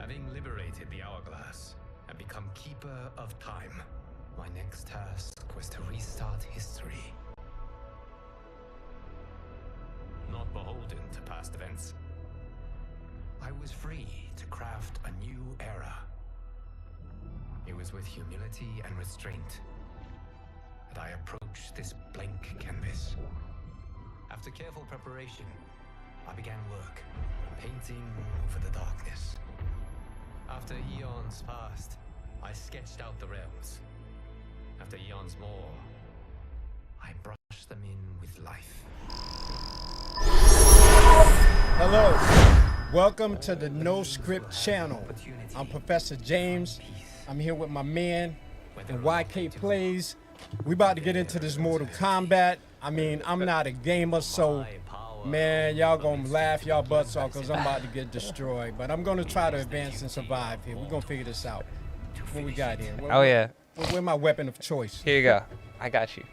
Having liberated the hourglass and become keeper of time, my next task was to restart history. Not beholden to past events, I was free to craft a new era. It was with humility and restraint that I approached this blank canvas. After careful preparation, I began work, painting over the darkness. After eons passed, I sketched out the realms. After eons more, I brushed them in with life. Hello, welcome to the Noscript channel. I'm Professor James. I'm here with my man in YK Plays. We about to get into this Mortal Kombat. I mean, I'm not a gamer, so man, y'all gonna laugh y'all butts off because I'm about to get destroyed. But I'm gonna try to advance and survive here. We're gonna figure this out. What we got here? Where's my weapon of choice? Here you go. I got you.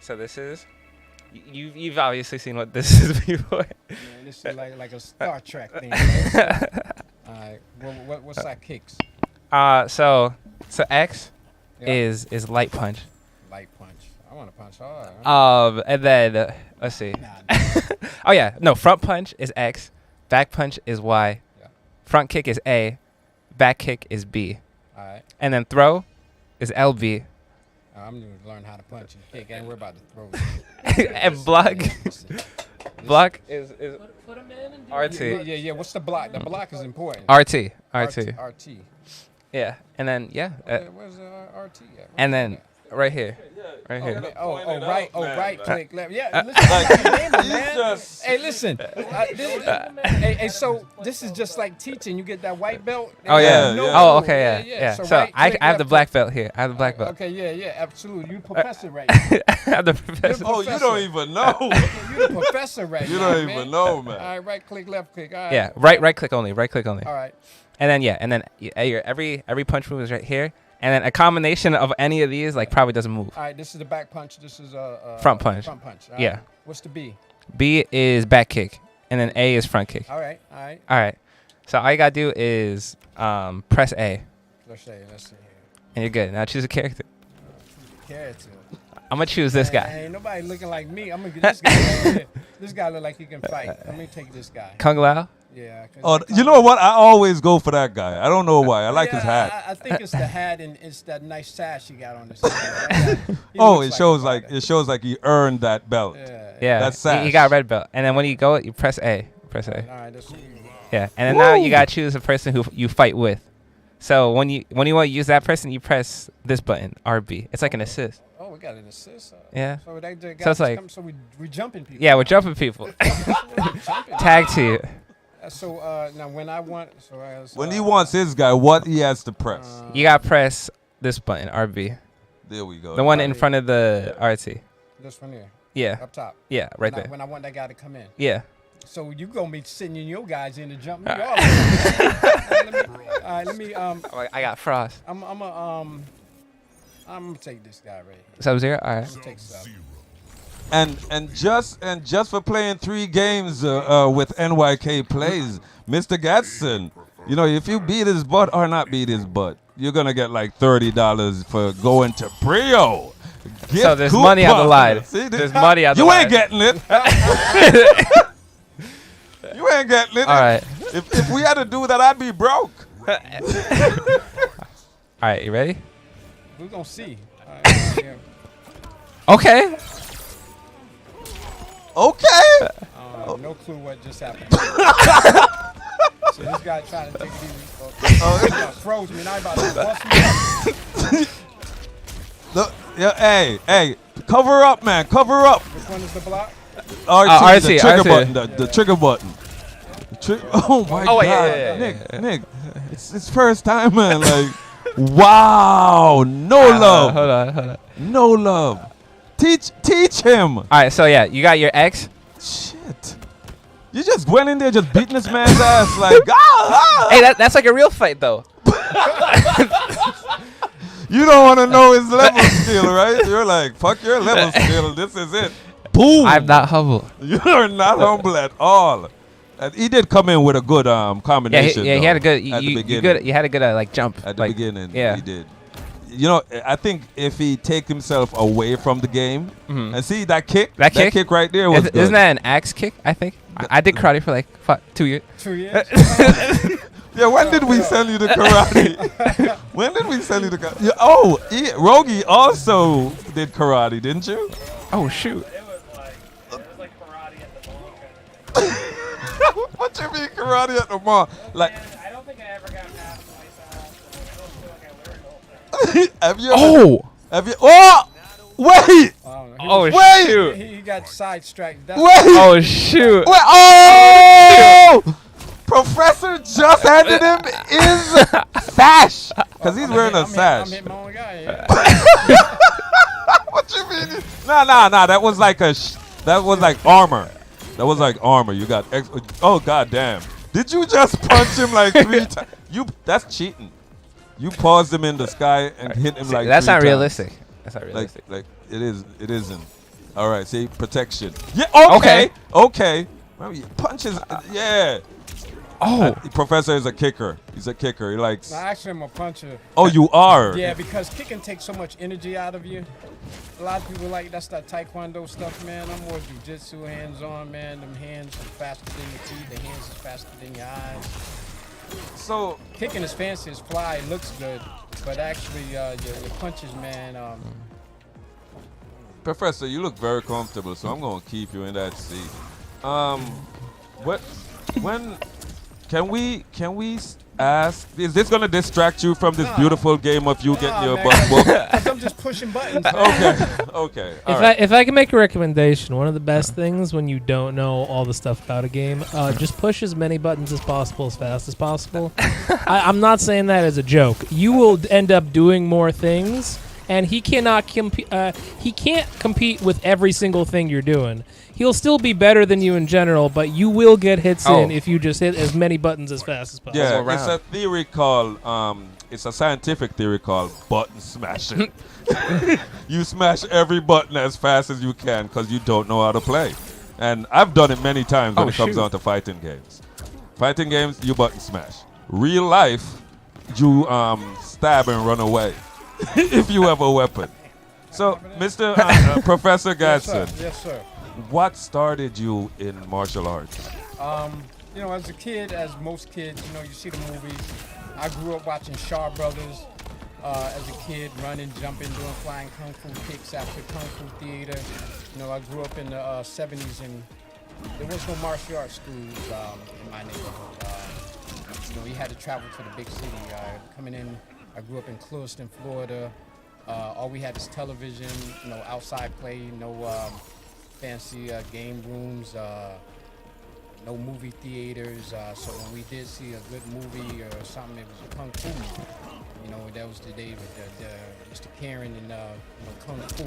So this is, you've obviously seen what this is before. Man, this is like a Star Trek thing. All right, what's that kicks? So X is light punch. Light punch. I want to punch hard. And then let's see. Oh yeah, no. Front punch is X. Back punch is Y. Yeah. Front kick is A. Back kick is B. All right. And then throw is LB. I'm going to learn how to punch and kick, and we're about to throw. And block. Block is RT. Yeah. What's the block? The block is important. RT. Yeah. And then Where's the RT at? and then right here. Right here. Right click left. Yeah, listen, man. Hey, listen. So this is just like teaching. You get that white belt. Oh yeah. No. Oh okay. Yeah. So right I click, have the left black belt here. I have the black belt. Okay. Yeah. Absolutely. You professor right now. I have the professor. Oh, you don't even know. You the professor right now. You don't even know, man. All right. Right click, left click. All right. Yeah. Right click only. Right click only. All right. And then every punch move is right here. And then a combination of any of these probably doesn't move. All right. This is the back punch. This is front punch. Front punch. All Yeah. right. What's the B? B is back kick, and then A is front kick. All right. All right. So all you gotta do is press A. Let's see here. And you're good. Now choose a character. Character. I'm gonna choose this guy. Ain't nobody looking like me. I'm gonna get this guy right here. This guy look like he can fight. Let me take this guy. Kung Lao. Yeah. Oh, you know what? I always go for that guy. I don't know why. I like his hat. I think it's the hat and it's that nice sash he got on his head. Oh, it shows like he earned that belt. Yeah. That's sash. He got red belt. And then when you go, you press A. Press A. All right. Yeah. And then now you gotta choose a person who you fight with. So when you want to use that person, you press this button, RB. It's like an assist. Oh, we got an assist. Yeah. So it's like we jumping people. Yeah, we're jumping people. Tag team. So now when I want, when he wants his guy, what he has to press? You gotta press this button, RB. There we go. The one in front of the RT. This one here. Yeah. Up top. Yeah, right there. When I want that guy to come in. Yeah. So you gonna be sitting in your guys in to jump me off. All right, let me I got Frost. I'm gonna take this guy right here. Sub-Zero? All right. Take Sub. And just for playing 3 games with NYK Plays, Mr. Gatson, you know, if you beat his butt or not beat his butt, you're gonna get like $30 for going to Brio. So there's money on the line. See, there's money on the line. line. You ain't getting it. You ain't getting it. All right. If we had to do that, I'd be broke. All right, you ready? We're gonna see. All right, yeah. Okay. Okay. No clue what just happened. So this guy trying to take these. Froze me. Now he about to bust me up. Hey, cover up, man. Cover up. Which one is the block? RT, the trigger RT. button. The trigger button. Oh my God, yeah. Nick, it's first time, man. Like, wow, no love. Hold on. No love. Teach him. All right, so yeah, you got your X. Shit. You just went in there just beating this man's ass like, Hey, that's like a real fight though. You don't want to know his level skill, right? You're like, fuck your level skill. This is it. Boom. I'm not humble. You're not humble at all. He did come in with a good combination. He had a good. at the beginning. You had a good like jump At the like, beginning, Yeah. he did. You know, I think if he take himself away from the game and see that kick right there was good. Isn't that an axe kick? I think I did karate for like 2 years. 2 years. Yeah, when did we send you to karate? When did we send you to karate? Yeah, Rogi also did karate, didn't you? Oh shoot! It was like karate at the mall kind of thing. What you mean karate at the mall? Like, And I don't think I ever got past my I don't feel like I learned the whole thing. have you? Oh! Have you? Oh! Wait! Oh Wait! shoot! He got sidetracked. Wait! Oh shoot! Wait! Oh! Professor just handed him his sash because he's wearing a I'm sash. hitting my own guy. Yeah. What you mean? Nah. That was like armor. That was like armor. You got oh goddamn! Did you just punch him like 3 times? That's cheating. You paused him in the sky and hit him like. That's 3 not times. realistic. That's not realistic. Like it is. It isn't. All right. See protection. Yeah. Okay. Well, punches. Yeah. Oh! Professor is a kicker. He's a kicker. He likes. No, actually, I'm a puncher. Oh, you are. Yeah, because kicking takes so much energy out of you. A lot of people like that's that taekwondo stuff, man. I'm more jiu-jitsu, hands-on, man. Them hands are faster than your feet. The hands is faster than your eyes. So Kicking is fancy as fly. It looks good, but actually, your punches, man. Professor, you look very comfortable, so I'm gonna keep you in that seat. When can we ask? Is this gonna distract you from this beautiful game of you getting your butt whooped? Because I'm just pushing buttons. Man. Okay. If I can make a recommendation, one of the best things when you don't know all the stuff about a game, just push as many buttons as possible as fast as possible. I'm not saying that as a joke. You will end up doing more things, and he cannot compete. He can't compete with every single thing you're doing. He'll still be better than you in general, but you will get hits in if you just hit as many buttons as fast as possible. Yeah, it's a theory called it's a scientific theory called button smashing. You smash every button as fast as you can because you don't know how to play. And I've done it many times when it comes down to fighting games. Fighting games, you button smash. Real life, you stab and run away if you have a weapon. So, Mr. Professor Gadsden. Yes, sir. What started you in martial arts? You know, as a kid, as most kids, you know, you see the movies. I grew up watching Shaw Brothers as a kid, running, jumping, doing flying kung fu kicks after kung fu theater. You know, I grew up in the 70s, and there was no martial arts schools in my neighborhood. You know, we had to travel to the big city. Coming in, I grew up in Clewiston, Florida. All we had is television, you know, outside play, no fancy game rooms, no movie theaters. So when we did see a good movie or something, it was a kung fu movie. You know, that was the day with Mr. Karen and kung fu.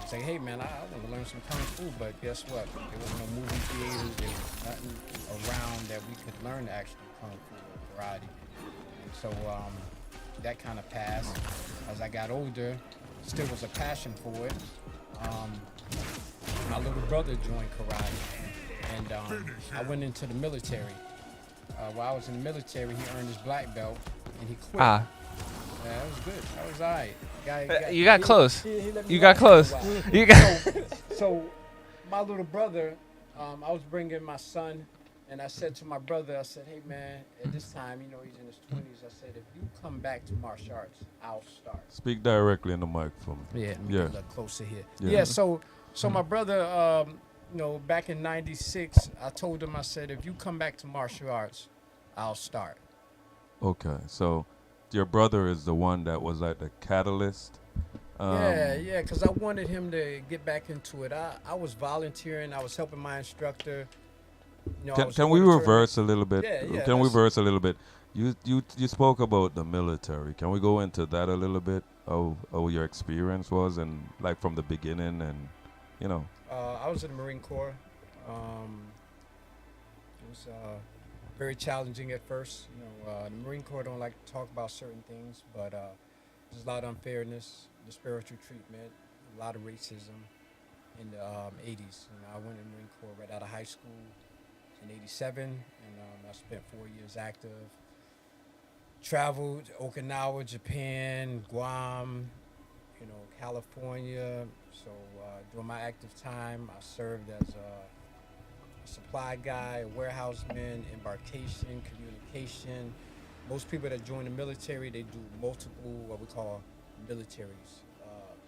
It's like, hey man, I want to learn some kung fu, but guess what? There was no movie theaters. There was nothing around that we could learn actually kung fu or karate. And so that kind of passed. As I got older, still was a passion for it. My little brother joined karate, and I went into the military. While I was in the military, he earned his black belt, and he quit. Yeah, that was good. That was all right. You got close. He You got close. You got. So my little brother, I was bringing my son, and I said to my brother, I said, hey man, at this time, you know, he's in his 20s. I said, if you come back to martial arts, I'll start. Speak directly in the mic for me. Yeah, let me get a little closer here. Yeah. So my brother, you know, back in '96, I told him, I said, if you come back to martial arts, I'll start. Okay, so your brother is the one that was like the catalyst. Yeah, because I wanted him to get back into it. I was volunteering. I was helping my instructor. You know, Can we reverse a little bit? Yeah, Can we reverse a little bit? You spoke about the military. Can we go into that a little bit? Oh, your experience was, and like from the beginning, and you know. I was in the Marine Corps. It was very challenging at first. You know, the Marine Corps don't like to talk about certain things, but there's a lot of unfairness, the spiritual treatment, a lot of racism in the 80s. You know, I went in the Marine Corps right out of high school. in '87, and I spent 4 years active. Traveled Okinawa, Japan, Guam, California. So during my active time, I served as a supply guy, a warehouseman, embarkation, communication. Most people that join the military, they do multiple what we call militaries,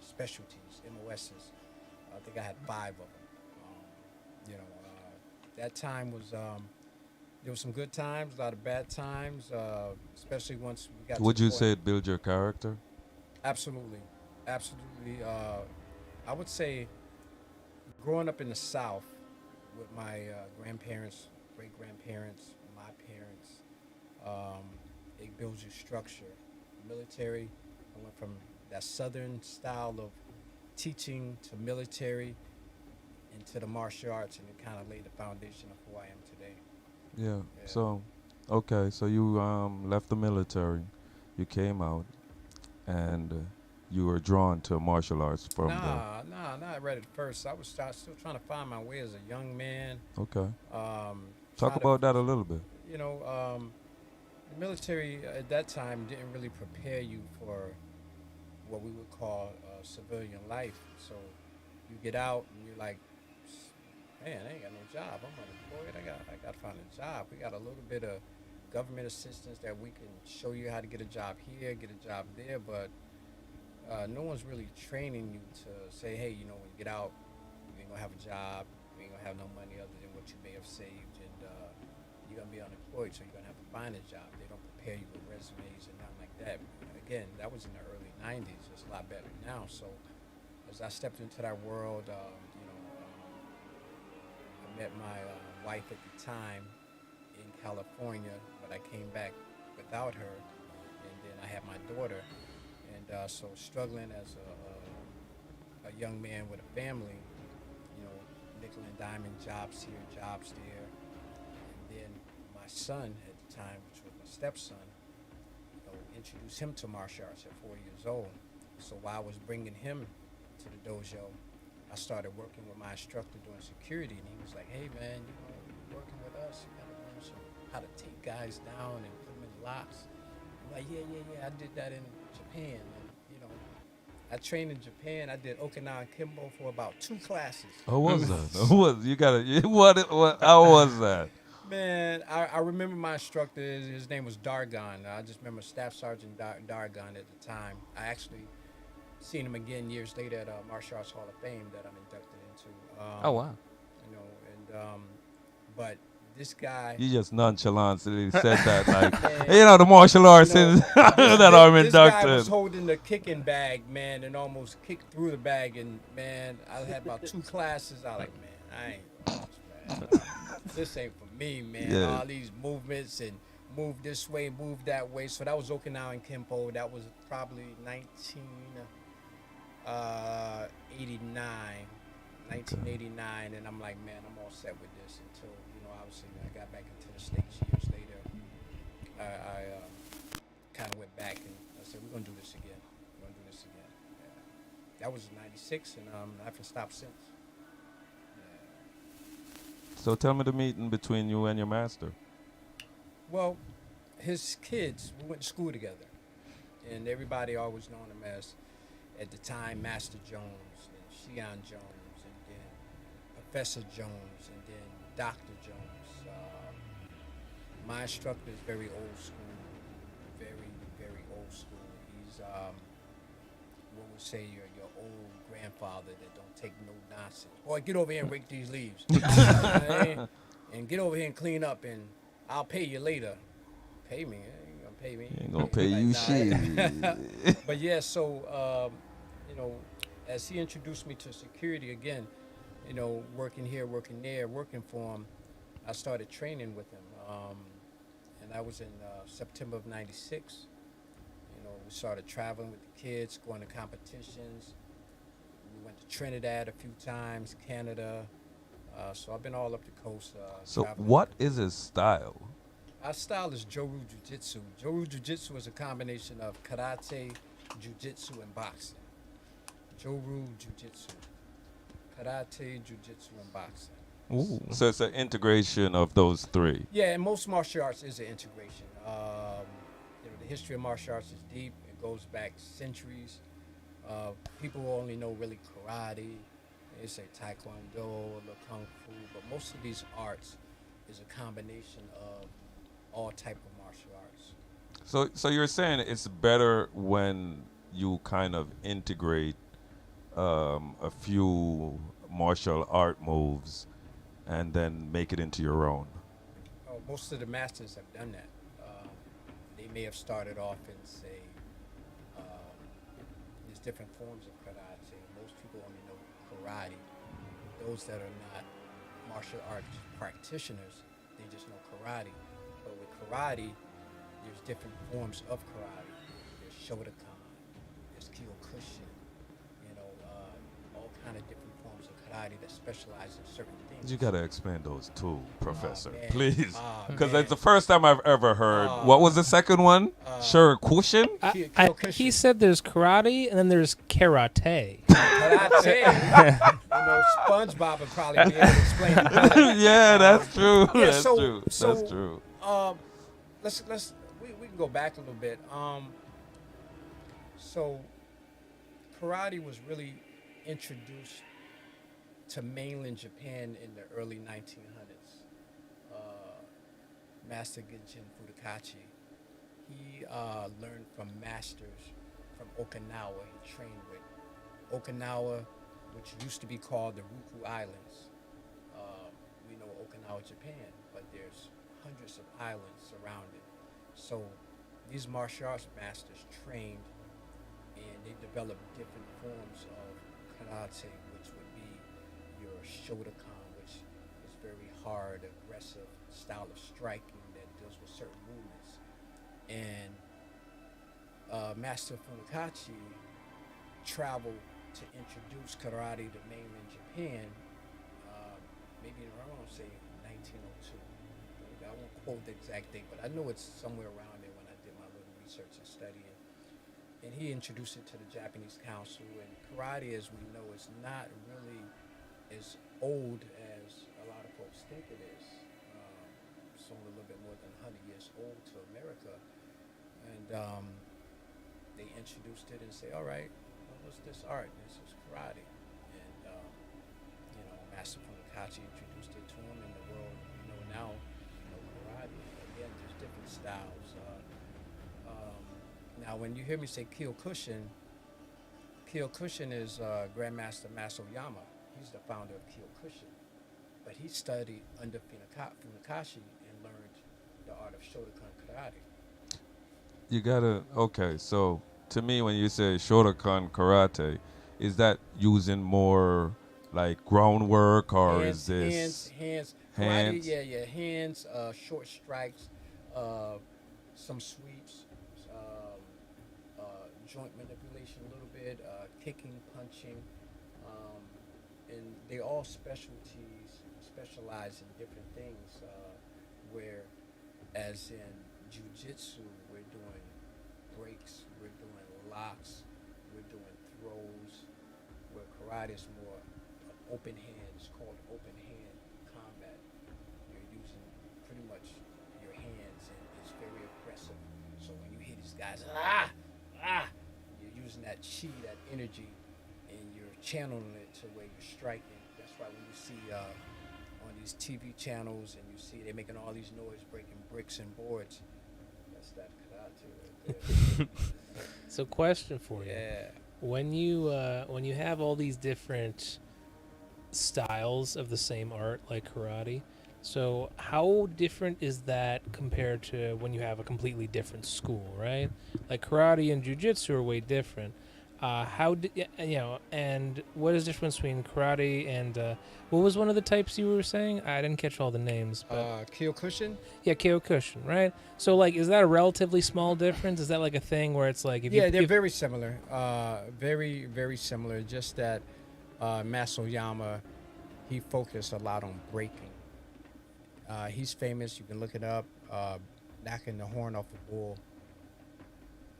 specialties, MOSs. I think I had 5 of them. That time was there was some good times, a lot of bad times, especially once we got. Would to the you point. say it built your character? Absolutely, absolutely. I would say growing up in the South with my grandparents, great grandparents, my parents, it builds your structure. Military, I went from that Southern style of teaching to military into the martial arts, and it kind of laid the foundation of who I am today. Yeah. Yeah. So, okay. So you left the military, you came out, and you were drawn to martial arts from Nah, not right at first. I was still trying to find my way as a young man. there. Okay. Um, Talk trying to- about that a little bit. The military at that time didn't really prepare you for what we would call civilian life. So you get out and you're like, man, I ain't got no job. I'm unemployed. I got to find a job. We got a little bit of government assistance that we can show you how to get a job here, get a job there, but no one's really training you to say, hey, when you get out, you ain't gonna have a job, you ain't gonna have no money other than what you may have saved, and you're gonna be unemployed, so you're gonna have to find a job. They don't prepare you with resumes and nothing like that. Again, that was in the early '90s. It's a lot better now. So as I stepped into that world, I met my wife at the time in California, but I came back without her, and then I had my daughter. And so struggling as a young man with a family, nickel and diamond jobs here, jobs there. And then my son at the time, which was my stepson, introduced him to martial arts at 4 years old. So while I was bringing him to the dojo, I started working with my instructor doing security, and he was like, hey man, you're working with us, you gotta learn how to take guys down and put them in locks. I'm like, yeah, I did that in Japan. And, I trained in Japan. I did Okinawa Kimbo for about 2 classes. How was that? How was that? Man, I remember my instructor. His name was Dargon. I just remember Staff Sergeant Dargon at the time. I actually seen him again years later at Martial Arts Hall of Fame that I'm inducted into. Oh wow. But this guy. You just nonchalantly said that, like, the martial arts that I'm This guy was inducted. holding the kicking bag, man, and almost kicked through the bag. And man, I had about 2 classes. I was like, man, I ain't man. This ain't for me, man. Yeah. All these movements and move this way, move that way. So that was Okinawan Kempo. That was probably 1989, and I'm like, man, I'm all set with this until, obviously, when I got back into the States years later, I kind of went back and I said, we're going to do this again. Yeah. That was 96, and I haven't stopped since. So tell me the meeting between you and your master. Well, his kids, we went to school together, and everybody always known him as, at the time, Master Jones, and Shion Jones, and then Professor Jones, and then Dr. Jones. My instructor is very old school, very, very old school. He's, what would say, your old grandfather that don't take no nonsense. Boy, get over here and rake these leaves. And get over here and clean up, and I'll pay you later. Pay me? You ain't gonna pay me. Ain't gonna pay you shit. But yeah, so, as he introduced me to security again, working here, working there, working for him, I started training with him. And that was in September of '96. We started traveling with the kids, going to competitions. We went to Trinidad a few times, Canada. So I've been all up the coast. So traveling. what is his style? Our style is Joru Jiu-Jitsu. Joru Jiu-Jitsu is a combination of karate, jiu-jitsu, and boxing. Joru Jiu-Jitsu. Karate, jiu-jitsu, and boxing. Ooh. So it's an integration of those three. Yeah, and most martial arts is an integration. The history of martial arts is deep. It goes back centuries. People only know really karate. They say taekwondo or the kung fu, but most of these arts is a combination of all type of martial arts. So you're saying it's better when you kind of integrate a few martial art moves and then make it into your own. Most of the masters have done that. They may have started off in, say, there's different forms of karate. Most people only know karate. Those that are not martial arts practitioners, they just know karate. But with karate, there's different forms of karate. There's Shotokan, there's Kyokushin, all kind of different forms of karate that specialize in certain things. You gotta explain those too, Professor, man. please, Oh, because man. that's the first time I've ever heard. What was the second one? Shurikushin? Kyokushin. He said there's karate and then there's karate. Karate. SpongeBob would probably be able to explain it better. Yeah, that's true. Yeah, That's so- true. so- That's true. We can go back a little bit. So karate was really introduced to mainland Japan in the early 1900s. Master Genshin Fudokachi, he learned from masters from Okinawa. He trained with Okinawa, which used to be called the Ryukyu Islands. We know Okinawa, Japan, but there's hundreds of islands surrounded. So these martial arts masters trained and they developed different forms of karate, which would be your Shotokan, which is very hard, aggressive style of striking that deals with certain movements. And Master Fudokachi traveled to introduce karate to mainland Japan, maybe around, say, 1902. I won't quote the exact date, but I know it's somewhere around there when I did my little research and studying. And he introduced it to the Japanese Council. And karate, as we know, is not really as old as a lot of folks think it is. It's only a little bit more than 100 years old to America. And they introduced it and say, all right, what's this art? This is karate. And, Master Fudokachi introduced it to him in the world, now, karate. Again, there's different styles. Now, when you hear me say Kyokushin is Grandmaster Masoyama. He's the founder of Kyokushin. But he studied under Fudokachi and learned the art of Shotokan karate. You gotta, okay, so to me when you say Shotokan karate, is that using more like groundwork or is this hands? hands? Karate, yeah, hands, short strikes, some sweeps, joint manipulation a little bit, kicking, punching, and they all specialize in different things. Where, as in Jiu-Jitsu, we're doing breaks, we're doing locks, we're doing throws. Where karate is more open hand, it's called open hand combat. You're using pretty much your hands, and it's very aggressive. So when you hit these guys, you're using that chi, that energy, and you're channeling it to where you're striking. That's why when you see on these TV channels and you see they're making all these noise, breaking bricks and boards, that's that karate right there. So, question for you: Yeah. when you have all these different styles of the same art, like karate, so how different is that compared to when you have a completely different school, right? Like karate and jiu-jitsu are way different. And what is the difference between karate and what was one of the types you were saying? I didn't catch all the names. But Kyokushin? yeah, Kyokushin, right? So like, is that a relatively small difference? Is that like a thing where it's like They're very similar. Very, very similar. Just that Masoyama, he focused a lot on breaking. He's famous. You can look it up. Knocking the horn off a bull.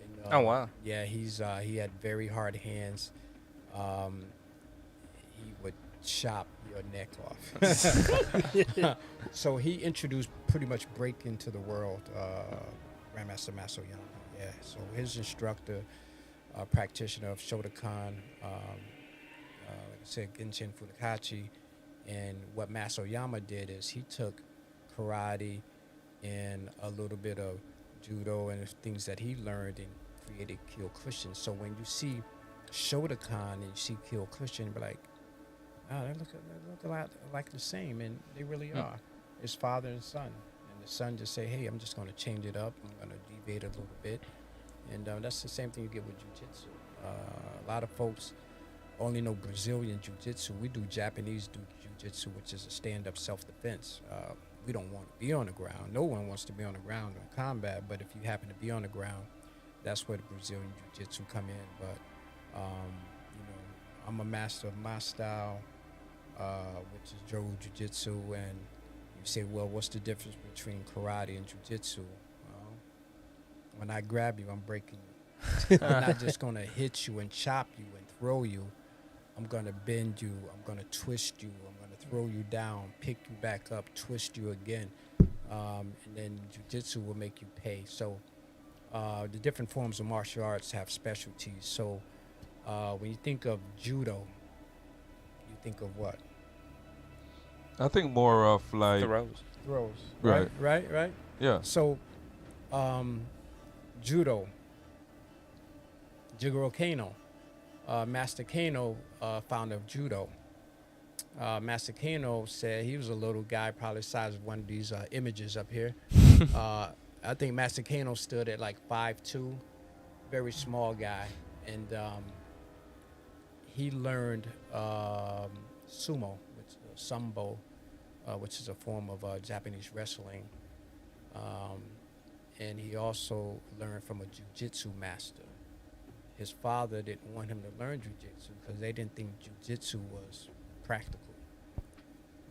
And, Oh, wow. Yeah, he had very hard hands. He would chop your neck off. So he introduced pretty much breaking to the world, Grandmaster Masoyama. Yeah. So his instructor, practitioner of Shotokan, like I said, Genshin Furukachi, and what Masoyama did is he took karate and a little bit of judo and things that he learned and created Kyokushin. So when you see Shotokan and you see Kyokushin, you be like, oh, they look a lot like the same, and they really are. It's father and son, and the son just say, hey, I'm just going to change it up. I'm going to deviate a little bit, and that's the same thing you get with Jiu-Jitsu. A lot of folks only know Brazilian Jiu-Jitsu. We do Japanese Jiu-Jitsu, which is a stand-up self-defense. We don't want to be on the ground. No one wants to be on the ground in combat, but if you happen to be on the ground, that's where the Brazilian Jiu-Jitsu come in. But, you know, I'm a master of my style, which is Joe Jiu-Jitsu, and you say, well, what's the difference between karate and Jiu-Jitsu? Well, when I grab you, I'm breaking you. I'm not just going to hit you and chop you and throw you. I'm going to bend you. I'm going to twist you. I'm going to throw you down, pick you back up, twist you again. And then Jiu-Jitsu will make you pay. So the different forms of martial arts have specialties. So when you think of Judo, you think of what? I think more of like Throws. Right. Yeah. So Judo, Jigoro Kano, Master Kano, founder of Judo. Master Kano said he was a little guy, probably the size of one of these images up here. I think Master Kano stood at like 5'2", very small guy, and he learned sumo, which sambo, which is a form of Japanese wrestling, and he also learned from a jiu-jitsu master. His father didn't want him to learn jiu-jitsu because they didn't think jiu-jitsu was practical.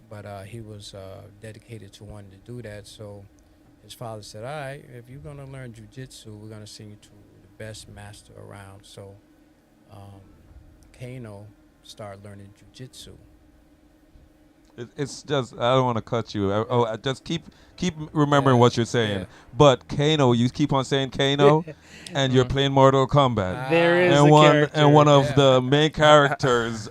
But he was dedicated to wanting to do that, so his father said, all right, if you're going to learn jiu-jitsu, we're going to send you to the best master around. So Kano started learning jiu-jitsu. It's just, I don't want to cut you. I just keep remembering what you're saying. Yeah. But Kano, you keep on saying Kano, and you're playing Mortal Kombat. There is and a one character. and one of the main characters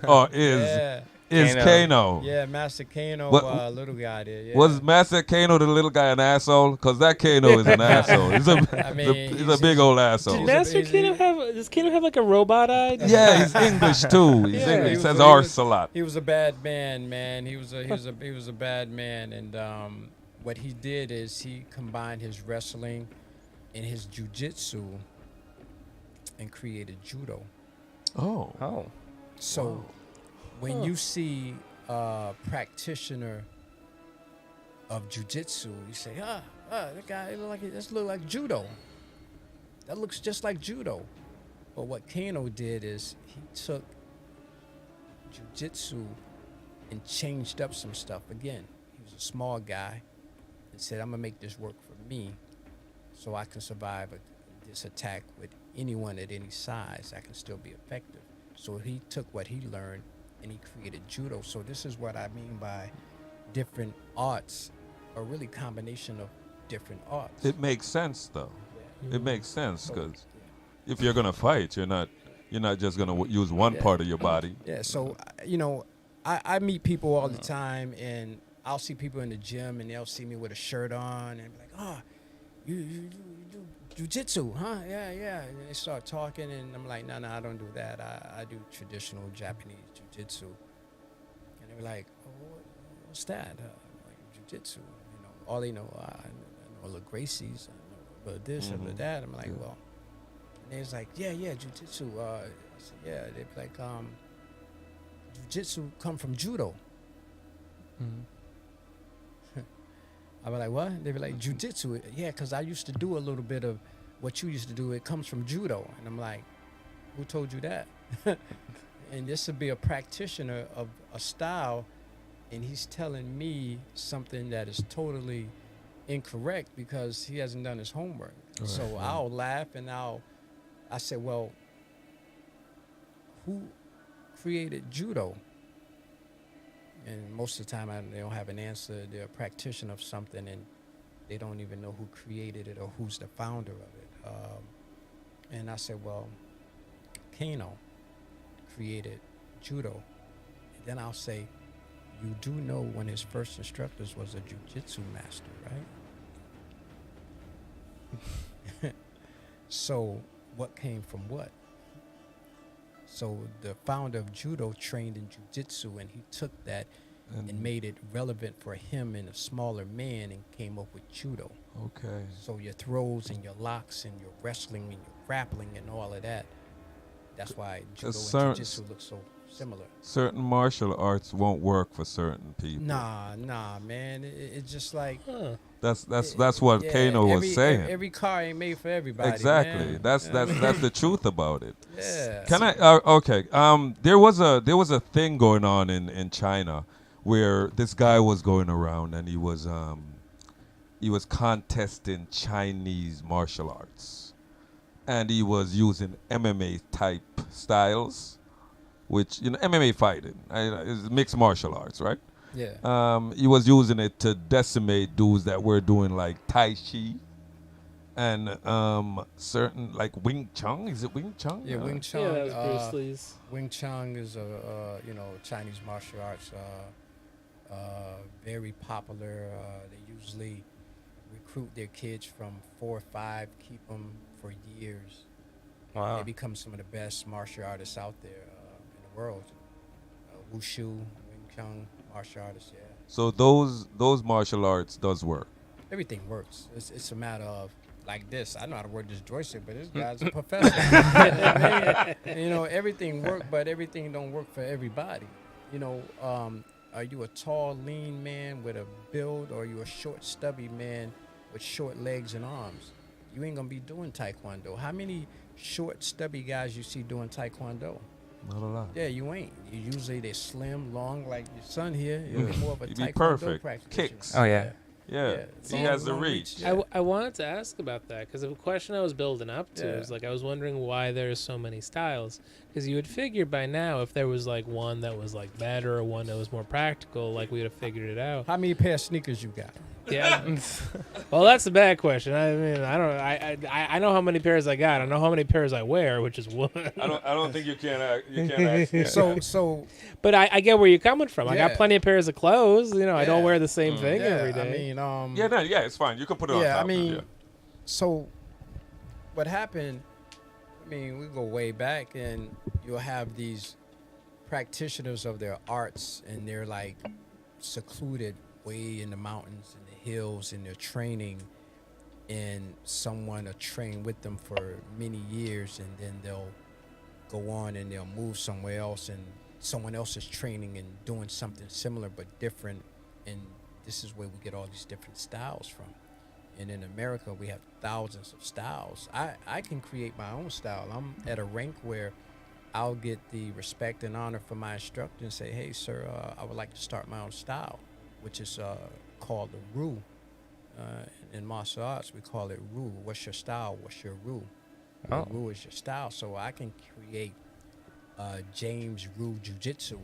is Kano. Yeah, Master Kano, What- little guy there. Yeah. Was Master Kano the little guy an asshole? Because that Kano is an asshole. He's mean, a big old asshole. Did Master Kano does Kano have like a robot eye? Yeah, he's English too. He's Yeah, English. He he says was- arse a lot. He was a bad man. He was a bad man, and what he did is he combined his wrestling and his jiu-jitsu and created judo. Oh. So when you see a practitioner of jiu-jitsu, you say, that guy look like judo. That looks just like judo. But what Kano did is he took jiu-jitsu and changed up some stuff. Again, he was a small guy and said, I'm gonna make this work for me so I can survive this attack with anyone at any size. I can still be effective. So he took what he learned and he created judo. So this is what I mean by different arts, or really combination of different arts. It makes sense though. It makes sense So, because if you're gonna fight, you're not just gonna use one part of your body. Yeah, so, I meet people all the time, and I'll see people in the gym, and they'll see me with a shirt on, and be like, you do jiu-jitsu, huh? Yeah. And they start talking, and I'm like, no, I don't do that. I do traditional Japanese jiu-jitsu. And they're like, what's that? Like jiu-jitsu. All they know, I know the Gracies, I know about this and about that. I'm like, well. And they was like, yeah, jiu-jitsu. I said, yeah. They'd be like, jiu-jitsu come from judo. I'd be like, what? They'd be like, jiu-jitsu. Yeah, because I used to do a little bit of what you used to do. It comes from judo. And I'm like, who told you that? And this would be a practitioner of a style, and he's telling me something that is totally incorrect because he hasn't done his homework. Right, So right. I'll laugh, and I say, well, who created judo? and most of the time they don't have an answer. They're a practitioner of something, and they don't even know who created it or who's the founder of it. And I said, well, Kano created Judo. And then I'll say, you do know one of his first instructors was a Jiu-Jitsu master, right? So what came from what? So the founder of Judo trained in Jiu-Jitsu, and he took that and made it relevant for him and a smaller man and came up with Judo. Okay. So your throws and your locks and your wrestling and your grappling and all of that, that's why Judo and Jiu-Jitsu look so similar. Certain martial arts won't work for certain people. Nah, man. It's just like... That's what Kano was saying. Every car ain't made for everybody. Exactly. Man. That's the truth about it. Yeah. Can I? Okay. There was a thing going on in China where this guy was going around and he was contesting Chinese martial arts, and he was using MMA type styles, which MMA fighting is mixed martial arts, right? Yeah. He was using it to decimate dudes that were doing like Tai Chi and certain like Wing Chun. Is it Wing Chun? Yeah, Wing Chun. Yeah, that was Bruce Lee's. Wing Chun is a Chinese martial arts, very popular. They usually recruit their kids from 4 or 5, keep them for years. Wow. They become some of the best martial artists out there in the world. Wushu, Wing Chun, martial artists, yeah. So those martial arts does work. Everything works. It's a matter of like this. I know how to work this joystick, but this guy's a professor. Everything works, but everything don't work for everybody. Are you a tall, lean man with a build, or are you a short, stubby man with short legs and arms? You ain't gonna be doing Taekwondo. How many short, stubby guys you see doing Taekwondo? Not a lot. Yeah, you ain't. Usually they're slim, long, like your son here. You're more of a He'd be Taekwondo perfect. practitioner. Kicks. Oh yeah. Yeah. He long- has the long reach. yeah. I wanted to ask about that because a question I was building up to Yeah. is like I was wondering why there's so many styles, because you would figure by now if there was like one that was like better or one that was more practical, like we would have figured it out. How many pair of sneakers you got? Yeah. Well, that's a bad question. I mean, I don't. I know how many pairs I got. I know how many pairs I wear, which is one. I don't think you can ask. So But I get where you're coming from. I got Yeah. plenty of pairs of clothes. I don't Yeah. wear the same thing every day. I mean, yeah, it's fine. You can put it on yeah, top. I mean, yeah. so what happened? I mean, we go way back, and you'll have these practitioners of their arts, and they're like secluded way in the mountains and the hills, and they're training, and someone will train with them for many years, and then they'll go on and they'll move somewhere else, and someone else is training and doing something similar but different, and this is where we get all these different styles from. And in America, we have thousands of styles. I can create my own style. I'm at a rank where I'll get the respect and honor from my instructor and say, hey, sir, I would like to start my own style, which is called the Ru. In martial arts, we call it Ru. What's your style? What's your Ru? Oh. Ru is your style. So I can create James Ru Jiu-Jitsu,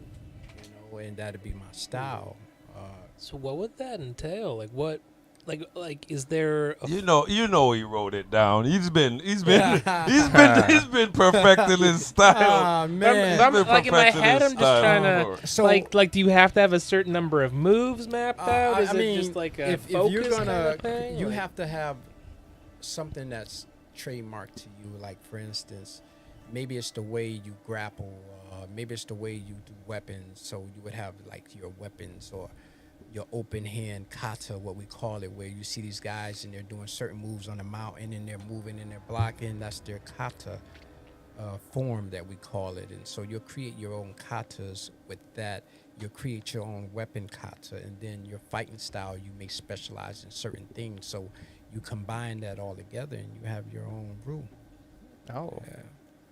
and that'd be my style. So what would that entail? Like what? Like is there? You know, he wrote it down. He's been perfecting his style. Ah, man. I'm, He's been like in my perfecting head, his I'm just trying style. to So- like. Do you have to have a certain number of moves mapped out? Is I mean, it just like a if focus you're gonna, kind of thing? you Like- have to have something that's trademarked to you. Like, for instance, maybe it's the way you grapple. Maybe it's the way you do weapons. So you would have like your weapons or your open hand kata, what we call it, where you see these guys and they're doing certain moves on the mountain and they're moving and they're blocking. That's their kata form that we call it. And so you'll create your own katas with that. You'll create your own weapon kata, and then your fighting style, you may specialize in certain things. So you combine that all together and you have your own rule. Oh. Yeah.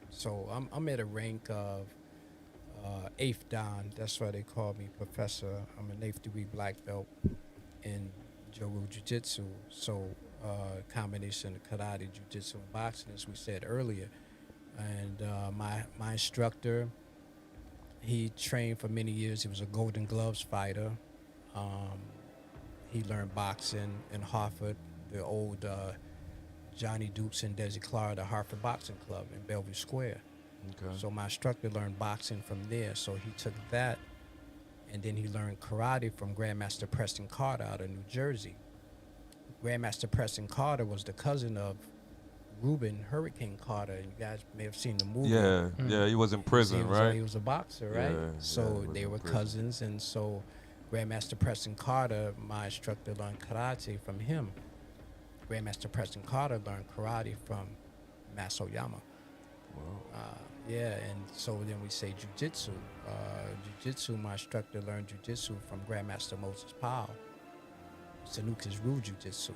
So I'm at a rank of 8th Dan. That's why they call me professor. I'm an 8th degree black belt in Jodo Jiu-Jitsu. So combination of karate, jiu-jitsu, and boxing, as we said earlier. And my instructor He trained for many years. He was a Golden Gloves fighter. He learned boxing in Hartford, the old Johnny Dukes and Desi Clara, the Hartford Boxing Club in Bellevue Square. Okay. So my instructor learned boxing from there. So he took that, and then he learned karate from Grandmaster Preston Carter out of New Jersey. Grandmaster Preston Carter was the cousin of Reuben Hurricane Carter. You guys may have seen the movie. Yeah, yeah, he was in prison, He was right? he was a boxer, right? Yeah, So yeah, he was they in were prison. cousins, and so Grandmaster Preston Carter, my instructor, learned karate from him. Grandmaster Preston Carter learned karate from Masoyama. Yeah, and so then we say Jiu-Jitsu. Jiu-Jitsu, my instructor learned Jiu-Jitsu from Grandmaster Moses Powell. Sanuka's Rule Jiu-Jitsu.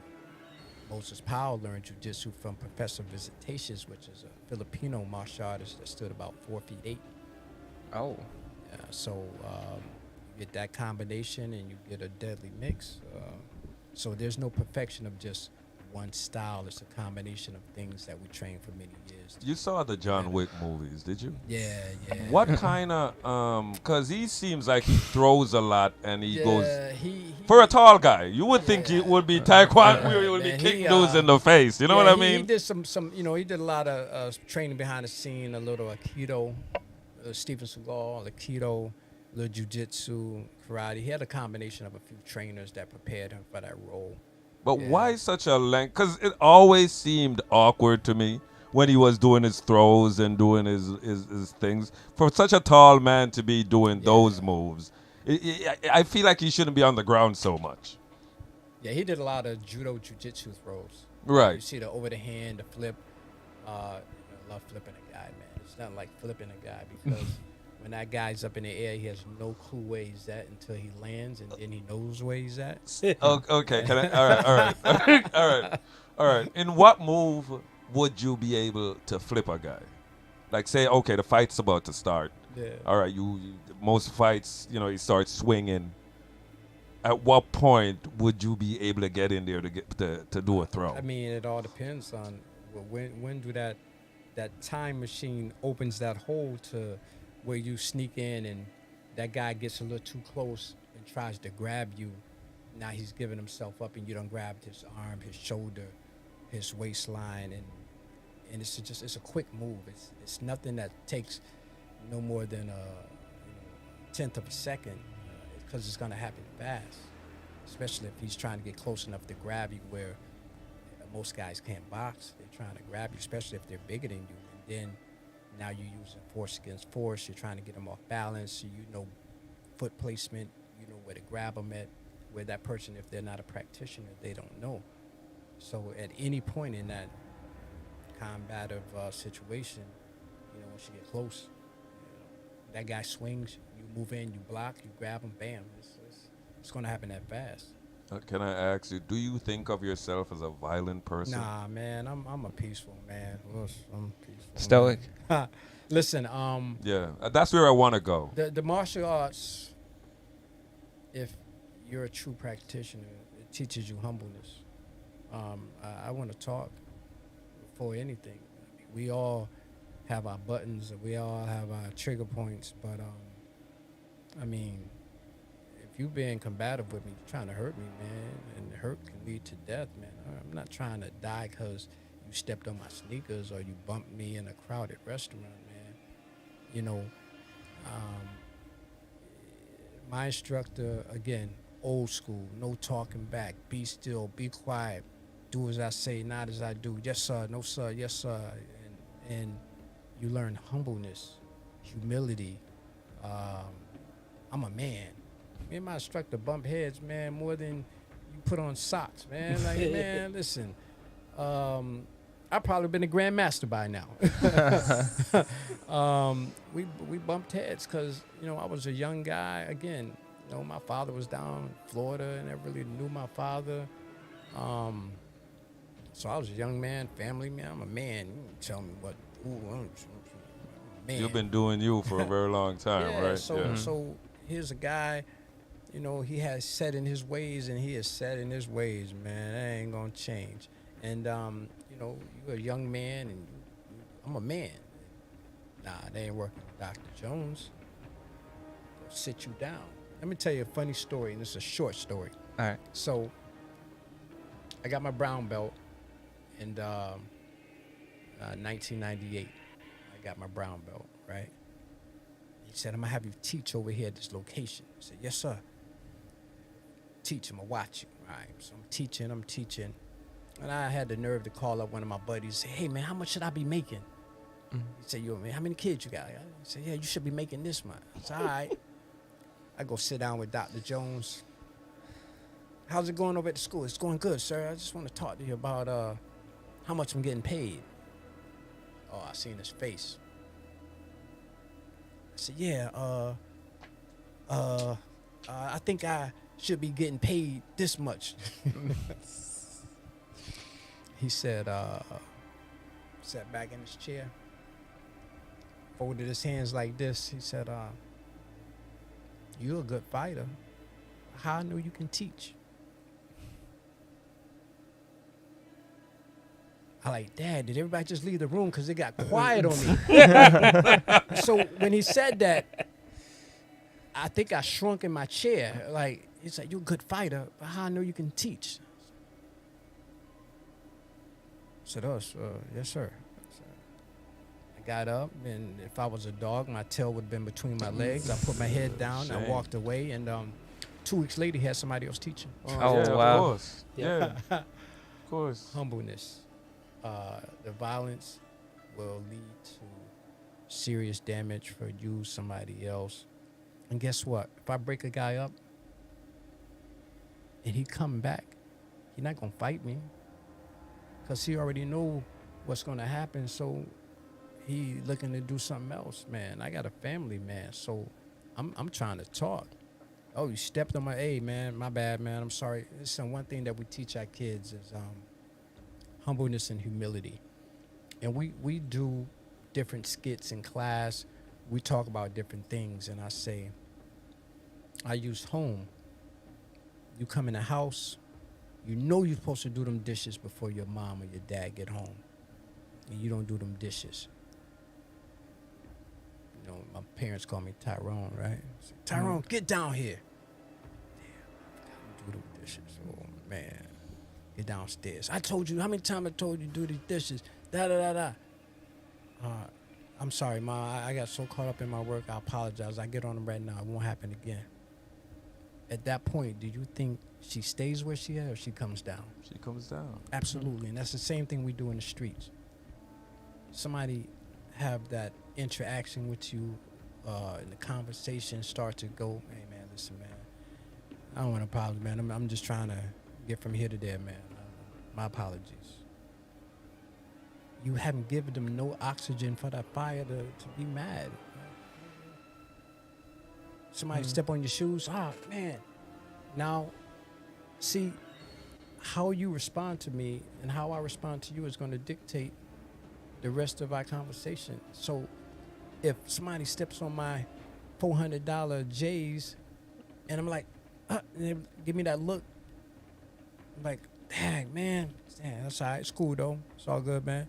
Moses Powell learned Jiu-Jitsu from Professor Visitations, which is a Filipino martial artist that stood about 4 feet 8. Oh. So you get that combination and you get a deadly mix. So there's no perfection of just one style. It's a combination of things that we train for many years. You saw the John Wick movies, did you? Yeah. What kind of, because he seems like he throws a lot and he goes, he for a tall guy, you would think it would be taekwondo, he would be man, kicking dudes in the face, you know what I mean? He did some, he did a lot of training behind the scene, a little Aikido, Steven Seagal, Aikido, a little Jiu-Jitsu, karate. He had a combination of a few trainers that prepared him for that role. But why such a length? Because it always seemed awkward to me when he was doing his throws and doing his things. For such a tall man to be doing those moves, I feel like he shouldn't be on the ground so much. Yeah, he did a lot of judo jiu-jitsu throws. Right. You see the over the hand, the flip. I love flipping a guy, man. It's not like flipping a guy because when that guy's up in the air, he has no clue where he's at until he lands, and then he knows where he's at. Okay, can I? All right. In what move would you be able to flip a guy? Like say, okay, the fight's about to start. Yeah. All right, most fights, he starts swinging. At what point would you be able to get in there to do a throw? I mean, it all depends on when do that time machine opens that hole to where you sneak in and that guy gets a little too close and tries to grab you. Now he's giving himself up and you done grabbed his arm, his shoulder, his waistline, and it's a quick move. It's nothing that takes no more than a tenth of a second because it's gonna happen fast, especially if he's trying to get close enough to grab you where most guys can't box. They're trying to grab you, especially if they're bigger than you, and then now you're using force against force. You're trying to get them off balance. You know foot placement. You know where to grab them at. Where that person, if they're not a practitioner, they don't know. So at any point in that combative situation, once you get close, that guy swings. You move in, you block, you grab him, bam. It's going to happen that fast. Can I ask you, do you think of yourself as a violent person? Nah, man, I'm a peaceful man. I'm peaceful. Stoic. Man. Listen, yeah, that's where I want to go. The martial arts, if you're a true practitioner, it teaches you humbleness. I want to talk before anything. I mean, we all have our buttons, we all have our trigger points, but I mean, if you being combative with me, you're trying to hurt me, man, and hurt can lead to death, man. I'm not trying to die because you stepped on my sneakers or you bumped me in a crowded restaurant, man. My instructor, again, old school, no talking back, be still, be quiet, do as I say, not as I do. Yes, sir, no, sir, yes, sir. And you learn humbleness, humility. I'm a man. Me and my instructor bump heads, man, more than you put on socks, man. Like, man, listen, I've probably been a grandmaster by now. We bumped heads because, I was a young guy. Again, my father was down in Florida and I really knew my father. So I was a young man, family man. I'm a man. You can tell me what. I'm a man. You've been doing you for a very long time, right? So here's a guy, he has set in his ways and he is set in his ways, man. That ain't gonna change. And, you're a young man and I'm a man. Nah, they ain't working with Dr. Jones. gonna sit you down. Let me tell you a funny story, and it's a short story. All right. So I got my brown belt in 1998. I got my brown belt, right? He said, I'm gonna have you teach over here at this location. I said, yes, sir. Teach, I'm gonna watch you. All right, so I'm teaching. And I had the nerve to call up one of my buddies and say, hey man, how much should I be making? He said, yo, man, how many kids you got? I said, yeah, you should be making this much. I said, all right. I go sit down with Dr. Jones. How's it going over at the school? It's going good, sir. I just want to talk to you about how much I'm getting paid. Oh, I seen his face. I said, yeah, I think I should be getting paid this much. He said, sat back in his chair, folded his hands like this. He said, you're a good fighter. How I know you can teach? I like, Dad, did everybody just leave the room because it got quiet on me? So when he said that, I think I shrunk in my chair. Like, he's like, you're a good fighter, but how I know you can teach? I said, yes, sir. I got up, and if I was a dog, my tail would have been between my legs. I put my head down, I walked away, and 2 weeks later, he had somebody else teaching. Oh, yeah, wow. Of course. Yeah. Of course. Humbleness. The violence will lead to serious damage for you, somebody else. And guess what? If I break a guy up and he come back, he not going to fight me because he already know what's going to happen. So he looking to do something else, man. I got a family, man. So I'm trying to talk. Oh, you stepped on my, hey, man, my bad, man. I'm sorry. Listen, one thing that we teach our kids is humbleness and humility. And we do different skits in class. We talk about different things. And I say, I use home. You come in the house, you know you're supposed to do them dishes before your mom or your dad get home. And you don't do them dishes. You know, my parents call me Tyrone, right? Say, Tyrone, get down here. Damn, I gotta do them dishes. Oh, man. Get downstairs. I told you, how many times I told you to do these dishes? Da-da-da-da. I'm sorry, Ma. I got so caught up in my work. I apologize. I get on them right now. It won't happen again. At that point, do you think she stays where she is or she comes down? She comes down. Absolutely. And that's the same thing we do in the streets. Somebody have that interaction with you, and the conversation start to go, hey, man, listen, man. I don't want to apologize, man. I'm just trying to get from here to there, man. My apologies. You haven't given them no oxygen for that fire to be mad. Somebody step on your shoes. Ah, man. Now, see, how you respond to me and how I respond to you is going to dictate the rest of our conversation. So if somebody steps on my $400 J's and I'm like, and they give me that look, I'm like, dang, man, that's all right. It's cool, though. It's all good, man.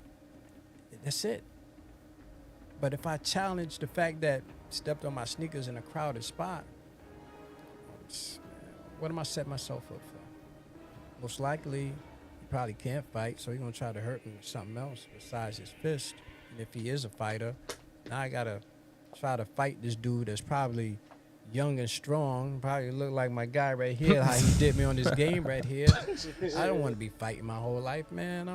That's it. But if I challenge the fact that stepped on my sneakers in a crowded spot, what am I setting myself up for? Most likely, he probably can't fight, so he's going to try to hurt me with something else besides his fist. And if he is a fighter, now I got to try to fight this dude that's probably young and strong, probably look like my guy right here, how he did me on this game right here. I don't want to be fighting my whole life, man.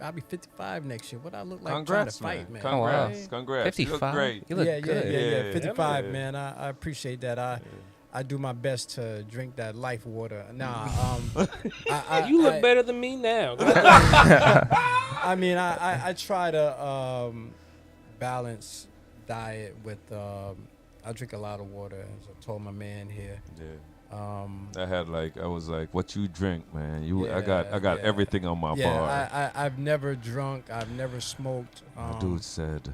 I'll be 55 next year. What I look like Congrats, trying to fight, man. Congrats, Right? congrats. 55? You look great. You look Yeah, good. 55, Yeah. man. I appreciate that. I do my best to drink that life water. Nah, You look better than me now. I mean, I try to balance diet with. I drink a lot of water, as I told my man here. Yeah. I was like, what you drink, man? I got Yeah. everything on my bar. Yeah, I've never drunk. I've never smoked. My dude said,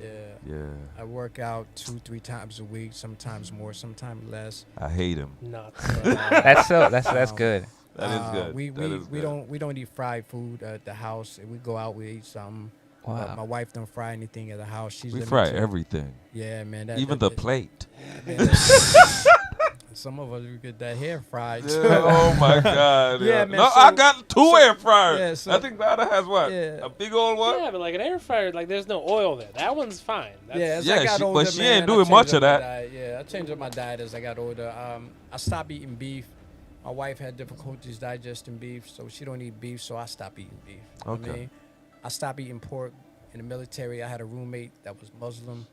Yeah. yeah. I work out 2-3 times a week, sometimes more, sometimes less. I hate him. Not. That's good. That is good. We That is good. don't eat fried food at the house. If we go out, we eat something. Wow. My wife don't fry anything at the house. She's We limited fry to- everything, Yeah, man. even the plate. Some of us we get that hair fried. Oh my God! Yeah, man, No, so- I got two air fryers. yeah, so- I think the other has what? Yeah. A big old one. Yeah, but like an air fryer, like there's no oil there. That one's fine. That's, Yeah, as Yeah, I got she- but older, she man, ain't I doing changed much up of my that. diet. Yeah, I changed up my diet as I got older. I stopped eating beef. My wife had difficulties digesting beef, so she don't eat beef, so I stopped eating beef. Okay. I stopped eating pork. In the military, I had a roommate that was Muslim,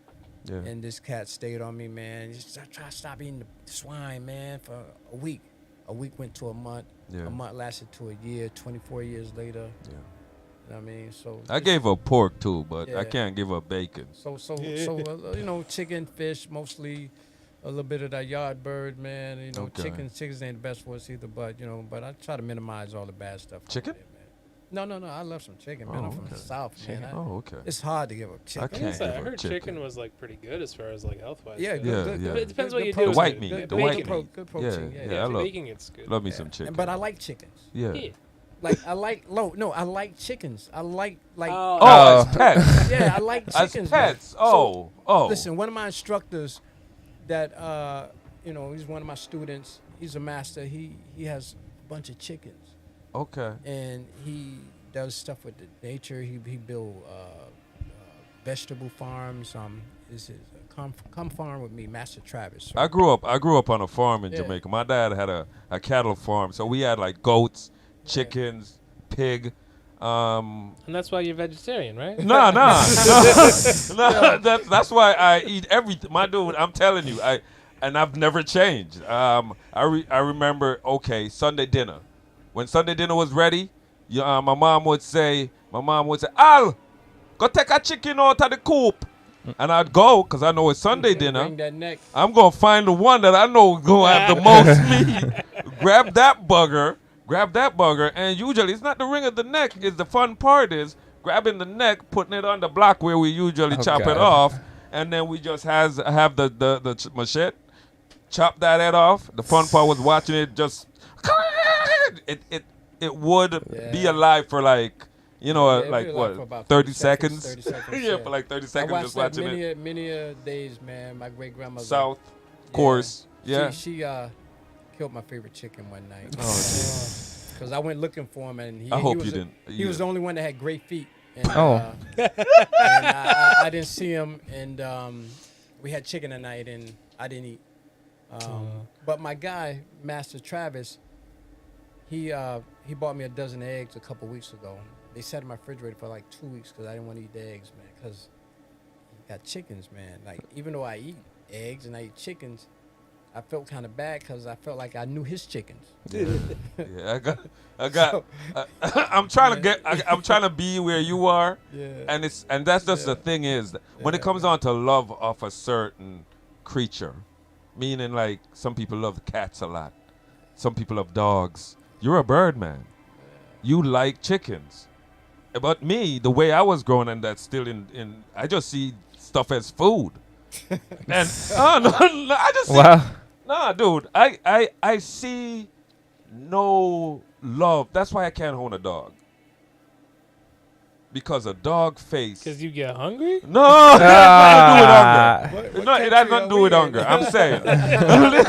Yeah. and this cat stayed on me, man. I tried to stop eating the swine, man, for a week. A week went to a month. Yeah. A month lasted to a year. 24 years later. Yeah. You know what I mean? So I gave up pork too, but I Yeah. can't give up bacon. So you know, chicken, fish, mostly a little bit of that yard bird, man. You know, Okay. chickens ain't the best for us either, but you know, but I try to minimize all the bad stuff. out Chicken? there, man. No, I love some chicken, man. Oh, I'm from okay. the South, man. Oh, okay. It's hard to give up chicken. can't I give up heard chicken. chicken was like pretty good as far as like health wise. Yeah, Yeah, good, yeah. But it depends what you do. protein. with white it. meat, Good the bacon. white meat. Good protein. Yeah, Yeah, yeah. I for love- bacon, it's good. Love me some chicken. But I like chickens. Yeah. Yeah. Like I like I like chickens. I like Oh, as pets. yeah, I like As chickens. man. pets. Oh, oh. Listen, one of my instructors that you know, he's one of my students. He's a master. He has a bunch of chickens, Okay. and he does stuff with the nature. He build vegetable farms. This is come farm with me, Master Travis. I grew up on a farm in Yeah. Jamaica. My dad had a cattle farm, so we had like goats, chickens, pig. And that's why you're vegetarian, right? Nah. That's why I eat everything. My dude, I'm telling you, I've never changed. I remember, okay, Sunday dinner. When Sunday dinner was ready, my mom would say, Al, go take a chicken out of the coop. And I'd go, because I know it's Sunday dinner. Bring that neck. I'm going to find the one that I know is going to have the most meat. Grab that bugger, and usually it's not the ring of the neck. It's the fun part is grabbing the neck, putting it on the block where we usually chop God. it off, and then we just have the machete, chop that head off. The fun part was watching it just, it would be Yeah. alive for like, you know, Yeah, it'd like be what, alive for about 30 30 seconds? seconds, 30 seconds, Yeah, yeah. for like 30 I seconds watched just that watching it. many days, man. My great grandmother. South course. Yeah. She killed my favorite chicken one night. Oh, geez. Because I went looking for him, and I hope was you a- didn't. He was the only one that had great feet. And, Oh. and I didn't see him, and we had chicken at night, and I didn't eat. But my guy, Master Travis, he bought me a dozen eggs a couple weeks ago. They sat in my refrigerator for like 2 weeks because I didn't want to eat the eggs, man. Because got chickens, man. Like even though I eat eggs and I eat chickens, I felt kind of bad because I felt like I knew his chickens. Yeah, I'm trying to be where you are. Yeah. And that's just the thing is that when it comes on to love of a certain creature, meaning like some people love cats a lot, some people love dogs. You're a bird man. You like chickens. But me, the way I was growing, and that's still in I just see stuff as food. And no, I just see, Wow. nah, dude. I see no love. That's why I can't own a dog. Because a dog face. Because you get hungry? No, it has nothing to do with What hunger. No, it has country nothing to are do we with in? hunger. I'm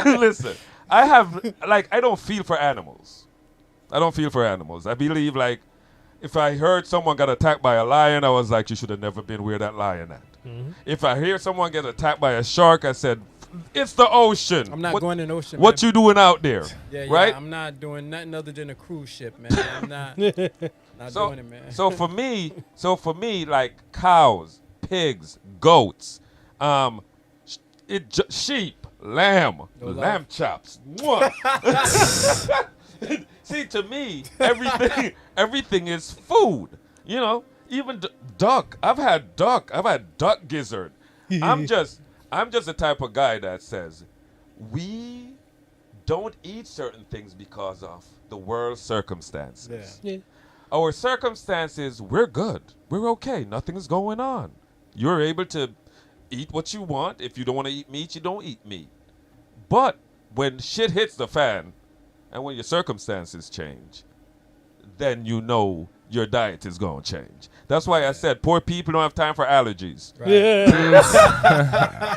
saying. Listen, I don't feel for animals. I don't feel for animals. I believe like if I heard someone got attacked by a lion, I was like, you should have never been where that lion at. Mm-hmm. If I hear someone get attacked by a shark, I said, it's the ocean. I'm not going in the ocean. What man. you doing out there? Yeah, right? I'm not doing nothing other than a cruise ship, man. I'm not doing it, man. So for me, like cows, pigs, goats, sheep, lamb chops. Mwah. See, to me, everything is food. You know, even duck. I've had duck gizzard. I'm just the type of guy that says we don't eat certain things because of the world's circumstances. Yeah. Our circumstances, we're good. We're okay. Nothing's going on. You're able to eat what you want. If you don't want to eat meat, you don't eat meat. But when shit hits the fan and when your circumstances change, then you know your diet is going to change. That's why I said poor people don't have time for allergies. Right. Yeah.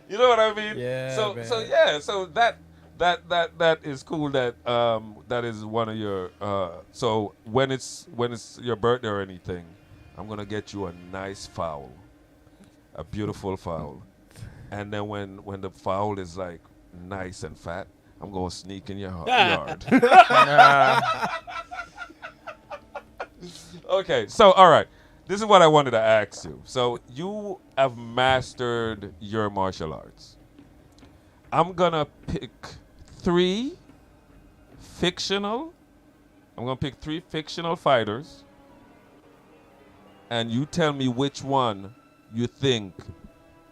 You know what I mean? Yeah, So man. so that is cool. That is one of your. So when it's your birthday or anything, I'm gonna get you a nice fowl, a beautiful fowl, and then when the fowl is like nice and fat, I'm gonna sneak in your yard. Okay, so all right. This is what I wanted to ask you. So you have mastered your martial arts. I'm gonna pick three fictional fighters, and you tell me which one you think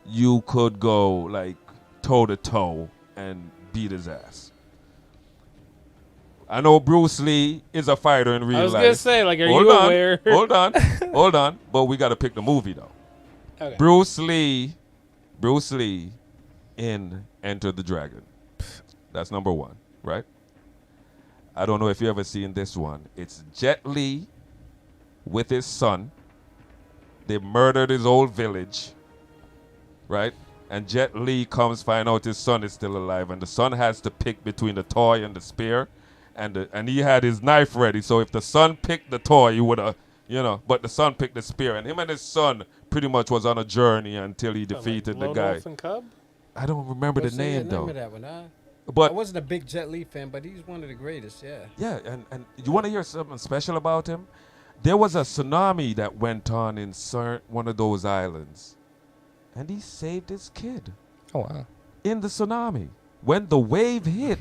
you could go like toe to toe and beat his ass. I know Bruce Lee is a fighter in real life. I was gonna say, like, are Hold you on, aware? Hold on. But we got to pick the movie though. Okay. Bruce Lee in Enter the Dragon. That's number one, right? I don't know if you ever seen this one. It's Jet Li with his son. They murdered his old village, right? And Jet Li comes, find out his son is still alive, and the son has to pick between the toy and the spear, and he had his knife ready. So if the son picked the toy, he would have, but the son picked the spear, and him and his son pretty much was on a journey until he defeated the Lone guy. Wolf and Cub? I don't remember the name though. Remember that one? I But wasn't a big Jet Li fan, but he's one of the greatest. Yeah. yeah, and you want to hear something special about him? There was a tsunami that went on in one of those islands, and he saved his kid Oh wow. in the tsunami. When the wave hit,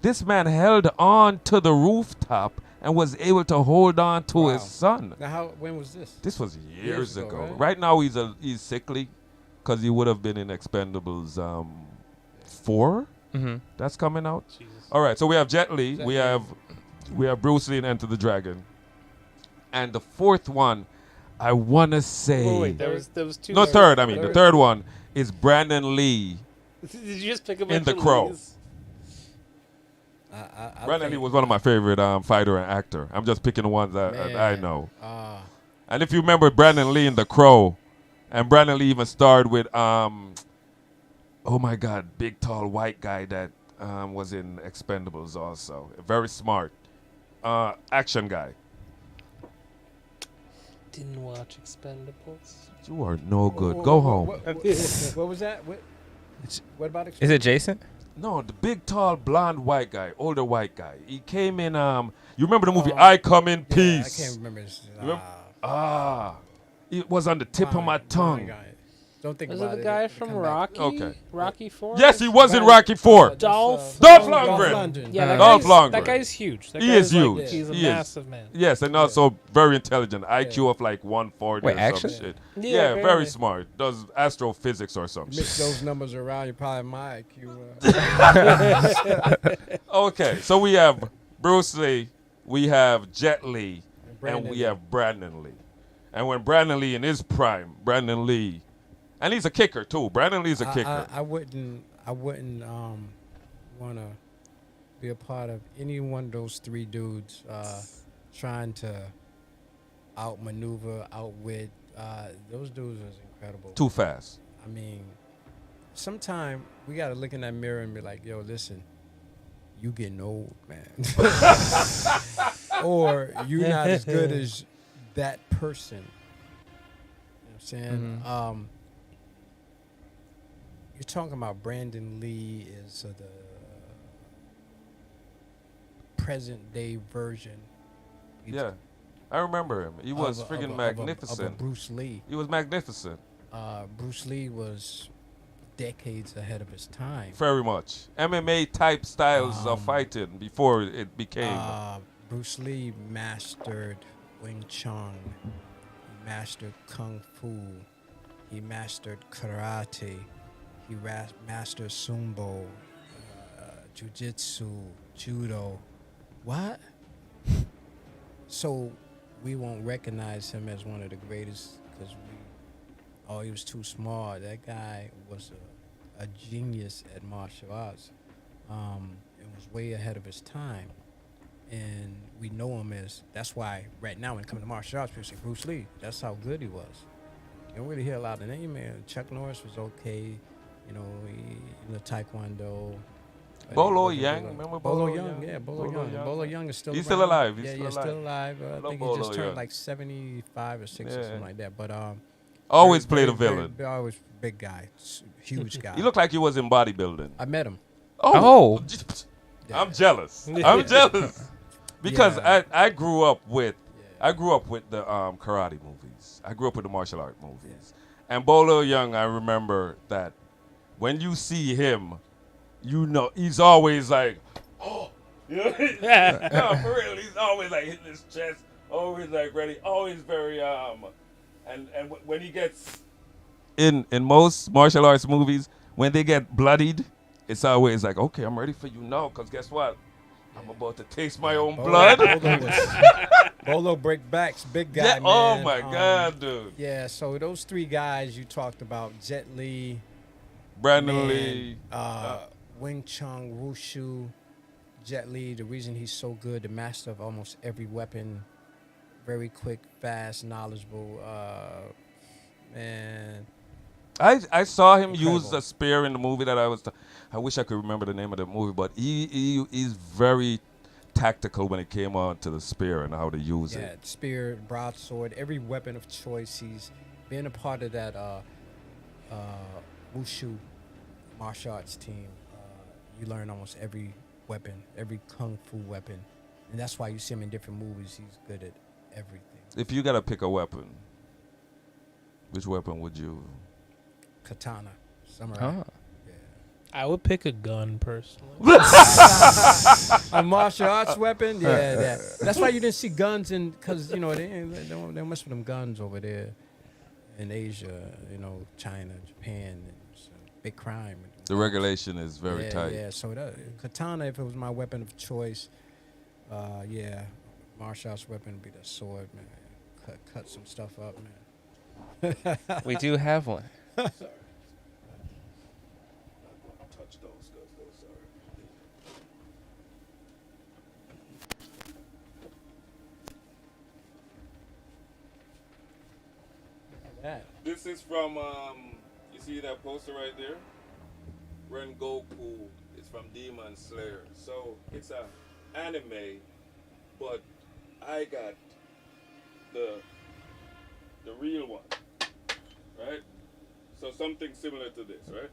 this man held on to the rooftop and was able to hold on to his Wow. son. Now, when was this? This was years ago, ago. right? Right now he's sickly because he would have been in Expendables 4. Mm-hmm. That's coming out. Jesus. All right, so we have Jet Li, Jet we Li. have Bruce Lee in Enter the Dragon, and the fourth one, I wanna say Wait, there was two. no third. I mean the third one is Brandon Lee. Did you just pick a In bunch The of Crow. Lees? I Brandon Lee think- was one of my favorite fighter and actor. I'm just picking the ones that I Man. know. Uh, And if you remember Brandon Lee in The Crow, and Brandon Lee even starred with oh my God, big tall white guy that was in Expendables also. Very smart, action guy. Didn't watch Expendables. You are no good. Go home. What was that? What about Is it Jason? No, the big tall blonde white guy, older white guy. He came in. You remember the movie Oh, I Come in Yeah, Peace? I can't remember his. Remember? It was on the tip of my tongue. Don't think Was about it it. the guy It'll from come back. Rocky? Okay. Rocky 4? Yes, he was in Right. Rocky 4. Dolph Dolph Dolph Lundgren. Lundgren. Yeah, that Dolph guy's, Lundgren. that guy's huge. That He guy's is like- huge. He's a He is. massive man. Yes, and also very intelligent. IQ of like 140 Wait, or action? some shit. Yeah, Yeah, very apparently. smart. Does astrophysics or some Mix shit. those numbers around, you're probably my IQ. Okay, so we have Bruce Lee, we have Jet Li, and Brandon we Lee. have Brandon Lee. And when Brandon Lee in his prime, Brandon Lee, and he's a kicker too. Brandon Lee's a kicker. I wouldn't want to be a part of any one of those three dudes trying to outmaneuver, outwit. Those dudes was incredible. Too fast. I mean, sometime we gotta look in that mirror and be like, "Yo, listen, you getting old, man," or you not as good as that person. You know what I'm saying? Mhm. You're talking about Brandon Lee is the present day version. He's Yeah, I remember him. He was of friggin' of a magnificent. Bruce Lee. He was magnificent, Bruce Lee was decades ahead of his time. very much. MMA type styles of fighting before it became. Bruce Lee mastered Wing Chun. He mastered Kung Fu. He mastered karate. He mastered Sumbo, Jiu-Jitsu, Judo. What? So we won't recognize him as one of the greatest because he was too small. That guy was a genius at martial arts. It was way ahead of his time. and we know him as. That's why right now when it comes to martial arts, people say Bruce Lee. That's how good he was. You don't really hear a lot of name, man. Chuck Norris was okay. You know, Taekwondo. Bolo Yang, remember Bolo Bolo Young? Yang? Yeah, Bolo Young. Bolo Young is still He's around. still alive. He's yeah, still he's alive. still alive. I Love think he Bolo just turned Young. like 75 or 6 or Yeah. something like that. But Always played a villain. Always big guy, huge guy. He looked like he was in bodybuilding. I met him. Oh. Yeah. I'm jealous. I'm jealous. Because Yeah. I grew up with the karate movies. I grew up with the martial art movies. And Bolo Young, I remember that when you see him, you know he's always like, oh, you know? No, for real, he's always like hitting his chest, always like ready, always very and when he gets in most martial arts movies, when they get bloodied, it's always like, okay, I'm ready for you now, because guess what? I'm about to taste my own blood. Bolo break backs, big guy, Yeah, man. oh my God, dude. Yeah, so those 3 guys you talked about, Jet Li, Brandon Lee. Wing Chun, Wushu, Jet Li, the reason he's so good, the master of almost every weapon, very quick, fast, knowledgeable, man. I saw him Incredible. use a spear in the movie that I wish I could remember the name of the movie, but he's very tactical when it came on to the spear and how to use Yeah, it. spear, broadsword, every weapon of choice. He's been a part of that Wushu martial arts team. You learn almost every weapon, every kung fu weapon, and that's why you see him in different movies. He's good at everything. If you gotta pick a weapon, which weapon would you? Katana, samurai. Huh. I would pick a gun personally. A martial arts weapon, yeah. That's why you didn't see guns because they don't mess with them guns over there in Asia, China, Japan. It's a big crime. The regulation is very tight. Yeah, so katana, if it was my weapon of choice, martial arts weapon would be the sword, man. Cut some stuff up, man. We do have one. This is from, you see that poster right there? Rengoku. It's from Demon Slayer. So it's a anime, but I got the real one, right? So something similar to this, right?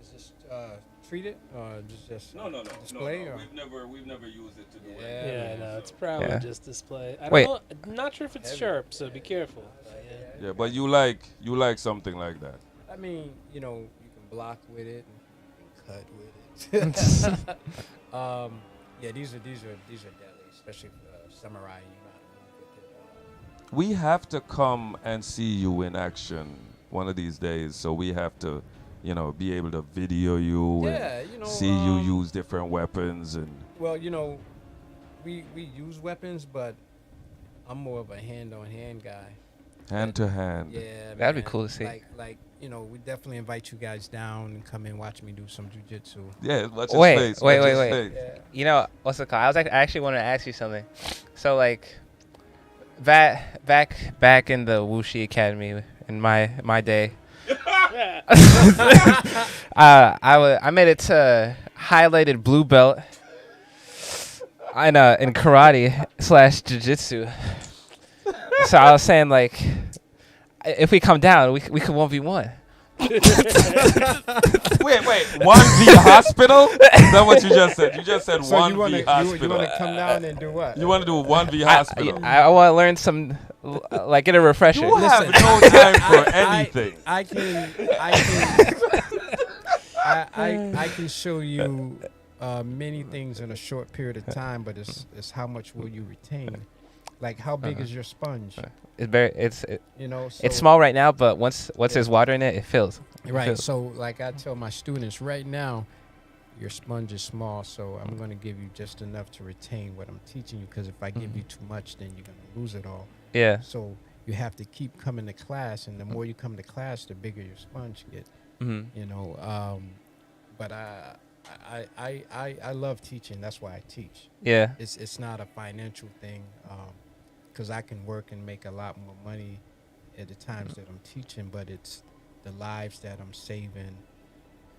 Is this treated or just No. display? No. Or? We've never used it to do Yeah. anything. Yeah, no, so. it's probably Yeah. just display. I Wait. don't know, I'm not sure if it's sharp, so be careful. Yeah, but you like something like that. I mean, you can block with it and cut with it. Yeah, these are deadly, especially for samurai. You know how to move with it. We have to come and see you in action one of these days. So we have to, be able to video you Yeah, and see you use different weapons and. Well, we use weapons, but I'm more of a hand-on-hand guy. Hand to hand. Yeah, That'd be man. cool to see. Like we definitely invite you guys down and come and watch me do some jiu-jitsu. Yeah, watch his Wait, face. wait, watch wait, his wait. face. Yeah. What's it called? I actually wanted to ask you something. So like, back in the Wuxi Academy in my day, I made it to highlighted blue belt in karate / jiu-jitsu. So I was saying, like, if we come down, we could 1v1. Wait, 1v hospital? Is that what you just said? You just said So 1v you want hospital. to come down and do what? You want to do a 1v hospital? I want to learn some, like, get a refresher. You have Listen, no time for anything. I can show you many things in a short period of time, but it's how much will you retain? Like, how big is your sponge? It's So, small right now, but once there's water in it, it fills. Right. So, like I tell my students, right now, your sponge is small, so I'm going to give you just enough to retain what I'm teaching you. Because if I give you too much, then you're going to lose it all. Yeah. So you have to keep coming to class, and the more you come to class, the bigger your sponge get. Mm-hmm. but I love teaching. That's why I teach. Yeah. It's not a financial thing, because I can work and make a lot more money at the times that I'm teaching, but it's the lives that I'm saving.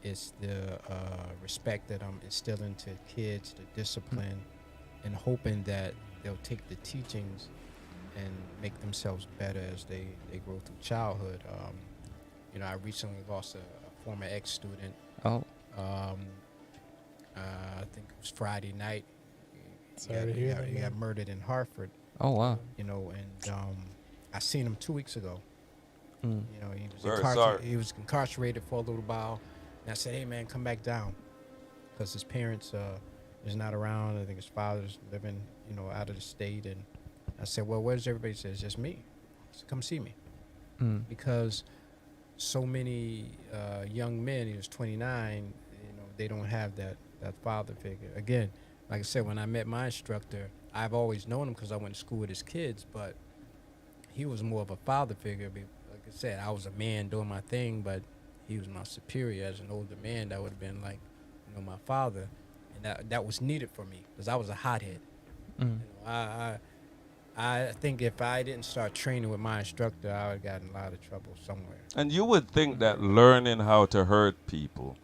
It's the respect that I'm instilling to kids, the discipline, and hoping that they'll take the teachings and make themselves better as they grow through childhood. I recently lost a former ex-student. Oh. I think it was Friday night. Sorry to hear that, He man. got murdered in Hartford. Oh wow. And I seen him 2 weeks ago. Mm. He was incarcerated for a little while. And I said, hey, man, come back down. Because his parents is not around. I think his father's living, out of the state. And I said, well, where's everybody? He said, it's just me. So come see me. Mm. Because so many young men, he was 29, they don't have that father figure. Again, like I said, when I met my instructor, I've always known him because I went to school with his kids, but he was more of a father figure. Like I said, I was a man doing my thing, but he was my superior. As an older man, that would have been like, my father. And that was needed for me because I was a hothead. Mm. I think if I didn't start training with my instructor, I would have gotten in a lot of trouble somewhere. And you would think that learning how to hurt people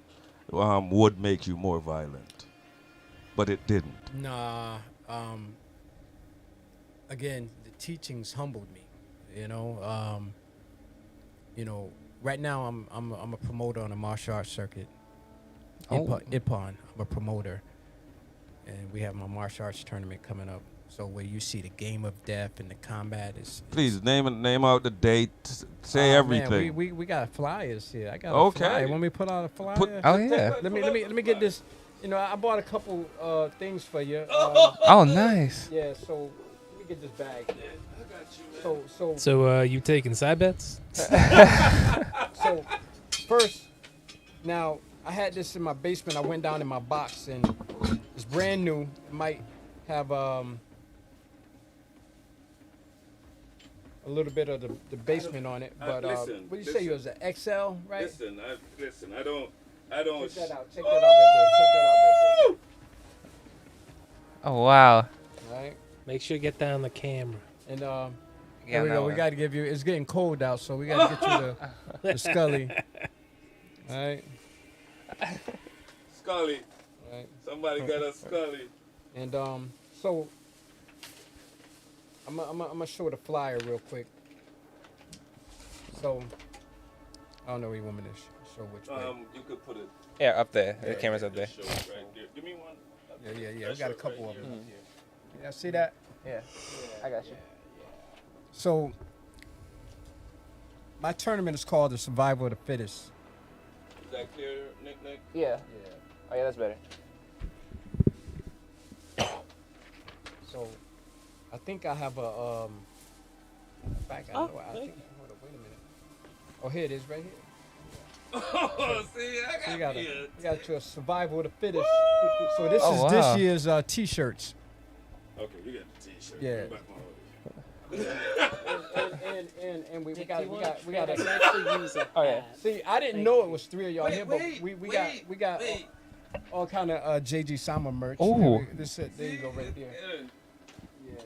would make you more violent, but it didn't. Nah. Again, the teachings humbled me. Right now I'm a promoter on a martial arts circuit. Ippon. I'm a promoter, and we have my martial arts tournament coming up. So where you see the game of death and the combat is. Please name out the date. Say everything. Man, we got flyers here. I got a Okay. flyer. Want me to put out a flyer? Oh yeah. Let me get this. I bought a couple things for you. Oh nice. Yeah. So let me get this bag. So So you taking side bets? So first, now I had this in my basement. I went down in my box and it's brand new. It might have a little bit of the basement on it, but listen, what do you say? It was an XL, right? Listen. I don't. Check that out. Check that out right there. Oh wow. All right. Make sure you get that on the camera. And Yeah, here we that go. We one. got to give you. It's getting cold out, so we got to get you the Scully. All right. Scully. All right. Somebody got a Scully. And so I'm gonna show the flyer real quick. So I don't know what you want me to show which way. You could put it. Yeah, up there. The camera's up there. Show it right there. Give me one. Yeah. We got a couple of them up here. Yeah, see that? Yeah. I got you. So my tournament is called the Survival of the Fittest. Is that clear, Nick? Yeah. Oh yeah, that's better. So I think I have a in fact, I know. I think. Hold on, wait a minute. Oh, here it is, right here. Oh, see, So I we got got your Survival of the Fittest. So this Oh, is wow. this year's T-shirts. Okay, you got the T-shirt. Yeah. Bring back my hoodie. And we got I can a, actually use a Oh, yeah. hat. see. I didn't know it was three of y'all here, but Wait, we got all kind of Jgsoma merch. Ooh. There you go, right there.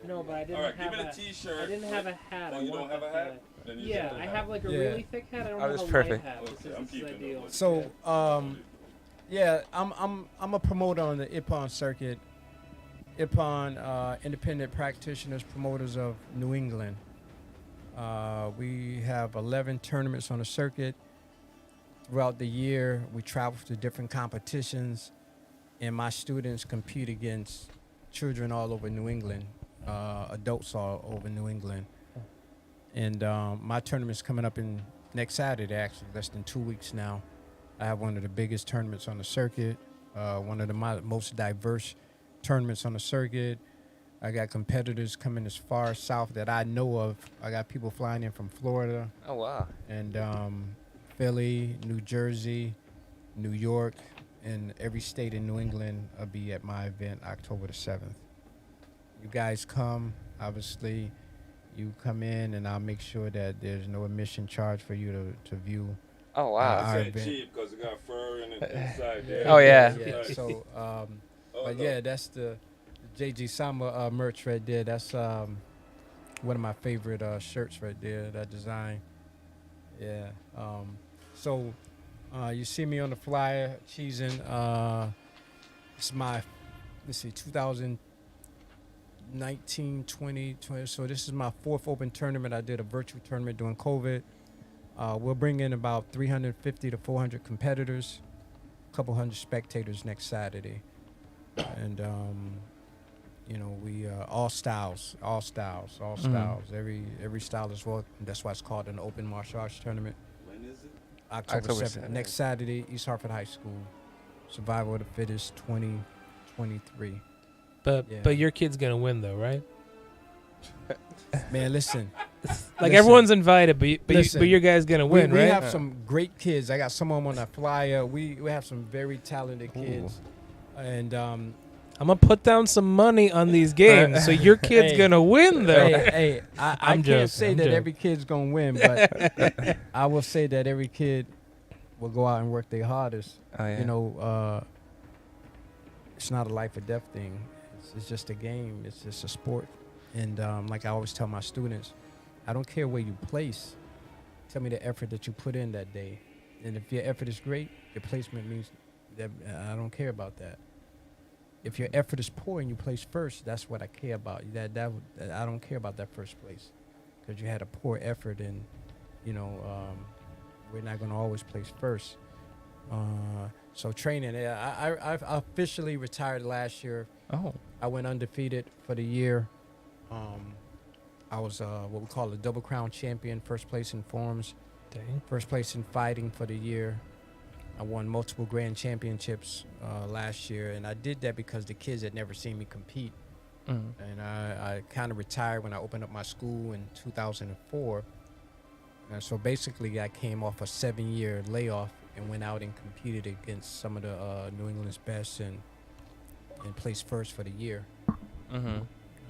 No, but I didn't All right, have give me the a. T-shirt. I didn't have a hat. Oh, I you want don't have a the hat? Then you Yeah, should I have have like a Yeah. really thick hat. I don't Oh, have that's a perfect. light hat. Okay, This I'm is keeping ideal. it. So yeah, I'm a promoter on the Ippon circuit. Ippon, independent practitioners, promoters of New England. We have 11 tournaments on the circuit. Throughout the year, we travel to different competitions, and my students compete against children all over New England, adults all over New England. And my tournament's coming up in next Saturday, actually, less than 2 weeks now. I have one of the biggest tournaments on the circuit, one of the most diverse tournaments on the circuit. I got competitors coming as far south that I know of. I got people flying in from Florida Oh wow. and Philly, New Jersey, New York, and every state in New England. I'll be at my event October the 7th. You guys come, obviously. You come in, and I'll make sure that there's no admission charge for you to view Oh wow. Our event. cheap because it got fur in it inside. Oh, yeah. Yeah. So, but yeah, that's the Jgsoma merch right there. That's one of my favorite shirts right there. That design. Yeah. So you see me on the flyer cheesing. It's my 2019, 20. So this is my 4th open tournament. I did a virtual tournament during COVID. We'll bring in about 350 to 400 competitors, a couple hundred spectators next Saturday, and we all styles. Every style is well. That's why it's called an open martial arts tournament. When is it? October 7th. Next Saturday, East Hartford High School. Survival of the Fittest 2023. But Yeah. but your kid's gonna win though, right? Man, listen. Like everyone's invited, but Listen. your guy's gonna win, we right? have some great kids. I got some of them on that flyer. We have some very talented kids. And I'm gonna put down some money on these games, so your kid's Hey. gonna win though. hey, I I'm can't joking, say I'm that joking. every kid's gonna win, but I will say that every kid will go out and work their hardest. Oh yeah. You know, it's not a life or death thing. It's just a game. It's just a sport. And like I always tell my students, I don't care where you place. Tell me the effort that you put in that day. And if your effort is great, your placement means that I don't care about that. If your effort is poor and you place first, that's what I care about. That I don't care about that first place, because you had a poor effort, and we're not going to always place first. So training, I officially retired last year. Oh. I went undefeated for the year. I was what we call a double crown champion, first place in forms, Dang. first place in fighting for the year. I won multiple grand championships last year, and I did that because the kids had never seen me compete. Mm. And I kind of retired when I opened up my school in 2004. And so basically I came off a 7-year layoff and went out and competed against some of the New England's best and placed first for the year. Mm-hmm.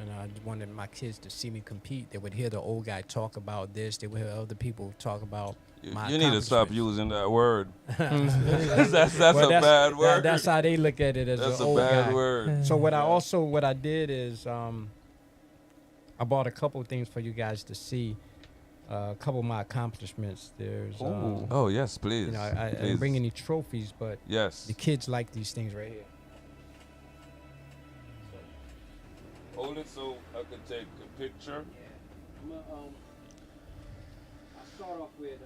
And I wanted my kids to see me compete. They would hear the old guy talk about this. They would hear other people talk about my You need to stop accomplishments. using that word. That's that's a bad word. That's how they look at it as That's an a old bad guy. word. So what I did is I bought a couple of things for you guys to see. A couple of my accomplishments. There's Oh yes, please. I please. didn't bring any trophies, but Yes. the kids like these things right here. Hold it so I can take a picture. I'll start off with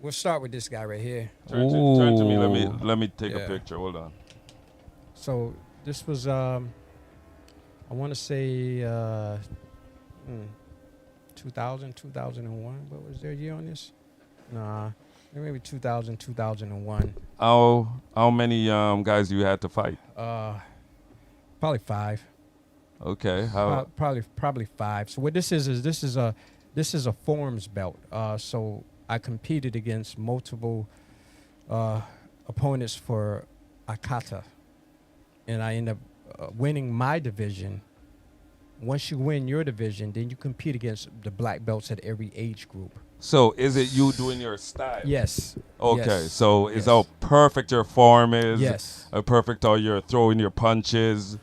we'll start with this guy right here. Turn to me. Ooh. Let me take a Yeah. picture. Hold on. So this was I want to say 2000, 2001. What was their year on this? Nah, maybe 2000, 2001. How many guys you had to fight? Probably 5. Okay. How? Probably 5. So what this is this is a forms belt. So I competed against multiple opponents for a kata, and I ended up winning my division. Once you win your division, then you compete against the black belts at every age group. So is it you doing your style? Yes. Okay. Yes. So is Yes. how perfect your form is? Yes. Perfect how you're throwing your punches.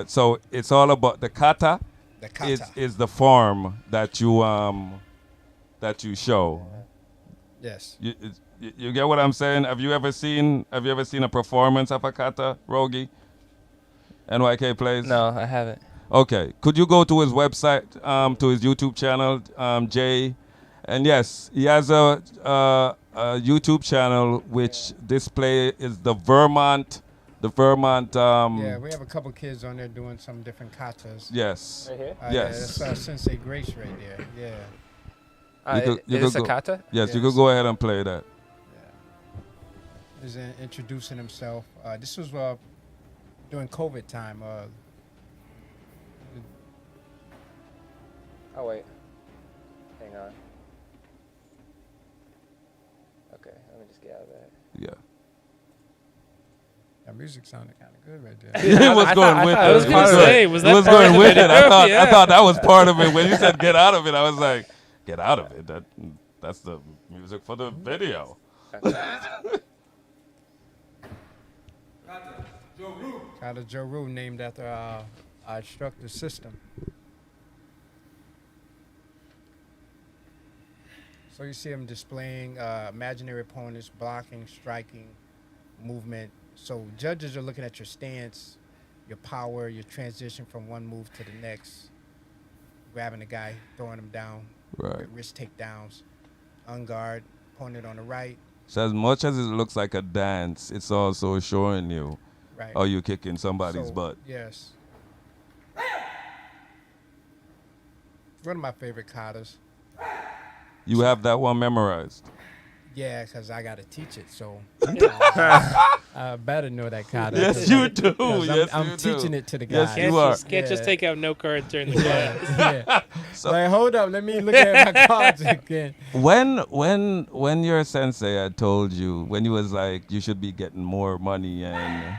So it's all about the kata. The kata. Is the form that you show. Yes. You get what I'm saying? Have you ever seen a performance of a kata, Rogi? NYK plays? No, I haven't. Okay. Could you go to his website, to his YouTube channel, Jay? And yes, he has a YouTube channel which display is the Vermont. Yeah, we have a couple kids on there doing some different katas. Yes. Right here? Yes. That's Sensei Grace right there. Yeah. You could- you is this could a go- kata? Yes, you Yes. could go ahead and play that. He's introducing himself. This was during COVID time. Oh wait. Hang on. Okay, let me just get out of that. Yeah. That music sounded kind of good right there. It was going with it. I was It gonna was say, good. was It that was part going of with the it. I video? thought Yeah. that was part of it. When you said get out of it, I was like, get out of it. That's the music for the video. Kata Joe named after our instructor system. So you see him displaying imaginary opponents, blocking, striking, movement. So judges are looking at your stance, your power, your transition from one move to the next, grabbing the guy, throwing him down, Right. wrist takedowns, on guard, opponent on the right. So as much as it looks like a dance, it's also showing you Right. how you kicking somebody's So, butt. Yes. One of my favorite katas. You have that one memorized. Yeah, because I got to teach it, so I better know that kata. Yes, you do. 'Cause Yes, I'm you do. teaching it to the Yes, guys. you are. Can't just Yeah. take out no cards during the class. Yeah. So- Like, hold up, let me look at my cards again. When your sensei had told you, when he was like, you should be getting more money and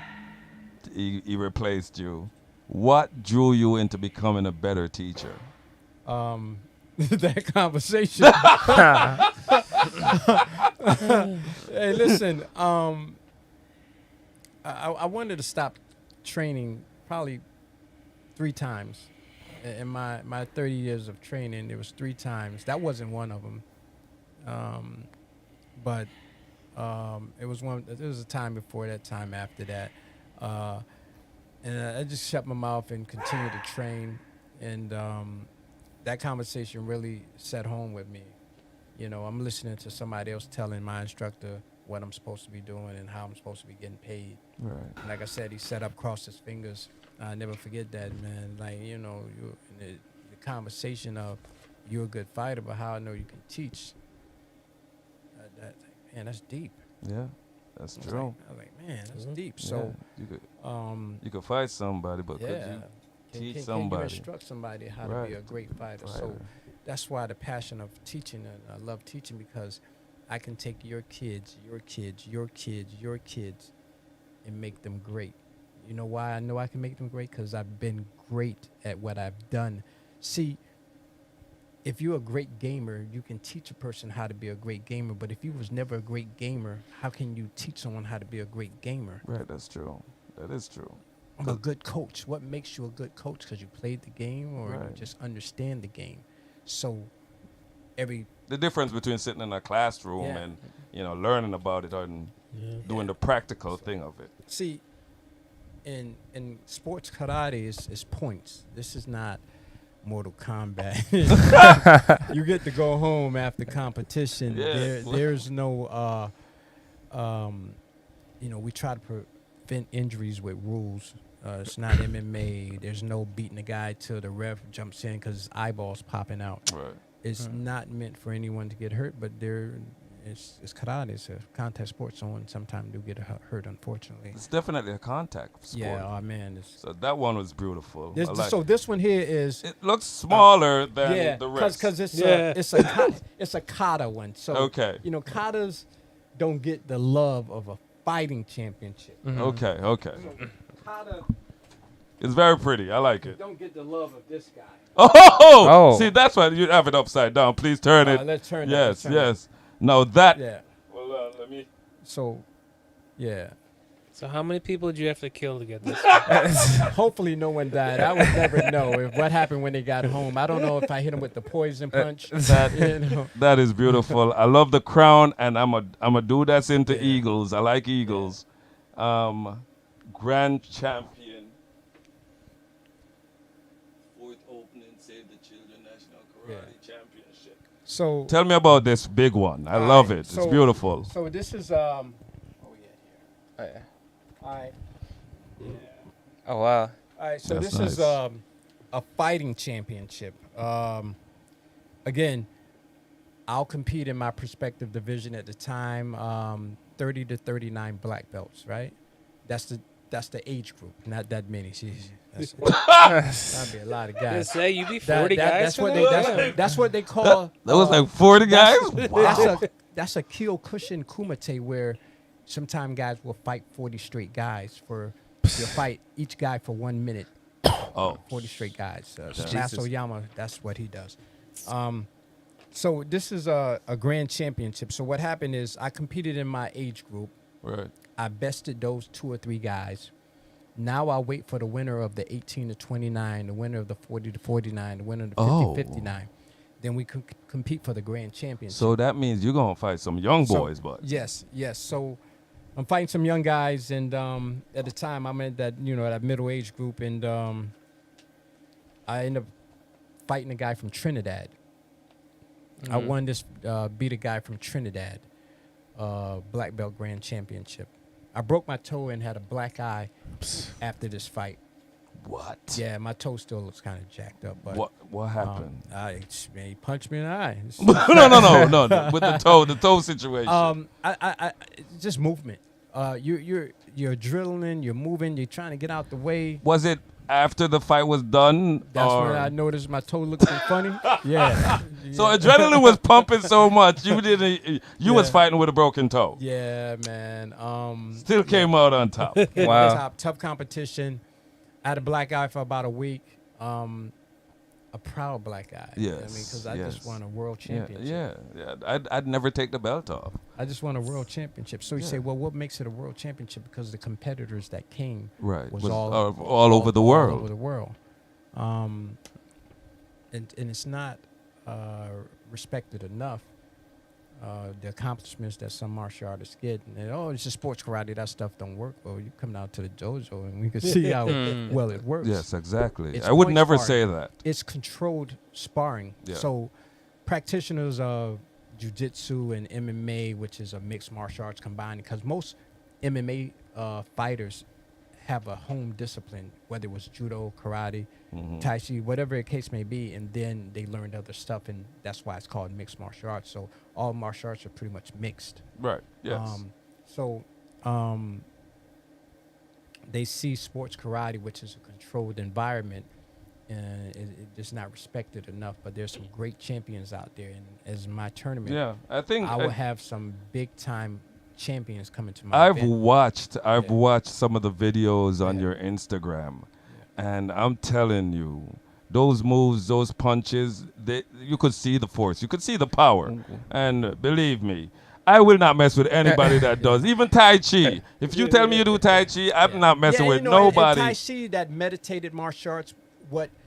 he replaced you, what drew you into becoming a better teacher? That conversation. Hey, listen. I wanted to stop training probably 3 times. In my 30 years of training, there was 3 times. That wasn't one of them. But it was one. There was a time before that, time after that, and I just shut my mouth and continued to train. And that conversation really set home with me. You know, I'm listening to somebody else telling my instructor what I'm supposed to be doing and how I'm supposed to be getting paid. Right. And like I said, he set up, crossed his fingers. I never forget that, man. Like, you know, the conversation of you're a good fighter, but how I know you can teach. Man, that's deep. Yeah, that's I was true. like, man, that's deep. Yeah, So, you could fight somebody, but could yeah. you teach Can somebody? you instruct somebody how to Right. be a great fighter? Right. So that's why the passion of teaching, and I love teaching because I can take your kids, and make them great. You know why I know I can make them great? Because I've been great at what I've done. See, if you're a great gamer, you can teach a person how to be a great gamer. But if you was never a great gamer, how can you teach someone how to be a great gamer? Right, that's true. That is true. I'm a good coach. What makes you a good coach? Because you played the game or you Right. just understand the game. So The difference between sitting in a classroom Yeah. and learning about it and doing the practical thing of it. see, in sports karate is points. This is not Mortal Kombat. You get to go home after competition. Yes. There's no, we try to prevent injuries with rules. It's not MMA. There's no beating the guy till the ref jumps in because his eyeballs popping out. Right. It's not meant for anyone to get hurt, but it's karate. It's a contact sport. Someone sometimes do get hurt, unfortunately. It's definitely a contact sport. Yeah, oh man. So that one was beautiful. I like So this one here is it looks smaller than the rest. because it's Yeah. it's a kata one. So Okay. katas don't get the love of a fighting championship. Okay. Kata It's very pretty. I like it. don't get the love of this guy. Oh! See, that's why you have it upside down. Please turn it. Let's turn it. Yes, yes. Now that. Yeah. Well, let me. So, yeah. So how many people did you have to kill to get this? Hopefully no one died. I would never know what happened when they got home. I don't know if I hit them with the poison punch. That is beautiful. I love the crown, and I'm a dude that's into Yeah. eagles. I like eagles. Grand champion. 4th opening Save the Children National Karate Championship. So Tell me about this big one. I love it. so- It's beautiful. So this is Oh, yeah. all right. Oh, wow. All right, so That's this is nice. a fighting championship. Again, I'll compete in my prospective division at the time. 30 to 39 black belts, right? That's the age group. Not that many. Jeez, that'd be a lot of I guys. say you be 40 guys. That's for what that? that's what they call. That was like 40 guys? That's a Kyokushin Kumite where sometimes guys will fight 40 straight guys for you'll fight each guy for 1 minute. Oh. 40 straight guys. Jesus. Masoyama, that's what he does. So this is a grand championship. So what happened is I competed in my age group. Right. I bested those 2 or 3 guys. Now I wait for the winner of the 18 to 29, the winner of the 40 to 49, the winner of the 50 59. Then we compete for the grand championship. So that means you're gonna fight some young So, boys, but Yes. So I'm fighting some young guys, and at the time I'm in that that middle age group, and I end up fighting a guy from Trinidad. I won this, beat a guy from Trinidad, black belt grand championship. I broke my toe and had a black eye after this fight. what? Yeah, my toe still looks kind of jacked up. But What happened? he punched me in the eye. No. With the toe situation. I just movement. You're adrenaline. You're moving. You're trying to get out the way. Was it after the fight was done? That's or? when I noticed my toe looked funny. Yeah. So adrenaline was pumping so much you didn't. You was Yeah. fighting with a broken toe. Yeah, man. Still came out on top. Wow. Tough competition. I had a black eye for about a week. A proud black eye. Yes, I mean, because I yes. just won a world championship. Yeah. I'd never take the belt off. I just won a world championship. So you say, well, what makes it a world championship? Because the competitors that came Right. was Was all over the all world. over the world. And it's not respected enough. The accomplishments that some martial artists get, and it's just sports karate. That stuff don't work. Well, you come down to the dojo, and we can see how well it works. Yes, exactly. It's I would point never sparring. say that. It's controlled sparring. Yeah. So practitioners of Jiu-Jitsu and MMA, which is a mixed martial arts combined, because most MMA fighters have a home discipline, whether it was Judo, karate, Tai Chi, whatever the case may be, and then they learned other stuff, and that's why it's called mixed martial arts. So all martial arts are pretty much mixed. Right. Yes. They see sports karate, which is a controlled environment, and it's not respected enough. But there's some great champions out there, and as my tournament, yeah. I think I will have some big time champions coming to my I've event. watched some of the videos on Yeah. your Instagram, and I'm telling you, those moves, those punches, you could see the force, you could see the power, and believe me, I will not mess with anybody that does. Even Tai Chi. If you tell me you do Tai Chi, I'm not messing with nobody. In Tai Chi, that meditated martial arts,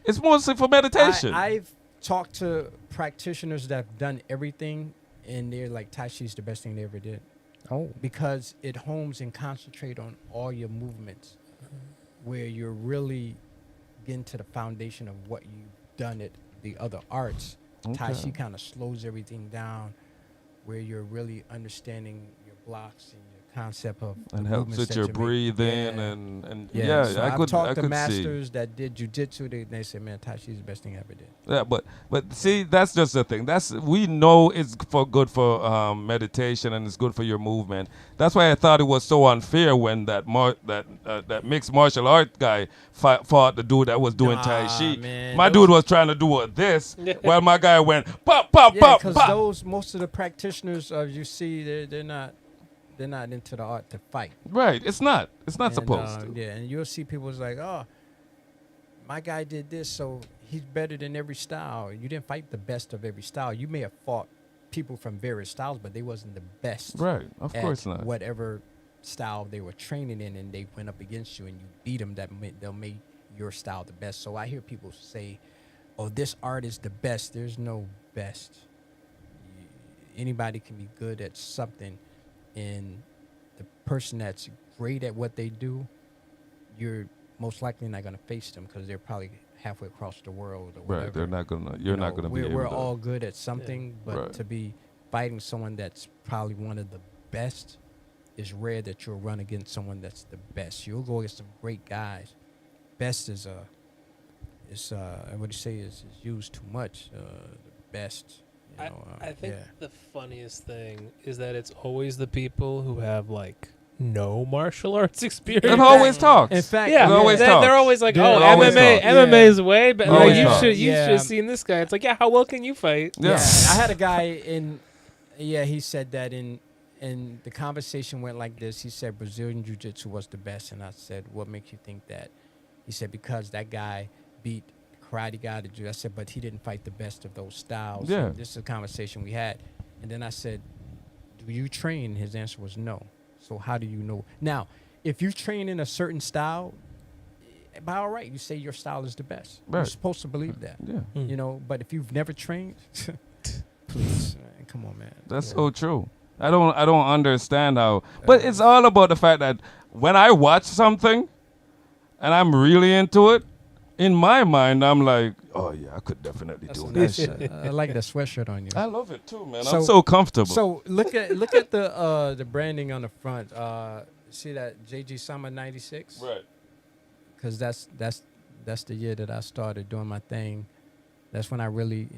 It's mostly for meditation. I've talked to practitioners that have done everything, and they're like, Tai Chi is the best thing they ever did. Oh. Because it homes and concentrate on all your movements, where you're really getting to the foundation of what you've done at the other arts. Tai Okay. Chi kind of slows everything down, where you're really understanding your blocks and your concept of the and helps movements with that your you make. breathing Yeah. and So I I've could talked to see. masters that did Jiu-Jitsu. They say, man, Tai Chi is the best thing I ever did. Yeah, but see, that's just the thing. We know it's good for meditation and it's good for your movement. That's why I thought it was so unfair when that mixed martial art guy fought the dude that was doing Tai Chi. Man, My dude was trying to do this while my guy went pop pop Yeah, pop because pop. most of the practitioners you see, they're not into the art to fight. Right, it's not And, supposed to. Yeah, and you'll see people's like, oh, my guy did this, so he's better than every style. You didn't fight the best of every style. You may have fought people from various styles, but they wasn't the best. Right, of at course not. Whatever style they were training in, and they went up against you and you beat them, they'll make your style the best. So I hear people say, oh, this art is the best. There's no best. Anybody can be good at something, and the person that's great at what they do, you're most likely not going to face them because they're probably halfway across the world or whatever. Right, they're not gonna. You're not gonna be able We're to. all good at something, but Right. to be fighting someone that's probably one of the best, is rare that you'll run against someone that's the best. You'll go against some great guys. Best is what do you say is used too much. The best. You know, I think yeah. the funniest thing is that it's always the people who have like no martial arts experience. It always talks. In fact, Yeah, It always they're talks. always like, Dude, "Oh, it always MMA, talks. MMA is way better." Always Like, talks. you should Yeah. have seen this guy. It's like, yeah, how well can you fight? Yeah. I had a guy he said that And the conversation went like this. He said Brazilian Jiu-Jitsu was the best. And I said, what makes you think that? He said, because that guy beat karate guy to do. I said, but he didn't fight the best of those styles. Yeah. And this is a conversation we had. And then I said, do you train? His answer was no. So how do you know? Now, if you train in a certain style, by all right, you say your style is the best. You're Right. supposed to believe that. Yeah. You know, but if you've never trained, please, man, come on, man. That's Yeah. so true. I don't understand how, but it's all about the fact that when I watch something and I'm really into it, in my mind I'm like, oh yeah, I could definitely That's do a that nice, shit. I like that sweatshirt on you. I love it too, man. So- I'm so comfortable. So look at the branding on the front. See that Jgsoma 96? right. Because that's the year that I started doing my thing. That's when I really,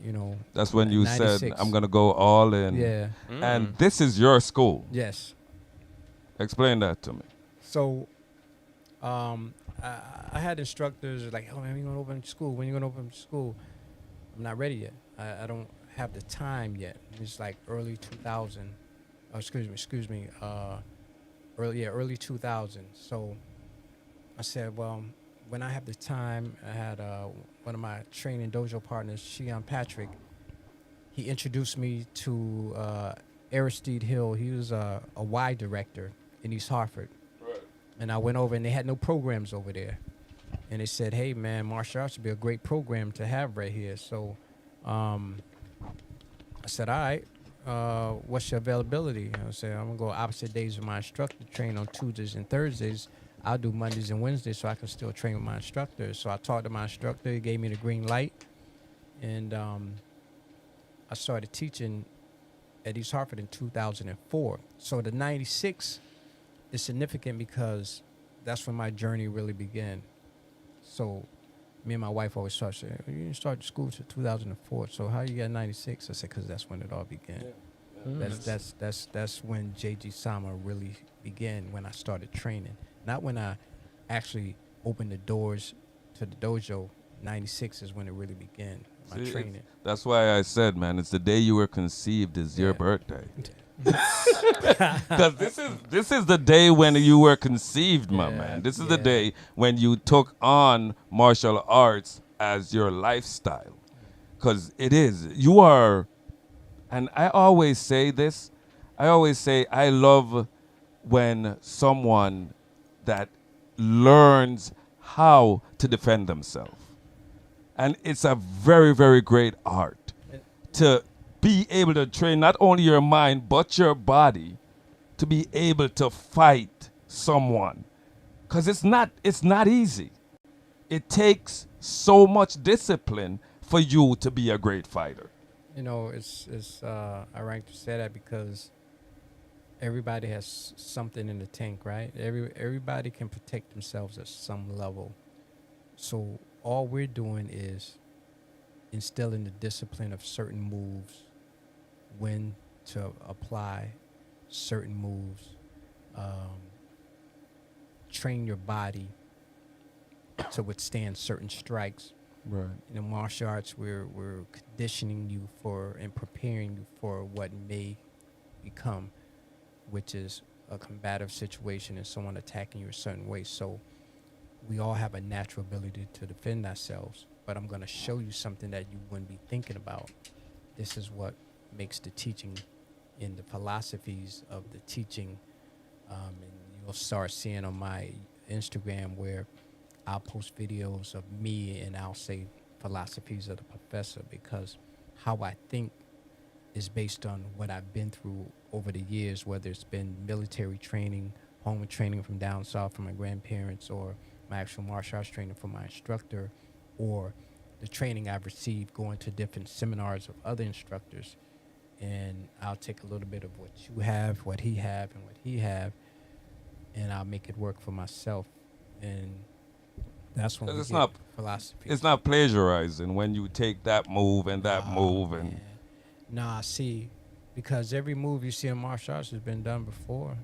That's when you said 96. I'm gonna go all in. yeah, And this is your school. yes. Explain that to me. So, I had instructors like, oh, man, when you gonna open school? When you gonna open school? I'm not ready yet. I don't have the time yet. It's like early 2000. Oh, excuse me. Early 2000. So I said, well, when I have the time, I had one of my training dojo partners, Shion Patrick. He introduced me to Aristide Hill. He was a Y director in East Hartford. Right. And I went over, and they had no programs over there. And they said, hey, man, martial arts would be a great program to have right here. So I said, all right, what's your availability? I said, I'm going to go opposite days with my instructor, train on Tuesdays and Thursdays. I'll do Mondays and Wednesdays so I can still train with my instructor. So I talked to my instructor. He gave me the green light. And I started teaching at East Hartford in 2004. So the 96 is significant because that's when my journey really began. So me and my wife always start saying, you didn't start school till 2004. So how you got 96? I said, because that's when it all began. That's when Jgsoma really began, when I started training. Not when I actually opened the doors to the dojo. 96 is when it really began, my See, training. That's why I said, man, it's the day you were conceived is your Yeah. birthday. Because this is the day when you were conceived, my Yeah, man. This is the yeah. day when you took on martial arts as your lifestyle. Because it is. You are, and I always say this, I love when someone that learns how to defend themselves. And it's a very, very great art to be able to train not only your mind but your body to be able to fight someone, because it's not easy. It takes so much discipline for you to be a great fighter. It's ironic to say that because everybody has something in the tank, right? Everybody can protect themselves at some level. So all we're doing is instilling the discipline of certain moves, when to apply certain moves, train your body to withstand certain strikes. Right. In the martial arts, we're conditioning you for and preparing you for what may become, which is a combative situation and someone attacking you a certain way. So we all have a natural ability to defend ourselves, but I'm going to show you something that you wouldn't be thinking about. This is what makes the teaching in the philosophies of the teaching. And you'll start seeing on my Instagram where I'll post videos of me and I'll say philosophies of the professor, because how I think is based on what I've been through over the years, whether it's been military training, home training from down south from my grandparents, or my actual martial arts training from my instructor, or the training I've received going to different seminars of other instructors. And I'll take a little bit of what you have, what he have, and what he have, and I'll make it work for myself. And that's when we It's get not- philosophy. It's not plagiarizing when you take that move and that move and Man. Nah, see, because every move you see in martial arts has been done before.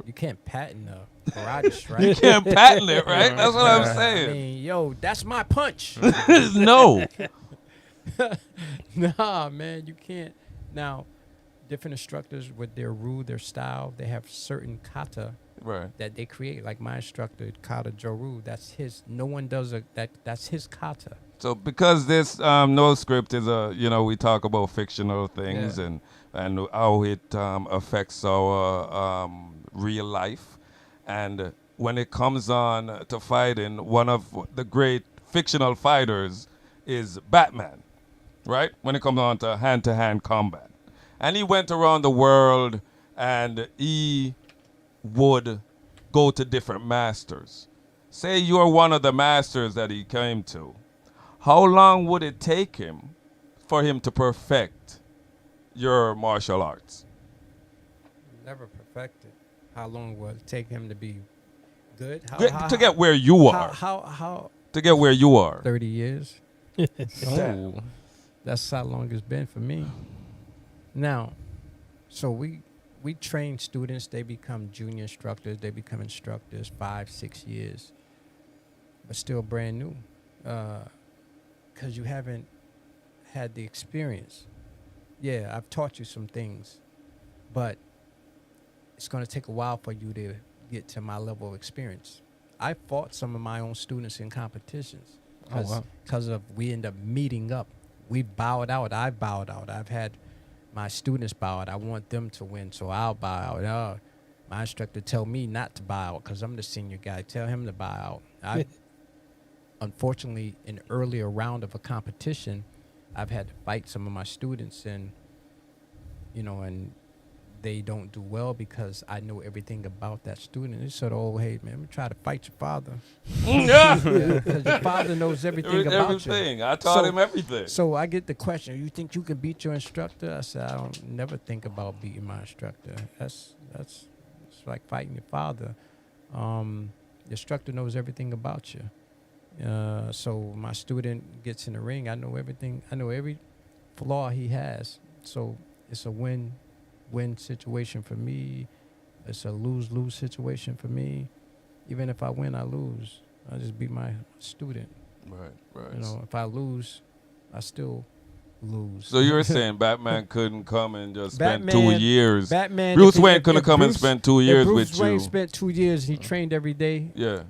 You can't patent a karate strike. you can't patent it, right? That's what I'm I saying. mean, yo, that's my punch. No. Nah, man, you can't. Now, different instructors with their rule, their style, they have certain kata Right. that they create. Like my instructor, Kata Joru, that's his. No one does that's his kata. So because this Noscript is we talk about fictional things Yeah. and how it affects our real life, and when it comes on to fighting, one of the great fictional fighters is Batman, right? When it comes on to hand-to-hand combat, and he went around the world and he would go to different masters. Say you're one of the masters that he came to. How long would it take him for him to perfect your martial arts? Never perfected. How long will it take him to be good? To get where you are. How To get where you are. 30 years. Oh. That's how long it's been for me. Now, so we train students. They become junior instructors. They become instructors 5-6 years, but still brand new, because you haven't had the experience. Yeah, I've taught you some things, but it's going to take a while for you to get to my level of experience. I fought some of my own students in competitions because of we end up meeting up. We bowed out. I bowed out. I've had my students bow out. I want them to win, so I'll bow out. My instructor tell me not to bow out because I'm the senior guy. Tell him to bow out. Unfortunately, in earlier round of a competition, I've had to fight some of my students, and they don't do well because I know everything about that student. They said, "Oh, hey man, I'm gonna try to fight your father." Because your father knows everything about you. I taught him everything. So I get the question, you think you can beat your instructor? I said, I don't never think about beating my instructor. That's it's like fighting your father. The instructor knows everything about you. So my student gets in the ring. I know everything. I know every flaw he has. So it's a win-win situation for me. It's a lose-lose situation for me. Even if I win, I lose. I just beat my student. Right. If I lose, I still lose. So you're saying Batman couldn't come and just spend Batman- 2 years? Batman. Bruce Wayne couldn't come and spend 2 years if with Bruce Wayne you. spent 2 years, he trained every day. Yeah.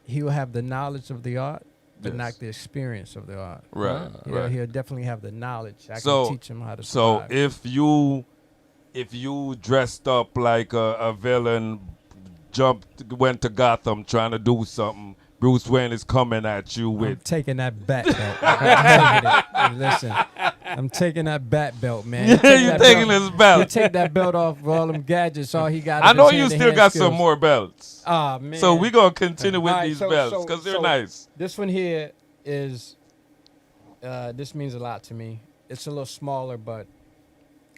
He will have the knowledge of the art, but Yes. not the experience of the art. Right. He'll definitely have the knowledge. I So- can teach him how to So survive. if you dressed up like a villain, went to Gotham trying to do something, Bruce Wayne is coming at you I'm with. taking that bat belt. I'm taking it. Listen, I'm taking that bat belt, man. You take You that taking belt- his You belt? take that belt off of all them gadgets. All he got. I is know his you still hand-to-hand got skills. some more belts. Ah, man. So we gonna continue with All right, these so- belts so- because they're so nice. This one here is. This means a lot to me. It's a little smaller, but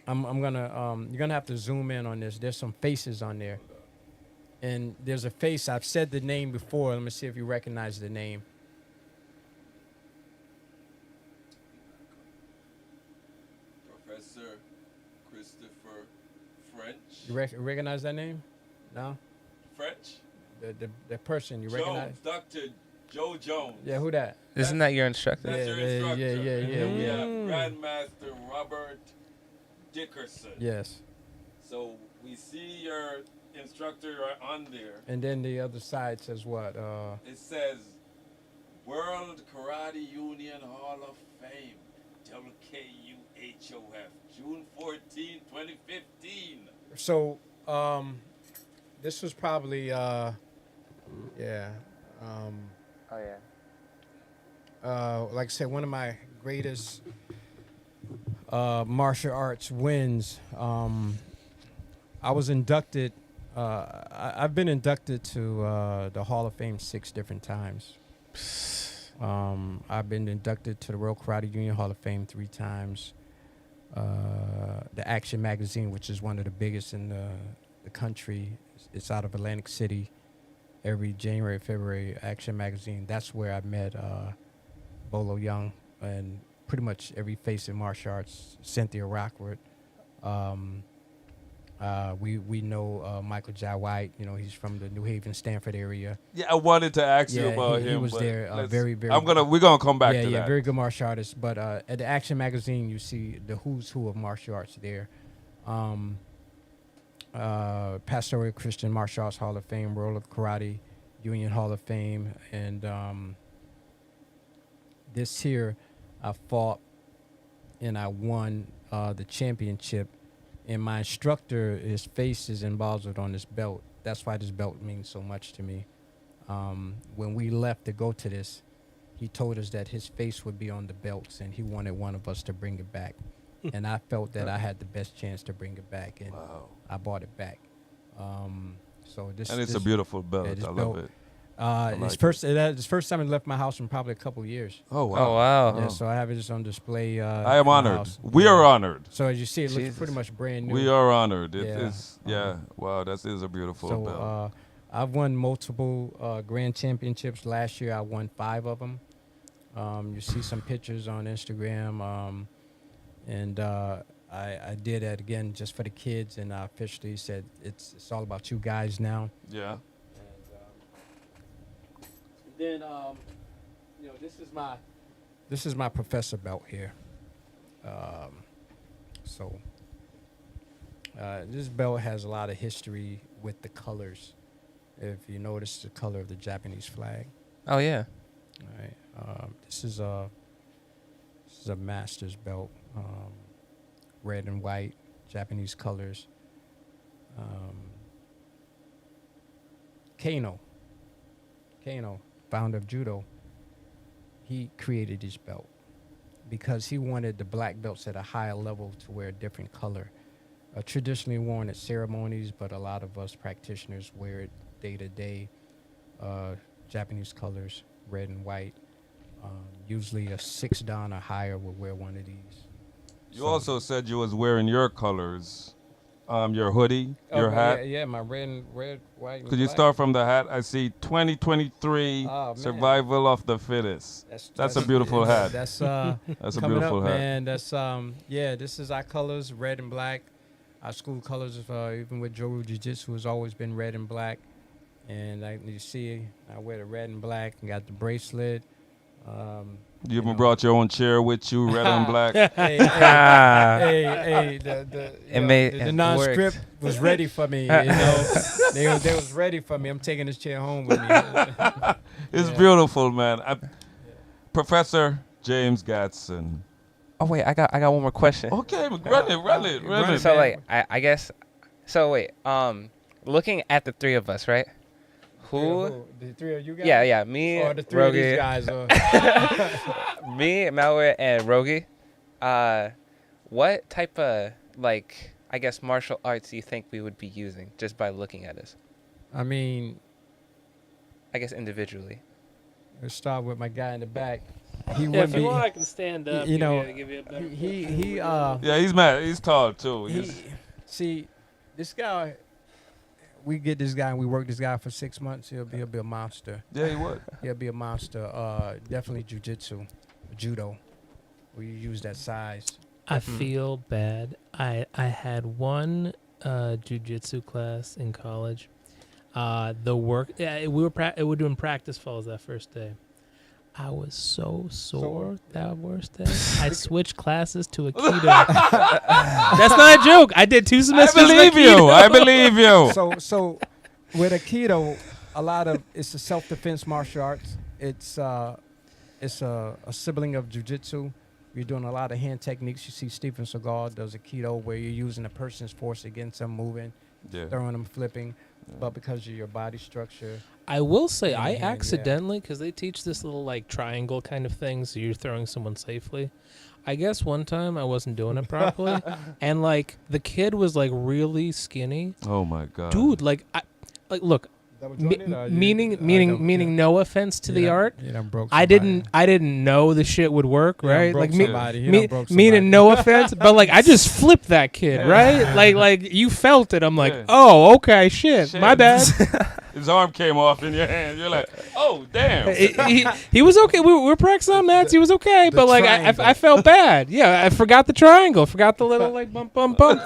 I'm gonna. You're gonna have to zoom in on this. There's some faces on there, and there's a face. I've said the name before. Let me see if you recognize the name. Professor Christopher French. You recognize that name? No. French. The person you recognize? Dr. Joe Jones. Yeah, who that? Isn't that your instructor? That's your Yeah, instructor. yeah. And then we have Mm. Grandmaster Robert Dickerson. Yes. So we see your instructor right on there. And then the other side says what? It says World Karate Union Hall of Fame, WKUHOF, June 14, 2015. So, this was probably, Oh yeah. like I said, one of my greatest martial arts wins. I was inducted. I've been inducted to the Hall of Fame 6 different times. I've been inducted to the World Karate Union Hall of Fame 3 times. The Action Magazine, which is one of the biggest in the country, it's out of Atlantic City. Every January, February, Action Magazine. That's where I met Bolo Young and pretty much every face in martial arts. Cynthia Rockwood. We know Michael Jai White. He's from the New Haven, Stanford area. Yeah, I wanted to ask you Yeah, about he him. was but there, let's- very, very We're gonna come back to yeah, that. very good martial artist. But at the Action Magazine, you see the who's who of martial arts there. Pastoral Christian Martial Arts Hall of Fame, World of Karate Union Hall of Fame, and this here I fought and I won the championship. And my instructor, his face is embossed on this belt. That's why this belt means so much to me. When we left to go to this, he told us that his face would be on the belts, and he wanted one of us to bring it back. And I felt that I had the best chance to bring it back, and I bought it back. So this And it's this, a beautiful belt. yeah, this I love belt, it. It's first time it left my house in probably a couple of years. Oh, wow. Oh wow. Yeah, so I have it just on display. I am in my honored. house. We Yeah. are honored. So as you see, it looks Jesus. pretty much brand new. We are honored. It Yeah. is, yeah. Wow, that is a beautiful So belt. I've won multiple grand championships. Last year I won 5 of them. You see some pictures on Instagram, and I did that again just for the kids, and I officially said it's all about you guys now. Yeah. And then this is my professor belt here. This belt has a lot of history with the colors. If you notice the color of the Japanese flag. Oh yeah. All right. This is a master's belt, red and white, Japanese colors. Kano, founder of Judo, he created this belt because he wanted the black belts at a higher level to wear a different color. Traditionally worn at ceremonies, but a lot of us practitioners wear it day to day. Japanese colors, red and white. Usually a 6 dan or higher will wear one of these. You also said you was wearing your colors, your hoodie, Oh, your hat. Yeah, my red, white. and Could you black. start from the hat? I see 2023 Oh, man. Survival of the Fittest. That's a beautiful hat. That's That's a coming beautiful up, hat. man. That's this is our colors, red and black. Our school colors, even with Jiu-Jitsu, has always been red and black. And you see, I wear the red and black and got the bracelet. You even brought your own chair with you, red and black. Hey, the Noscript was ready for me. You know, they was ready for me. I'm taking this chair home with me. It's Yeah. beautiful, man. Professor James Gatson. Oh wait, I got one more question. Okay, run it. So like I guess. So wait, looking at the 3 of us, right? Who? The 3 of you guys? Yeah, me, Or the 3 of these Rogi, guys? me, Malware, and Rogi. What type of I guess martial arts do you think we would be using just by looking at us? I mean, I guess individually. let's start with my guy in the back. He Yeah, wouldn't if you be. want, I can stand up. you know, give you a better he Yeah, he's mad. He's tall too. see, this guy. We get this guy and we work this guy for 6 months. He'll be a monster. Yeah, he would. He'll be a monster. Definitely Jiu-Jitsu, Judo. We use that size. I feel bad. I had one jiu-jitsu class in college. We were doing practice falls that first day. I was so sore that worst day. I switched classes to Aikido. That's not a joke. I did 2 semesters. I believe you. So with Aikido, it's a self-defense martial arts. It's a sibling of Jiu-Jitsu. You're doing a lot of hand techniques. You see Steven Seagal does Aikido where you're using a person's force against them moving, throwing them, flipping. But because of your body structure. I will say, I Yeah. accidentally, because they teach this little triangle kind of thing, so you're throwing someone safely. I guess one time I wasn't doing it properly, and the kid was really skinny. Oh my God, Dude, look, meaning no offense to the art. I didn't know the shit would work, right? Meaning no offense, but I just flipped that kid, right? Like you felt it. I'm like, oh, okay, shit, my bad. His arm came off in your hand. You're like, oh damn. He was okay. We were practicing on mats. He was okay, but I felt bad. Yeah, I forgot the triangle. Forgot the little bump thing.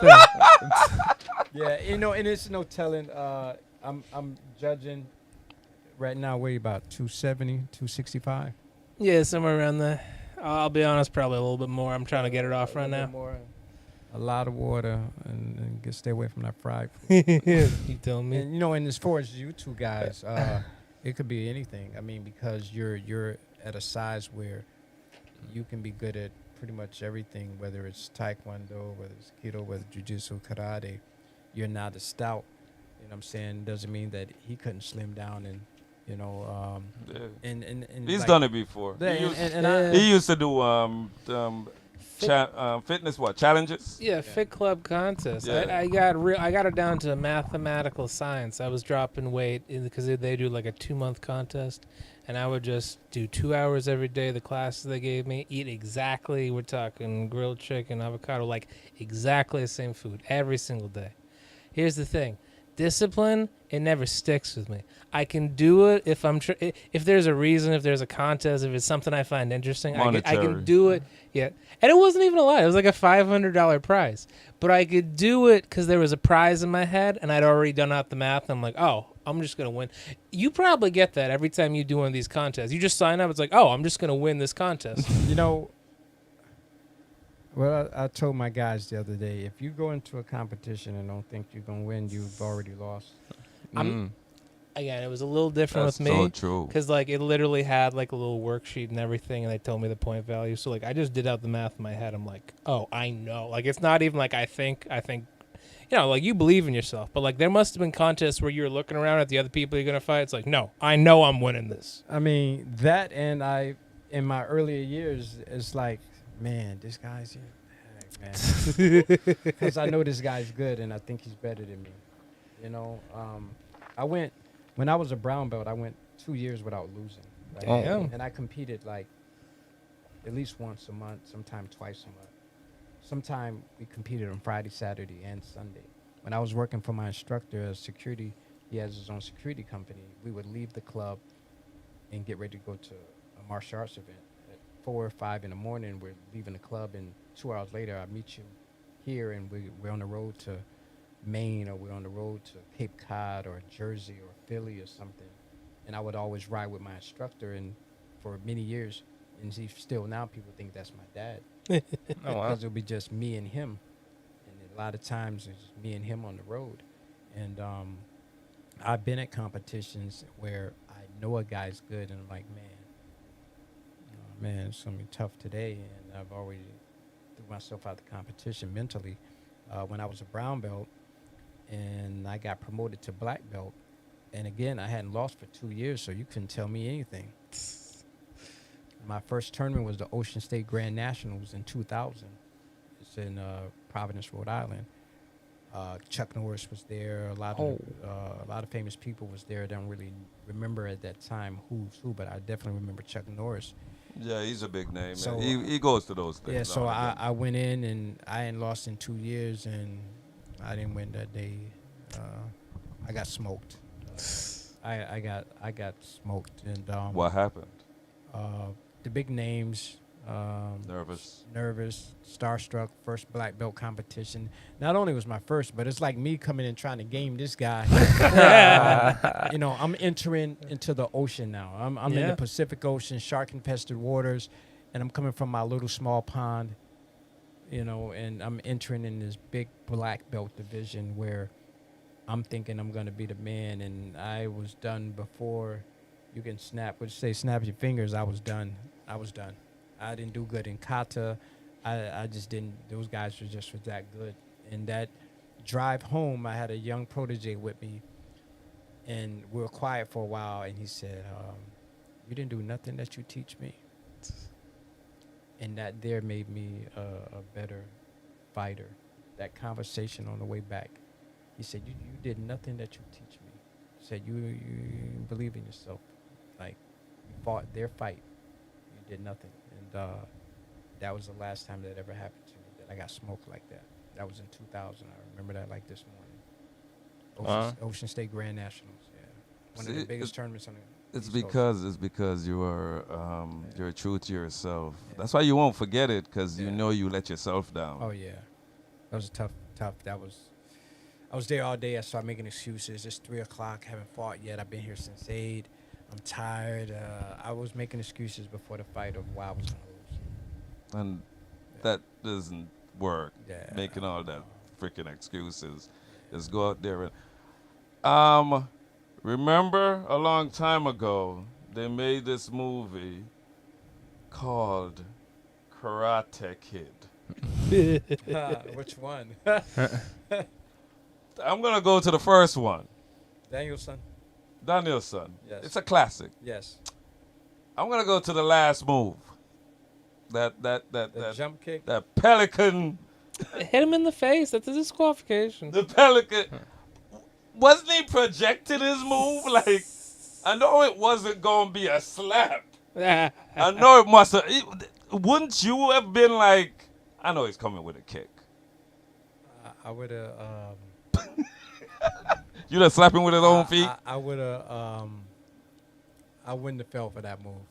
Yeah, and it's no telling. I'm judging right now. Weigh about 270, 265. Yeah, somewhere around there. I'll be honest, probably a little bit more. I'm trying to get it off right now. a lot of water, and stay away from that fried food. You tell me. And and as far as you two guys, it could be anything. I mean, because you're at a size where you can be good at pretty much everything, whether it's taekwondo, whether it's kido, whether jiu-jitsu, karate. You're not as stout. You know what I'm saying? Doesn't mean that he couldn't slim down and Yeah. and He's like, done it before. Yeah, He used, I- he used to do fitness challenges. Yeah, Fit Club contest. Yeah. I got it down to mathematical science. I was dropping weight because they do like a 2-month contest, and I would just do 2 hours every day. The classes they gave me, eat exactly. We're talking grilled chicken, avocado, like exactly the same food every single day. Here's the thing. Discipline, it never sticks with me. I can do it if I'm if there's a reason, if there's a contest, if it's something I find interesting, I Monetary. can do it. Yeah, and it wasn't even a lot. It was like a $500 prize, but I could do it because there was a prize in my head, and I'd already done out the math. I'm like, oh, I'm just gonna win. You probably get that every time you do one of these contests. You just sign up. It's like, oh, I'm just gonna win this contest. Well, I told my guys the other day, if you go into a competition and don't think you're gonna win, you've already lost. Again, it was a little different That's with me. so true. Because, like, it literally had, like, a little worksheet and everything, and they told me the point value. So, like, I just did out the math in my head. I'm like, oh, I know. Like, it's not even like I think, like, you believe in yourself. But, like, there must have been contests where you're looking around at the other people you're going to fight. It's like, no, I know I'm winning this. I mean, that and in my earlier years, it's like, man, this guy's here. Man. Because I know this guy's good, and I think he's better than me. When I was a brown belt, I went 2 years without losing. Right? Damn. And I competed like at least once a month, sometimes twice a month. Sometime we competed on Friday, Saturday, and Sunday. When I was working for my instructor as security, he has his own security company. We would leave the club and get ready to go to a martial arts event. At 4 or 5 in the morning, we're leaving the club, and 2 hours later, I meet you here, and we're on the road to Maine, or we're on the road to Cape Cod or Jersey or Philly or something. And I would always ride with my instructor, and for many years, and still now people think that's my dad. Oh, wow. Because it'll be just me and him. And a lot of times it's just me and him on the road. And I've been at competitions where I know a guy's good, and I'm like, man, it's going to be tough today. And I've already threw myself out the competition mentally. When I was a brown belt, and I got promoted to black belt. And again, I hadn't lost for 2 years, so you couldn't tell me anything. My first tournament was the Ocean State Grand Nationals in 2000. It's in Providence, Rhode Island. Chuck Norris was there. A lot of famous people was there. I don't really remember at that time who's who, but I definitely remember Chuck Norris. Yeah, he's a big name. So, Man. He goes to those things. Yeah, so now and then. I went in, and I hadn't lost in 2 years, and I didn't win that day. I got smoked. I got smoked, and What happened? the big names. Nervous. Starstruck, first black belt competition. Not only was my first, but it's like me coming in trying to game this guy. I'm entering into the ocean now. I'm in the Pacific Ocean, shark-infested waters, and I'm coming from my little small pond, and I'm entering in this big black belt division where I'm thinking I'm going to be the man, and I was done before you can snap your fingers. I was done. I didn't do good in Kata. I just didn't. Those guys were that good. And that drive home, I had a young protege with me, and we were quiet for a while. And he said, "You didn't do nothing that you teach me." And that there made me a better fighter. That conversation on the way back, he said, "You did nothing that you teach me." He said, "You believe in yourself. Like you fought their fight. You did nothing." And that was the last time that ever happened to me, that I got smoked like that. That was in 2000. I remember that like this morning. Ocean State Grand Nationals, yeah. One of the biggest tournaments on the It's East Coast. because you're true to yourself. Yeah. That's why you won't forget it, because you know you let yourself down. Oh, yeah. That was tough. I was there all day. I started making excuses. It's 3 o'clock. Haven't fought yet. I've been here since 8. I'm tired. I was making excuses before the fight of why I was going to lose. And that doesn't footwork, Yeah. making all that freaking excuses. Just go out there and remember a long time ago they made this movie called Karate Kid. Which one? I'm gonna go to the first one. Danielson. Danielson. Yes. It's a classic. Yes. I'm gonna go to the last move. The That jump kick. that pelican. Hit him in the face. That's a disqualification. The pelican. Wasn't he projecting his move? Like, I know it wasn't gonna be a slap. I know it must have. Wouldn't you have been like, I know he's coming with a kick. I would have. You'd have slapped him with his own feet? I would have. I wouldn't have fell for that move.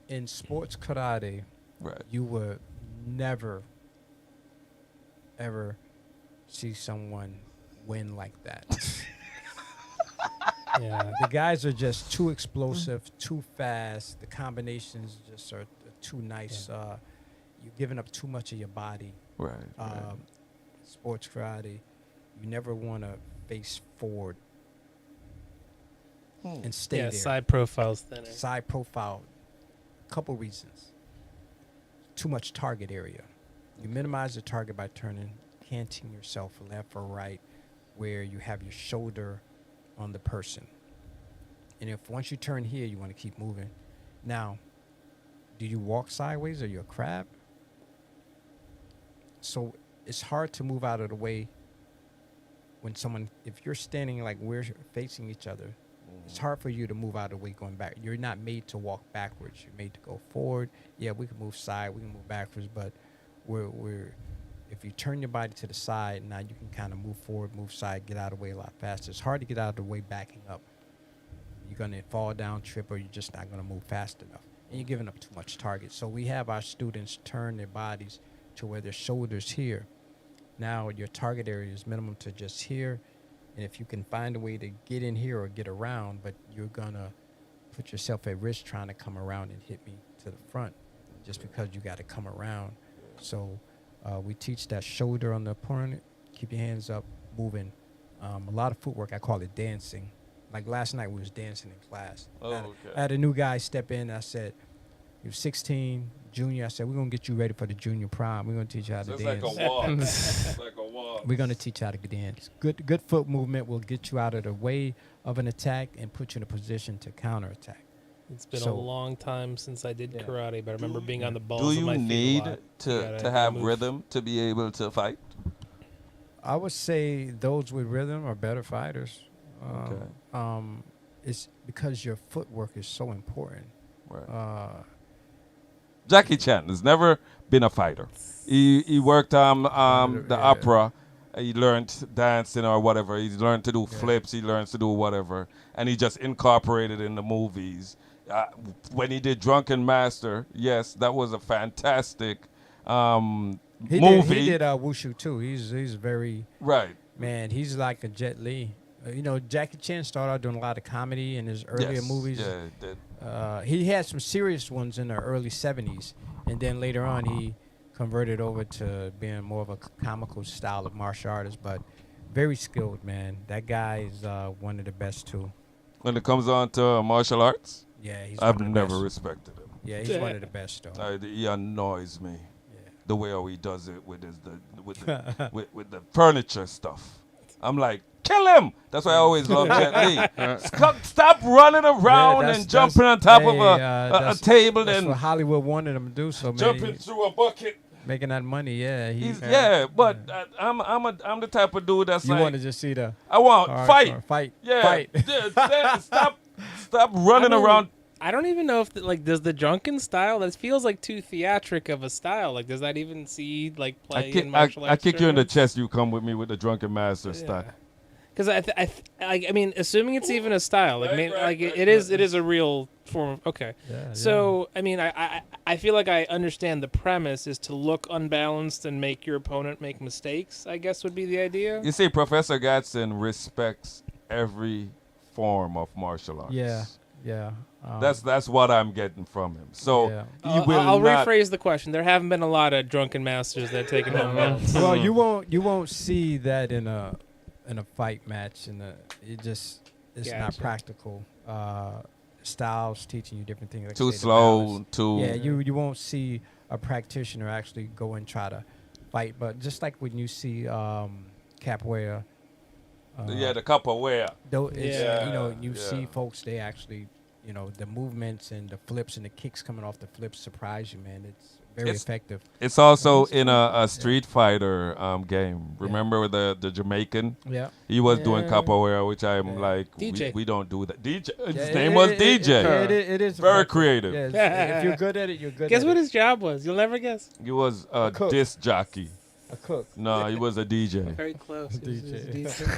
In sports karate, Right. you would never, ever see someone win like that. Yeah. The guys are just too explosive, too fast. The combinations just are too nice. You're giving up too much of your body. Right. right. Sports karate, you never want to face forward and stay Yeah, there. side profile's thinner. Side profile. Couple reasons. Too much target area. You minimize the target by canting yourself left or right, where you have your shoulder on the person. And if once you turn here, you want to keep moving. Now, do you walk sideways or you're a crab? So it's hard to move out of the way when if you're standing like we're facing each other, it's hard for you to move out of the way going back. You're not made to walk backwards. You're made to go forward. Yeah, we can move side, we can move backwards, but if you turn your body to the side, now you can kind of move forward, move side, get out of the way a lot faster. It's hard to get out of the way backing up. You're going to fall down, trip, or you're just not going to move fast enough. And you're giving up too much target. So we have our students turn their bodies to where their shoulders here. Now your target area is minimum to just here. And if you can find a way to get in here or get around, but you're going to put yourself at risk trying to come around and hit me to the front just because you got to come around. So we teach that shoulder on the opponent, keep your hands up, moving. A lot of footwork, I call it dancing. Like last night we was dancing in class. I had a new guy step in. I said, he was 16, junior. I said, we're going to get you ready for the junior prom. We're going to teach you how to dance. It's like a walk. It's like a walk. We're going to teach you how to dance. Good foot movement will get you out of the way of an attack and put you in a position to counterattack. It's been a long time since I did karate, but I remember being on the balls Do of my you feet need a lot. to have rhythm to be able to fight? I would say those with rhythm are better fighters. It's because your footwork is so important. Right. Jackie Chan has never been a fighter. He worked on the opera. He learned dancing or whatever. He learned to do flips. He learns to do whatever. And he just incorporated in the movies. When he did Drunken Master, yes, that was a fantastic movie. He did Wushu too. He's very right. Man, he's like a Jet Li. Jackie Chan started out doing a lot of comedy in his earlier movies. Yeah, he did. He had some serious ones in the early 70s, and then later on he converted over to being more of a comical style of martial artist, but very skilled, man. That guy is one of the best too. When it comes on to martial arts, yeah, I've never respected him. Yeah, he's one of the best though. He annoys me. The way how he does it with with the furniture stuff. I'm like, kill him. That's why I always love Jet Li. Stop running around and jumping on top of a table. That's and what Hollywood wanted him to do. So jumping through a bucket. Making that money, but I'm the type of dude that's you like. want to just see the. I want fight. Yeah. Fight. Stop running around. I don't even know if does the drunken style that feels like too theatric of a style. Like, does that even see play in martial arts? I kick you in the chest. You come with me with the Drunken Master style. Because I mean, assuming it's even a style, it is a real form of okay. Yeah, so I mean, I feel like I understand the premise is to look unbalanced and make your opponent make mistakes. I guess would be the idea. You see, Professor Gatson respects every form of martial arts. Yeah. Yeah. That's what I'm getting from him. So Yeah. he will I'll not. rephrase the question. There haven't been a lot of drunken masters that taken home belts. Well, you won't see that in a fight match. It's not Gotcha. practical. Styles teaching you different things. Like Too say, the slow. balance. Too. Yeah, you won't see a practitioner actually go and try to fight. But just like when you see capoeira. The capoeira. Though it's, Yeah. you see folks, they actually, the movements and the flips and the kicks coming off the flips surprise you, man. It's very effective. It's also in a Street Fighter game. Remember the Jamaican? Yeah. He was doing Yeah. capoeira, which I'm like, DJ. we don't do that. DJ. His Yeah, name was DJ. It is Very effective. creative. Yeah, if you're good at it, you're good Guess at what it. his job was? You'll never guess. He was a cook. disc jockey. A cook. No, he was a DJ. Very close. He was DJ. decent.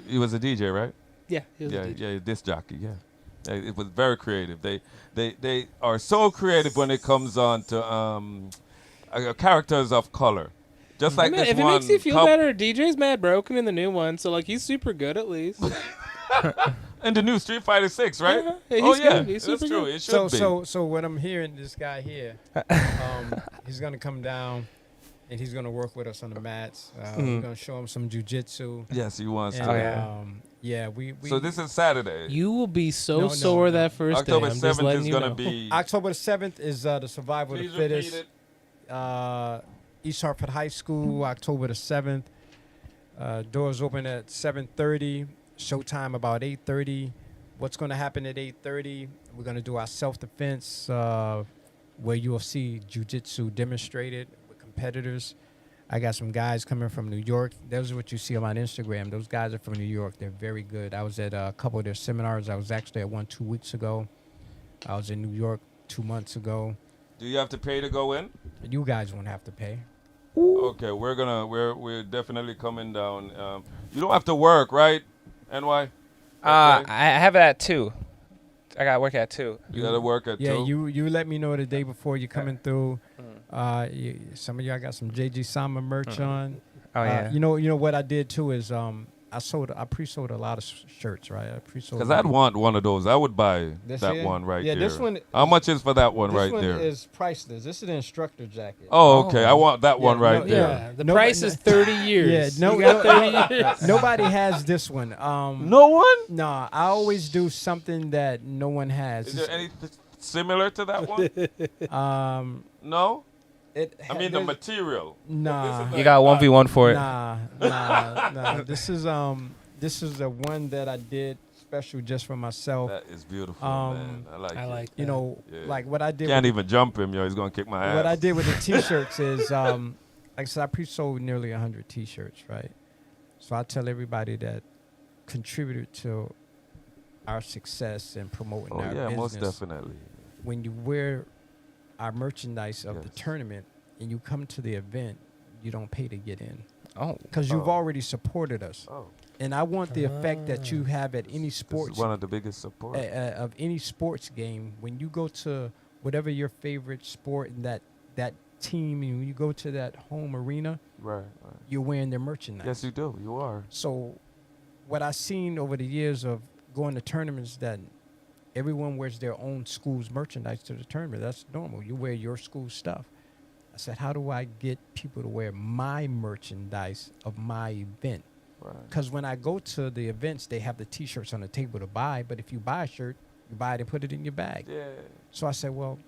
He was a DJ, right? Yeah, he was a Yeah, DJ. yeah, disc jockey. Yeah. It was very creative. They are so creative when it comes on to characters of color. Just like Man, this if it one. makes you feel better, DJ's mad broken in the new one, so like he's super good at least. In the new Street Fighter 6, right? Yeah, Oh he's yeah, good. He's that's super true. good. It should be. So what I'm hearing, this guy here, he's gonna come down, and he's gonna work with us on the mats. We're gonna show him some jujitsu. Yes, he wants And, to. yeah. We So this is Saturday. You will be so No, sore no. that first October day. I'm just 7th letting is you gonna know. be. October the 7th is the survival of Please the repeat fittest. it. East Hartford High School, October the 7th. Doors open at 7:30. Showtime about 8:30. What's going to happen at 8:30? We're going to do our self-defense, where you will see jiu-jitsu demonstrated with competitors. I got some guys coming from New York. Those are what you see on my Instagram. Those guys are from New York. They're very good. I was at a couple of their seminars. I was actually at one 2 weeks ago. I was in New York 2 months ago. Do you have to pay to go in? You guys won't have to pay. Okay, we're definitely coming down. You don't have to work, right? NY. I have it at 2. I got work at 2. You gotta work at Yeah, 2. you let me know the day before you're coming through. Some of y'all got some Jgsoma merch on. Oh yeah. You know what I did too is I pre-sold a lot of shirts, right? I pre-sold. Because I'd want one of those. I would buy This that here? one right Yeah, there. this one. How much is for that one This right one there? is priceless. This is the instructor jacket. Oh, okay. I want that one Yeah, right no, there. Yeah, the No, price no- is 30 years. Yeah, no, You got 30 years. Nobody has this one. No one? Nah, I always do something that no one has. Is there anything similar to that one? No? I mean the material. Nah. You got 1v1 for it. Nah. This is the one that I did special just for myself. That is beautiful, man. I like I it. like You know, Yeah. like what I did. Can't with even jump him, yo. He's gonna kick my ass. What I did with the T-shirts is, like I said, I pre-sold nearly 100 T-shirts, right? So I tell everybody that contributed to our success and promoting Oh our yeah, business. most definitely. When you wear our merchandise of the Yes. tournament and you come to the event, you don't pay to get in Oh. because you've Oh. already supported us. Oh, And I want the effect that you have at any this sports is one of the biggest support. of any sports game. When you go to whatever your favorite sport and that team, and when you go to that home arena, Right. you're wearing their merchandise. Yes, you do. You are. So what I've seen over the years of going to tournaments, that everyone wears their own school's merchandise to the tournament. That's normal. You wear your school stuff. I said, how do I get people to wear my merchandise of my event? Right. Because when I go to the events, they have the T-shirts on the table to buy. But if you buy a shirt, you buy it and put it in your bag. Yeah. So I said, well,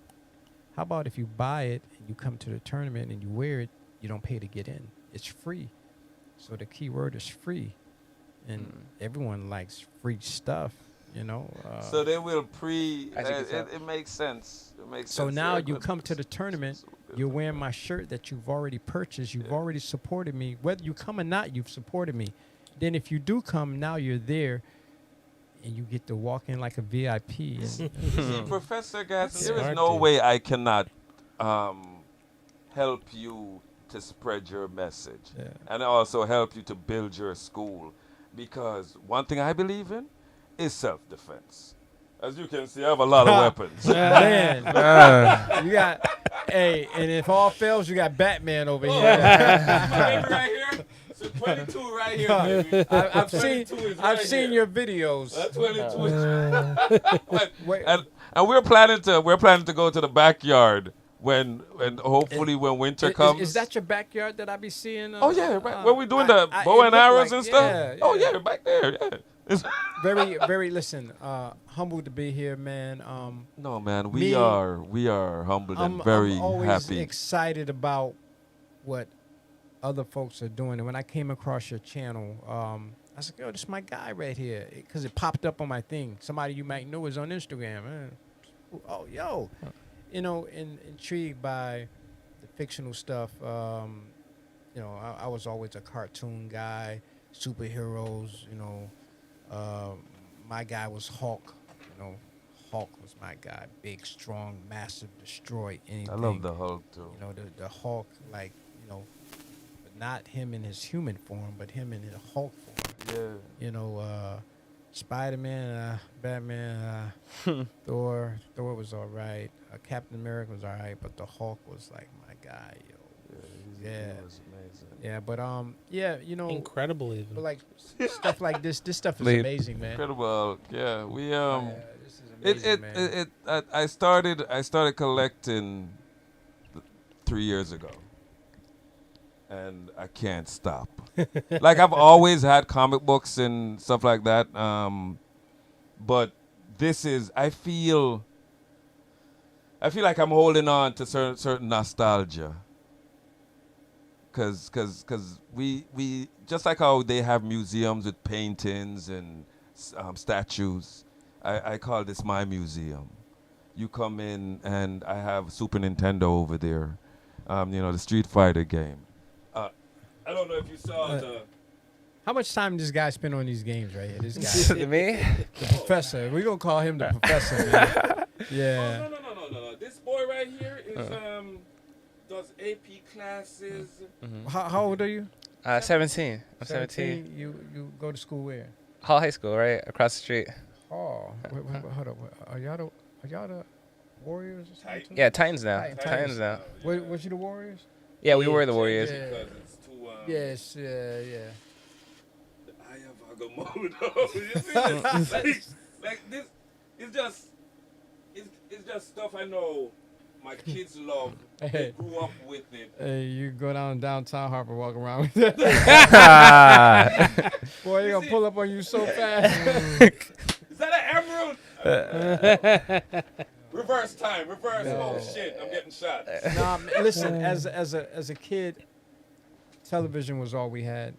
how about if you buy it and you come to the tournament and you wear it, you don't pay to get in. It's free. So the key word is free. And everyone likes free stuff, you know. So they will pre. As you can tell. It makes sense. It makes So sense. now Yeah, you good. come to the tournament, you're wearing my shirt that you've already purchased. You've already supported me. Whether you come or not, you've supported me. Then if you do come, now you're there, and you get to walk in like a VIP. And, See, Professor Gatson, there is Smart, no dude. way I cannot help you to spread your message Yeah. and also help you to build your school, because one thing I believe in is self-defense. As you can see, I have a lot of weapons. Man, you got, hey, and if all fails, you got Batman over here. Right here. So 22 right here, baby. I've 22 is I've right seen here. your videos. That 22 is Wait, and we're planning to go to the backyard when hopefully when winter comes. Is that your backyard that I be seeing? Oh yeah, right. When we doing the bow and arrows and stuff. Oh yeah, back there. Yeah. It's very. Listen, humbled to be here, man. no man, me- we are humbled and very I'm always happy. excited about what other folks are doing. And when I came across your channel, I said, "Yo, this is my guy right here," because it popped up on my thing. Somebody you might know is on Instagram. Oh, yo, intrigued by the fictional stuff. I was always a cartoon guy, superheroes. My guy was Hulk. Hulk was my guy. Big, strong, massive, destroy anything. I love the Hulk too. The Hulk, but not him in his human form, but him in his Hulk form. Yeah. Spider-Man, Batman, Thor was all right. Captain America was all right, but the Hulk was like my guy, yo. He was amazing. Yeah, but Incredible, even. but like stuff like this stuff is Lead. amazing, man. Incredible. Yeah, we This is amazing, man. I started collecting 3 years ago, and I can't stop. Like I've always had comic books and stuff like that, but this is I feel like I'm holding on to certain nostalgia. Cause we just like how they have museums with paintings and statues. I call this my museum. You come in and I have Super Nintendo over there, the Street Fighter game. I don't know if you saw the. How much time does this guy spend on these games right here? This guy, Me? the professor. We're gonna call him the professor, man. Yeah. No. This boy right here is does AP classes. How old are you? 17. I'm 17. You go to school where? Hall High School, right across the street. Oh, wait, hold up. Are y'all the Warriors or something? Yeah, Titans now. Titans. Titans now. Was you the Warriors? Yeah, we were the Warriors. Yeah. Because it's too. Yes, yeah. The eye of Agamotto. You see this? like this, it's just stuff I know. My kids love. They Hey. grew up with it. Hey, you go downtown Harbor, walk around with that. Boy, you're gonna pull up on you so fast. Is that an emerald? Reverse time. Reverse. No. Oh shit! I'm getting shot. Nah, listen. As a kid, television was all we had.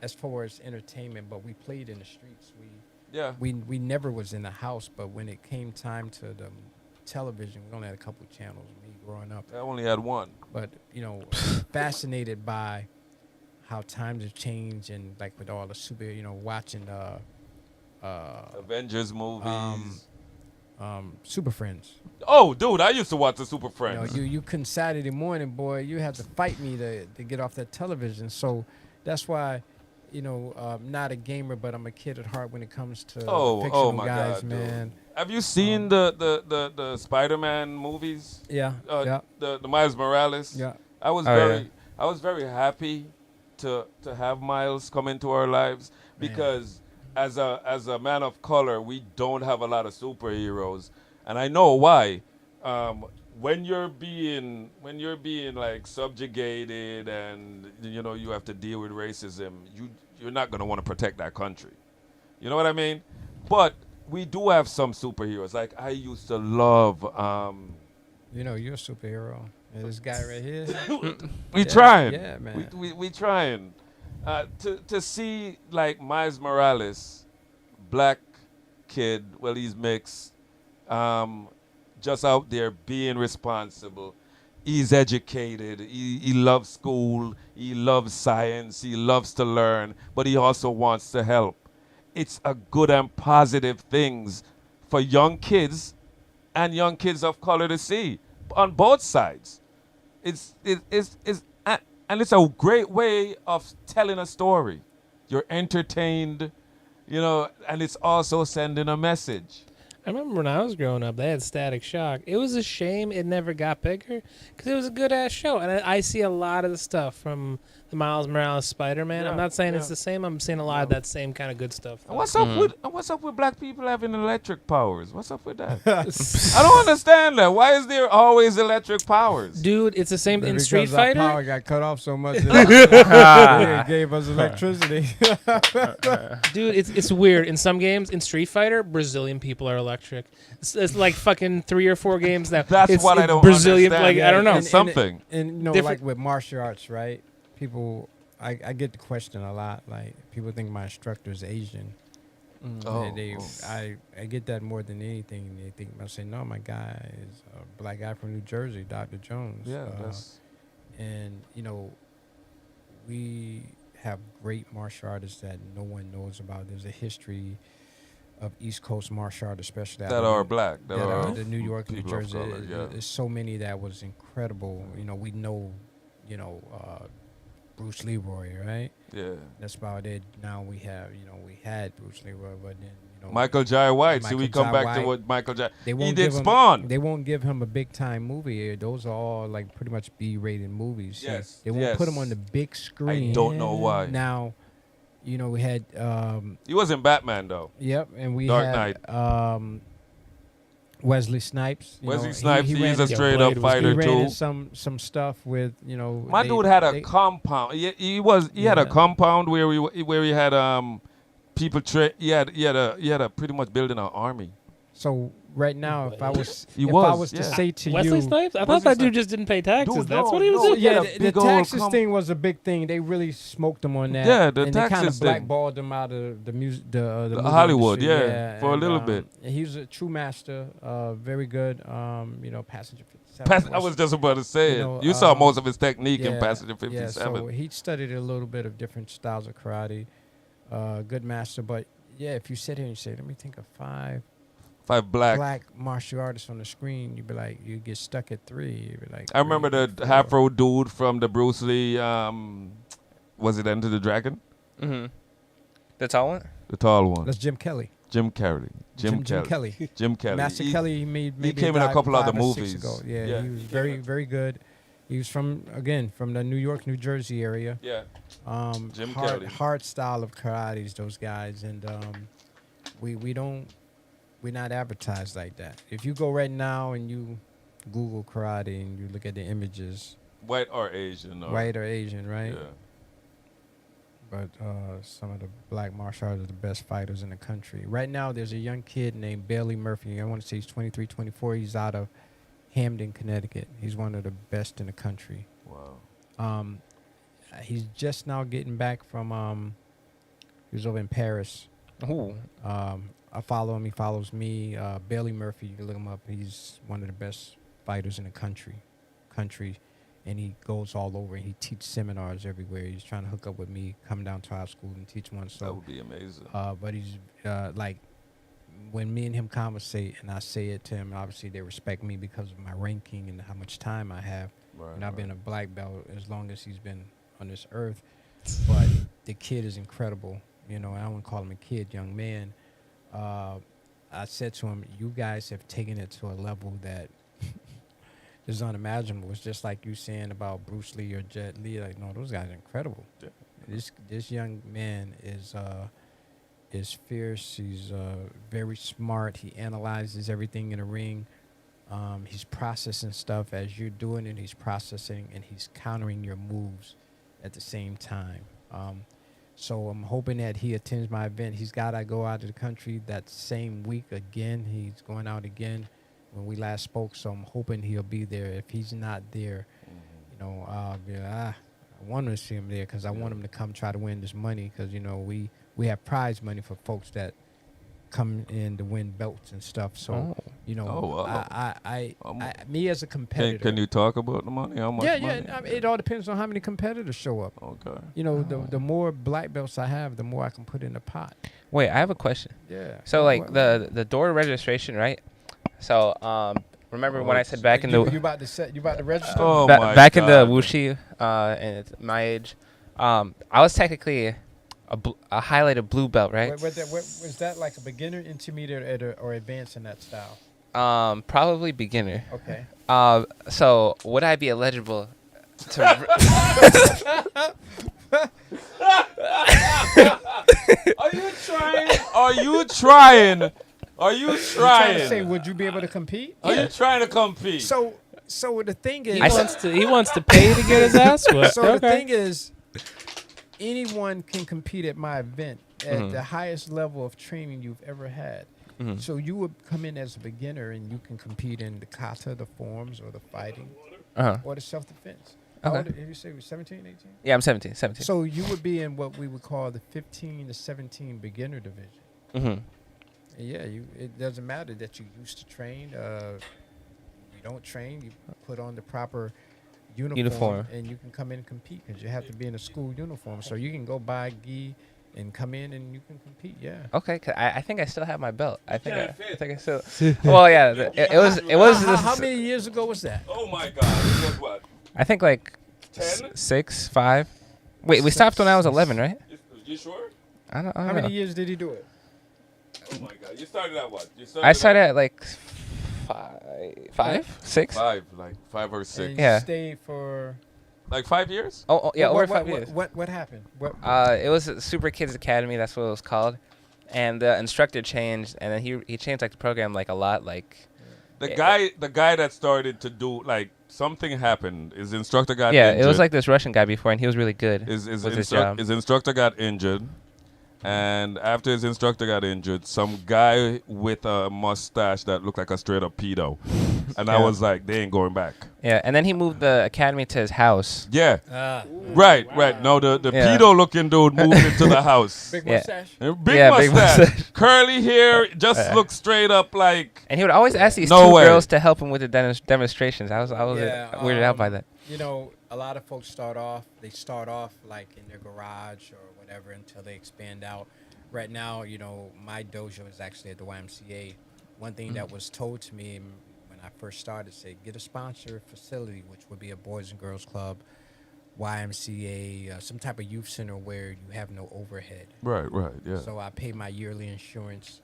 As far as entertainment, but we played in the streets. Yeah. We never was in the house, but when it came time to the television, we only had a couple of channels. Me growing up, I only had one. but fascinated by how times have changed and like with all the super, watching Avengers movies. Super Friends. Oh, dude, I used to watch the Super Friends. You couldn't Saturday morning, boy. You had to fight me to get off that television. So that's why, not a gamer, but I'm a kid at heart when it comes to fictional my guys, God, man. Have you seen the Spider-Man movies? Yeah, The Miles Morales. yeah. I was Oh, I was very happy to have Miles come into our lives because as a man of color, we don't have a lot of superheroes, and I know why. When you're being like subjugated and you have to deal with racism, you're not gonna want to protect that country. You know what I mean? But we do have some superheroes. Like I used to love. You're a superhero. And this guy right here. We trying. Yeah, man. We trying. To see like Miles Morales, black kid. Well, he's mixed. Just out there being responsible. He's educated. He loves school. He loves science. He loves to learn. But he also wants to help. It's a good and positive things for young kids and young kids of color to see on both sides. And it's a great way of telling a story. You're entertained, and it's also sending a message. I remember when I was growing up, they had Static Shock. It was a shame it never got bigger because it was a good ass show. And I see a lot of the stuff from the Miles Morales Spider-Man. Yeah, I'm not saying it's yeah. the same. I'm seeing a lot of that same kind of good stuff. And what's up with black people having electric powers? What's up with that? I don't understand that. Why is there always electric powers? Dude, it's the same in Because Street our Fighter. power got cut off so much that it gave us electricity. Dude, it's weird. In some games, in Street Fighter, Brazilian people are electric. It's like fucking 3 or 4 games now. That's it's, what I it's don't Brazilian, understand. like I don't know. It's something. And you know, Different- like with martial arts, right? People, I get the question a lot. Like people think my instructor is Asian. Oh, I get that more than anything. They think I say no, my guy is a black guy from New Jersey, Dr. Jones. Yeah, that's And you know, we have great martial artists that no one knows about. There's a history of East Coast martial art, especially that are black. That that are are the New York, New people of Jersey. color, yeah. There's so many that was incredible. You know, we know, Bruce Leroy, right? Yeah. That's about it. Now we had Bruce Leroy, but then Michael Jai White. See, Michael we come Jai back to White. what Michael Jai. They He won't did give him, Spawn. They won't give him a big time movie. Those are all like pretty much B-rated movies. Yes, They won't put him yes. on the big screen. I don't know why. Now, we had He wasn't Batman though. yep, and we Dark had Wesley Snipes. Wesley Snipes. He's ran- a straight Blade up was fighter he ran too. in some stuff with My dude had a compound. He had a Yeah. compound where he had people. He had a pretty much building an army. So right now, if I was He if I was, was to yeah. say to Wesley you, Snipes? I thought Wesley that dude Snipes. just didn't pay taxes. Dude, That's no, what he was no, doing. he had yeah, a the big old taxes thing was a big thing. They really smoked him on that. Yeah, the and they kind taxes of thing. blackballed him out of the music, the movie Hollywood, industry. yeah, for a little bit. and he was a true master, very good. Passenger 57. I was just about to say You it. know, You saw most of his technique in Passenger Yeah, 57. so he studied a little bit of different styles of karate. Good master, but yeah, if you sit here and say, let me think of 5 5 black. black martial artists on the screen, you'd be like, you get stuck at 3. You'd be like, I remember 3, the 4. Afro dude from the Bruce Lee. Was it Enter the Dragon? Mm-hmm. The tall one? The tall one. That's Jim Kelly. Jim Carrey. Jim Kelly. Jim Kelly. Master Kelly, he made maybe came in a couple other 5 or 6 movies. ago. Yeah, Yeah. he was very, very good. He was from the New York, New Jersey area. Yeah. Jim hard, Kelly. hard style of karates, those guys, and we're not advertised like that. If you go right now and you Google karate and you look at the images, White or Asian. Or, white or Asian, right? Yeah. But some of the black martial artists are the best fighters in the country. Right now, there's a young kid named Bailey Murphy. I want to say he's 23, 24. He's out of Hamden, Connecticut. He's one of the best in the country. Wow. He's just now getting back from, he was over in Paris. Ooh. I follow him. He follows me. Bailey Murphy, you can look him up. He's one of the best fighters in the country. And he goes all over and he teaches seminars everywhere. He's trying to hook up with me, come down to our school and teach one. That So, would be amazing. but he's like, when me and him conversate and I say it to him, obviously they respect me because of my ranking and how much time I have. Right, And I've been a right. black belt as long as he's been on this earth. But the kid is incredible. I don't want to call him a kid, young man. I said to him, you guys have taken it to a level that is unimaginable. It's just like you saying about Bruce Lee or Jet Li. Like, no, those guys are incredible. Yeah. This young man is fierce. He's very smart. He analyzes everything in the ring. He's processing stuff as you're doing it. He's processing and he's countering your moves at the same time. So I'm hoping that he attends my event. He's got to go out of the country that same week again. He's going out again when we last spoke. So I'm hoping he'll be there. If he's not there, I'll be like, I want to see him there because I want him to come try to win this money because, we have prize money for folks that come in to win belts and stuff. So, wow. me as a competitor. Can you talk about the money? How much money? I mean, it all depends on how many competitors show up. Okay. The more black belts I have, the more I can put in the pot. Wait, I have a question. Yeah. So like the door registration, right? So remember when I said back in the you about to register? Oh my back in the God. Wuxi, and it's my age, I was technically a highlighted blue belt, right? Was that like a beginner, intermediate, or advanced in that style? Probably beginner. Okay. So would I be eligible to? Are you trying? Are you trying? Are you Trying to say, trying? would you be able to compete? Are you trying to compete? So the thing is, He wants to pay to get his ass whooped. so the Okay. thing is, anyone can compete at my event at the highest level of training you've ever had. So you would come in as a beginner and you can compete in the kata, the forms, or the fighting, or the self-defense. How Okay. old did you say you were 17, 18? Yeah, I'm 17. So you would be in what we would call the 15 to 17 beginner division. Mm-hmm. And yeah, it doesn't matter that you used to train. You don't train. You put on the proper uniform. And you can come in and compete because you have to be in a school uniform. So you can go buy gi and come in and you can compete. Yeah. Okay, 'cause I think I still have my belt. I think I still. Well, yeah, it was. How many years ago was that? Oh my God! It was what? I think like 10? 6, 5. Wait, we stopped when I was 11, right? You sure? I don't How know. many years did he do it? Oh my God! You started at what? I started at like 5, 6. 5, like 5 or 6. And Yeah. you stayed for. Like 5 years? Oh yeah, over what, 5 years. What happened? It was a Super Kids Academy. That's what it was called, and the instructor changed, and then he changed like the program like a lot. Like The guy that started to do like something happened. His instructor got yeah, injured. it was like this Russian guy before, and he was really good. His with his job. instructor got injured, and after his instructor got injured, some guy with a mustache that looked like a straight up pedo, and I Yeah. was like, they ain't going back. Yeah, and then he moved the academy to his house. Yeah, right. No, the Yeah. pedo looking dude moved into the house. Big Yeah. mustache. Big Yeah, big mustache, mustache. curly hair, just looks straight up like. And he would always ask these No two way. girls to help him with the demonstrations. I was weirded out by that. You know, a lot of folks start off like in their garage or whatever until they expand out. Right now, you know, my dojo is actually at the YMCA. One thing that was told to me when I first started, say, get a sponsor facility, which would be a Boys and Girls Club, YMCA, some type of youth center where you have no overhead. Right, yeah. So I pay my yearly insurance,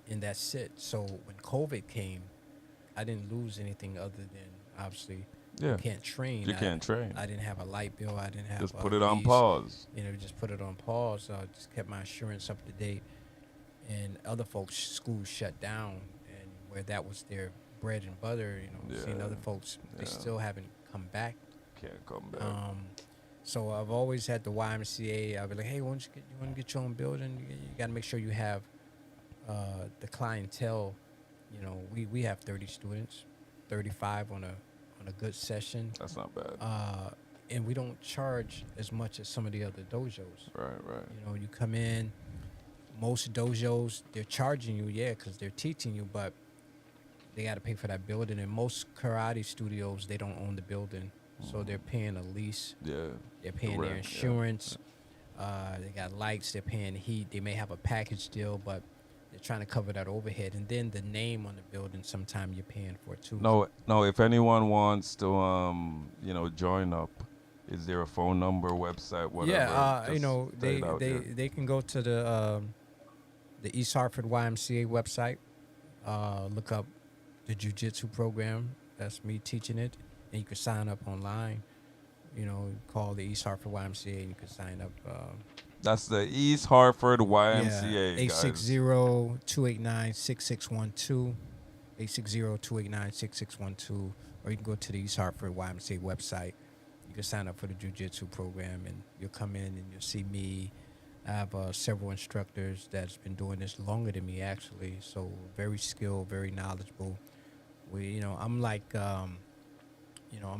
and that's it. So when COVID came, I didn't lose anything other than obviously Yeah. you can't train. You can't train. I didn't have a light bill. I didn't have Just put it on fees. pause. You know, just put it on pause. So I just kept my insurance up to date. And other folks' schools shut down, and where that was their bread and butter, you know, seeing Yeah. other folks, they Yeah. still haven't come back. Can't come back. So I've always had the YMCA. I'll be like, hey, you want to get your own building? You got to make sure you have the clientele. You know, we have 30 students, 35 on a good session. That's not bad. And we don't charge as much as some of the other dojos. Right. You know, you come in, most dojos, they're charging you, because they're teaching you, but they got to pay for that building. And most karate studios, they don't own the building. So they're paying a lease. Yeah. They're paying their rent, yeah. insurance. They got lights. They're paying heat. They may have a package deal, but they're trying to cover that overhead. And then the name on the building, sometime you're paying for it too. No. If anyone wants to, join up, is there a phone number, website, whatever? Yeah, Just you know, throw it out there. they can go to the East Hartford YMCA website. Look up the Jiu-Jitsu program. That's me teaching it. And you can sign up online. You know, call the East Hartford YMCA and you can sign up. That's the East Hartford YMCA, guys. 860-289-6612. 860-289-6612. Or you can go to the East Hartford YMCA website. You can sign up for the Jiu-Jitsu program and you'll come in and you'll see me. I have several instructors that's been doing this longer than me, actually. So very skilled, very knowledgeable. I'm like, I'm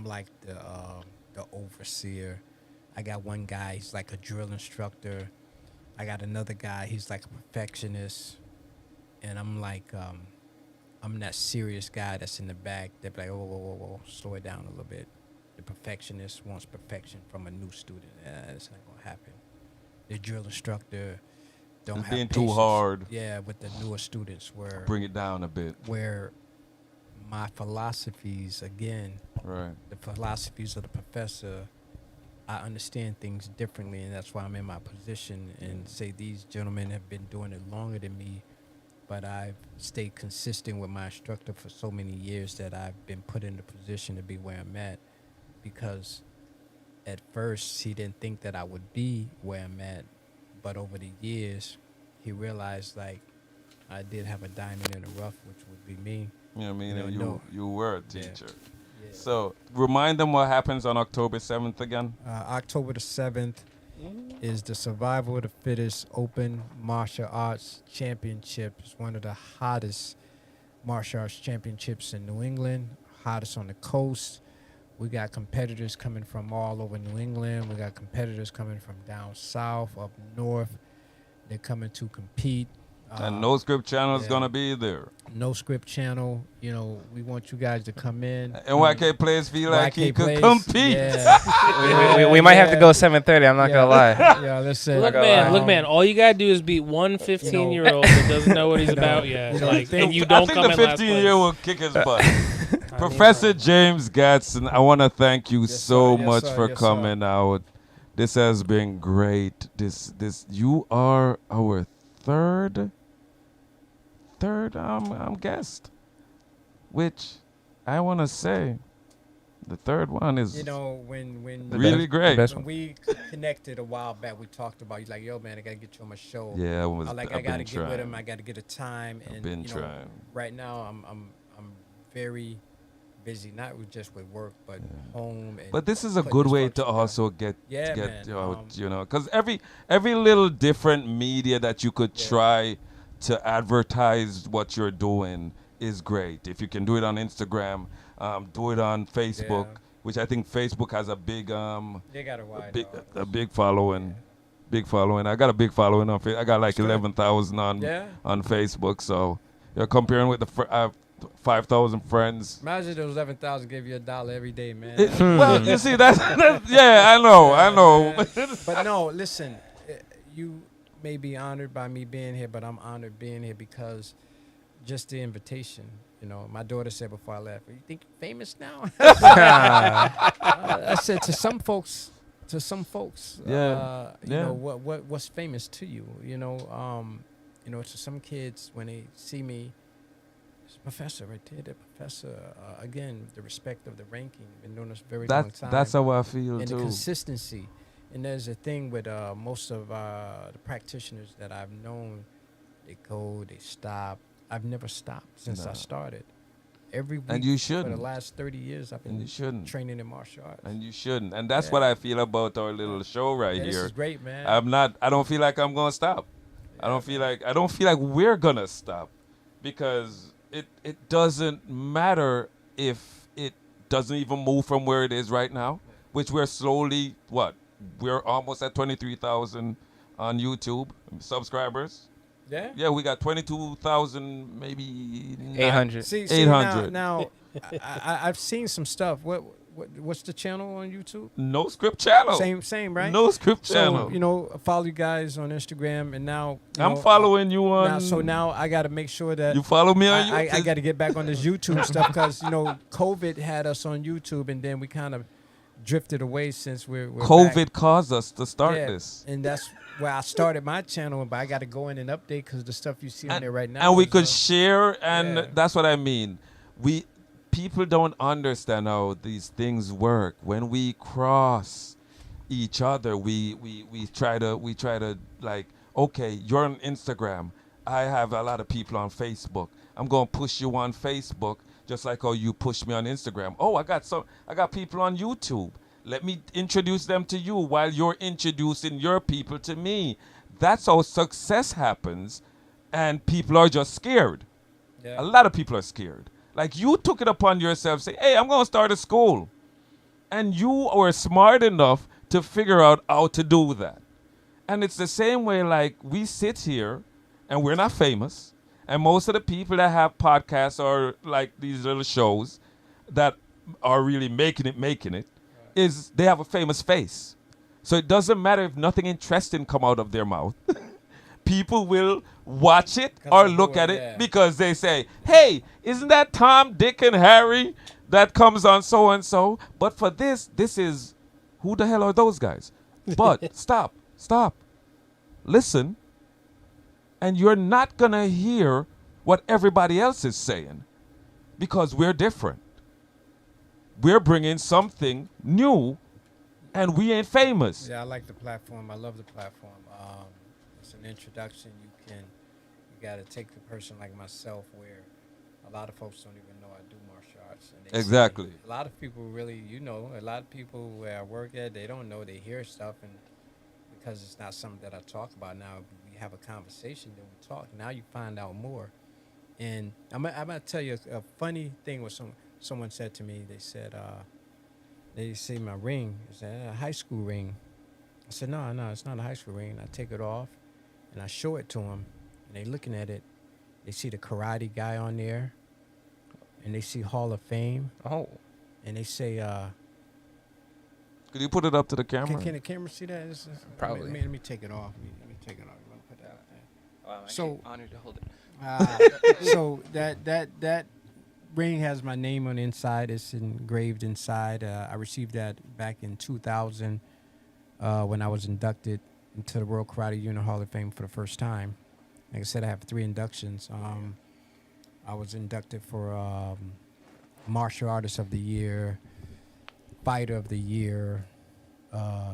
like the overseer. I got one guy, he's like a drill instructor. I got another guy, he's like a perfectionist. And I'm like, I'm that serious guy that's in the back. They're like, whoa, slow it down a little bit. The perfectionist wants perfection from a new student. That's not gonna happen. The drill instructor don't It's have being too patience. hard. Yeah, with the newer students where Bring it down a bit. where my philosophies, again, Right. the philosophies of the professor, I understand things differently, and that's why I'm in my position and say these gentlemen have been doing it longer than me, but I've stayed consistent with my instructor for so many years that I've been put in the position to be where I'm at, because at first he didn't think that I would be where I'm at, but over the years he realized like I did have a diamond in the rough, which would be me. You know what I mean? You know, And no. you were a Yeah. teacher. Yeah. So remind them what happens on October 7th again. October the 7th is the Survival of the Fittest Open Martial Arts Championship. It's one of the hottest martial arts championships in New England, hottest on the coast. We got competitors coming from all over New England. We got competitors coming from down south, up north. They're coming to compete. And Noscript channel is yeah. going to be there. Noscript channel, you know, we want you guys to come in. NYK players feel like he YK could plays, compete. Yeah. We might have to go 7:30. I'm not gonna lie. Yeah, listen. Look, man, all you gotta do is beat one 15-year-old that doesn't know what he's about yet. you know, Like, think- and you I don't think come the in last 15-year place. will kick his butt. Professor James Gatson, I want to thank you Yes, so sir. Yes, much sir. for Yes, sir. coming out. This has been great. You are our third guest, which I want to say the third one is You know, when really great. best when we connected a while back, we talked about, he's like, yo, man, I got to get you on my show. Yeah, I got to been get with trying. him. I got to get a time. And, I've been you know, trying. right now, I'm very busy, not with just with work, but home. And But this is a putting good this way stuff to together. also get Yeah, man, out, you know, because every little different media that you could Yeah. try to advertise what you're doing is great. If you can do it on Instagram, do it on Facebook, Yeah. which I think Facebook has a big They got a wide a big following. Big following. I got a big following on Facebook. I got like That's good. 11,000 Yeah. on Facebook. So you're comparing with I have 5,000 friends. Imagine those 11,000 give you $1 every day, man. Well, you see, that's yeah, I know. Man. But no, listen, you may be honored by me being here, but I'm honored being here because just the invitation. You know, my daughter said before I left, "You think you're famous now?" I said to some folks, Yeah. you Yeah. know, what's famous to you? You know, to some kids when they see me, it's a professor right there, the professor. Again, the respect of the ranking. Been doing this a very long time. That's how I feel And the too. consistency. And there's a thing with most of the practitioners that I've known, they go, they stop. I've never stopped since I No. started. Every week And you for shouldn't. the last 30 years, I've And been you shouldn't. training in martial arts. And you shouldn't. And that's Yeah. what I feel about our little show right Yeah, this here. is great, man. I don't feel like I'm gonna stop. I don't feel like we're gonna stop, because it doesn't matter if it doesn't even move from where it is right now, which we're slowly we're almost at 23,000 on YouTube subscribers. Yeah. Yeah, we got 22,000, maybe 800. See 800. now I've seen some stuff. What's the channel on YouTube? Noscript channel. Same, right? Noscript So, channel. you know, follow you guys on Instagram, and now I'm following you on. now I got to make sure that You follow me on I YouTube. got to get back on this YouTube stuff because COVID had us on YouTube, and then we kind of drifted away since we're COVID back. caused us to start Yeah, this. and that's where I started my channel. But I got to go in and update because the stuff you see on there right now. And we is, could share, and yeah. that's what I mean. People don't understand how these things work. When we cross each other, we try to like, okay, you're on Instagram. I have a lot of people on Facebook. I'm gonna push you on Facebook just like how you push me on Instagram. Oh, I got people on YouTube. Let me introduce them to you while you're introducing your people to me. That's how success happens, and people are just scared. Yeah. A lot of people are scared. Like, you took it upon yourself, say, hey, I'm going to start a school. And you were smart enough to figure out how to do that. And it's the same way, like, we sit here and we're not famous. And most of the people that have podcasts or like these little shows that are really making it, is they have a famous face. So it doesn't matter if nothing interesting come out of their mouth. People will watch it or look at it because they say, hey, isn't that Tom, Dick, and Harry that comes on so-and-so? But for this is Who the hell are those guys? But stop. Listen, and you're not going to hear what everybody else is saying because we're different. We're bringing something new, and we ain't famous. Yeah, I like the platform. I love the platform. It's an introduction. You got to take the person like myself, where a lot of folks don't even know I do martial arts. And they Exactly. see a lot of people really, a lot of people where I work at, they don't know. They hear stuff, and because it's not something that I talk about now, we have a conversation, then we talk. Now you find out more. And I'm going to tell you a funny thing was someone said to me. They said, they see my ring. It's a high school ring. I said, no, it's not a high school ring. I take it off, and I show it to them, and they looking at it. They see the karate guy on there, and they see Hall of Fame. Oh. And they say, Could you put it up to the camera? can the camera see that? Probably. Let me take it off. Let me take it off. You wanna put that up there? Wow, I'm So- actually honored to hold it. So that ring has my name on the inside. It's engraved inside. I received that back in 2000 when I was inducted into the World Karate Union Hall of Fame for the first time. Like I said, I have 3 inductions. I was inducted for Martial Artist of the Year, Fighter of the Year,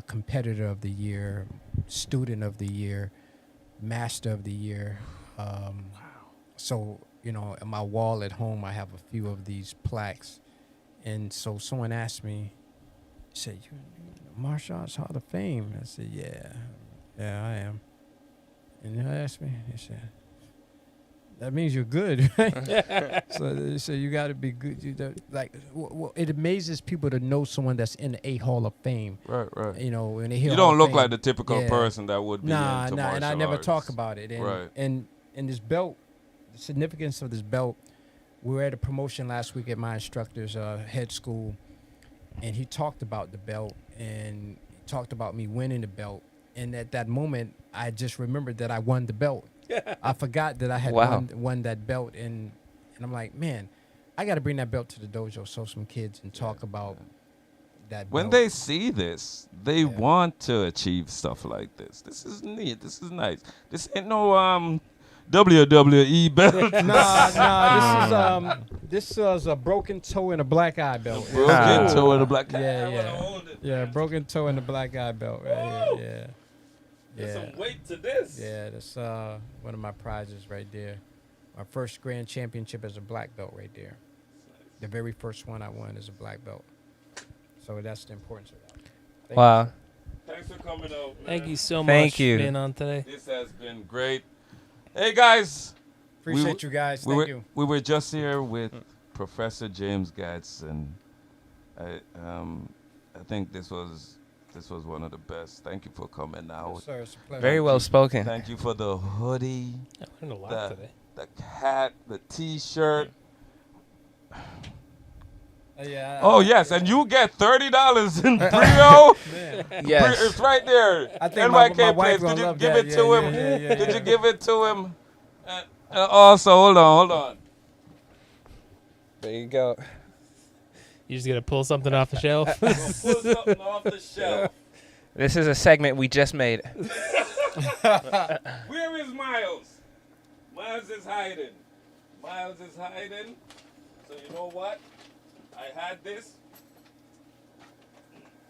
Competitor of the Year, Student of the Year, Master of the Year. So, at my wall at home, I have a few of these plaques. And so someone asked me, said, "You Martial Arts Hall of Fame?" I said, yeah, I am. And they asked me, he said, "That means you're good, right?" So they said, "You got to be good." It amazes people to know someone that's in the A Hall of Fame. Right. When they hear You Hall don't of look Fame. like the typical Yeah. person that would be into And I martial never arts. talk about it. And, Right. and this belt, the significance of this belt, we were at a promotion last week at my instructor's head school, and he talked about the belt, and he talked about me winning the belt. And at that moment, I just remembered that I won the belt. I forgot that I had Wow. won that belt, and I'm like, man, I got to bring that belt to the dojo, so some kids and talk about that When belt. they see this, they Yeah. want to achieve stuff like this. This is neat. This is nice. This ain't no WWE belt. This was a broken toe and a black eye belt. Broken toe and a black. Yeah, I yeah. wanna hold it. Yeah, broken toe and a black eye belt right here. There's Yeah. some weight to this. Yeah, that's one of my prizes right there. My first grand championship as a black belt right there. The very first one I won is a black belt. So that's the importance of that. Thank Wow. Thanks for coming out, man. Thank you so much Thank for you. being on today. This has been great. Hey guys, Appreciate you guys. Thank you. we were just here with Professor James Gadsden. I think this was one of the best. Thank you for coming out. Yes, sir, it's a pleasure. Very well spoken. Thank you for the hoodie, I learned a lot the, today. the hat, the T-shirt. Yeah. Oh yes, and you get $30 in Brio. Man. Yes. It's right there. I think my NYK wife Place. gonna Did you love give that. it to him? Yeah, Did yeah. you give it to him? Also, hold on. There you go. You just gotta pull something off the shelf. Pull something off the shelf. This is a segment we just made. Where is Miles? Miles is hiding. So you know what? I had this.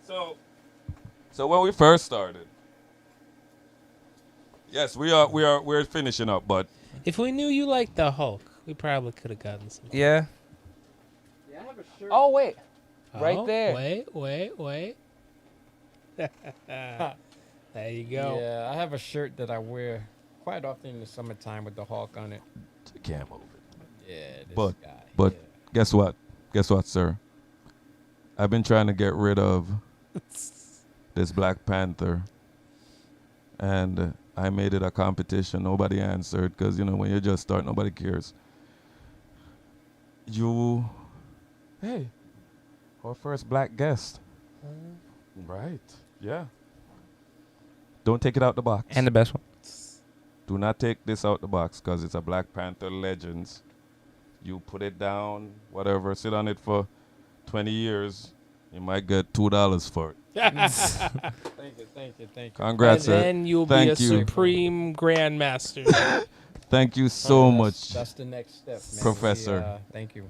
So when we first started, yes, we're finishing up, but If we knew you liked the Hulk, we probably could have gotten some. Yeah. Yeah, I have a shirt. Oh, wait. Right Oh, there. Wait. There you go. Yeah, I have a shirt that I wear quite often in the summertime with the Hawk on it. you can't move it. Yeah, this But- guy. but- yeah. Guess what, sir? I've been trying to get rid of this Black Panther, and I made it a competition. Nobody answered because when you just start, nobody cares. Hey, our first black guest. Right? Yeah. Don't take it out the box. And the best one. Do not take this out the box because it's a Black Panther Legends. You put it down, whatever, sit on it for 20 years. You might get $2 for it. Thank you. Congrats, and sir. then you'll Thank be a you. supreme grandmaster. Thank you so much, That's the next step, man. Professor. Thank you.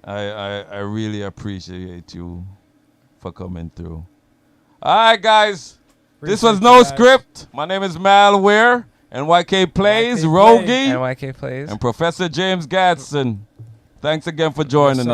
I really appreciate you for coming through. All right, guys. This was Appreciate you guys. Noscript. My name is Malware. NYK Plays, NYK Rogi, NYK plays. and Professor James Gadsden. Thanks again for joining us.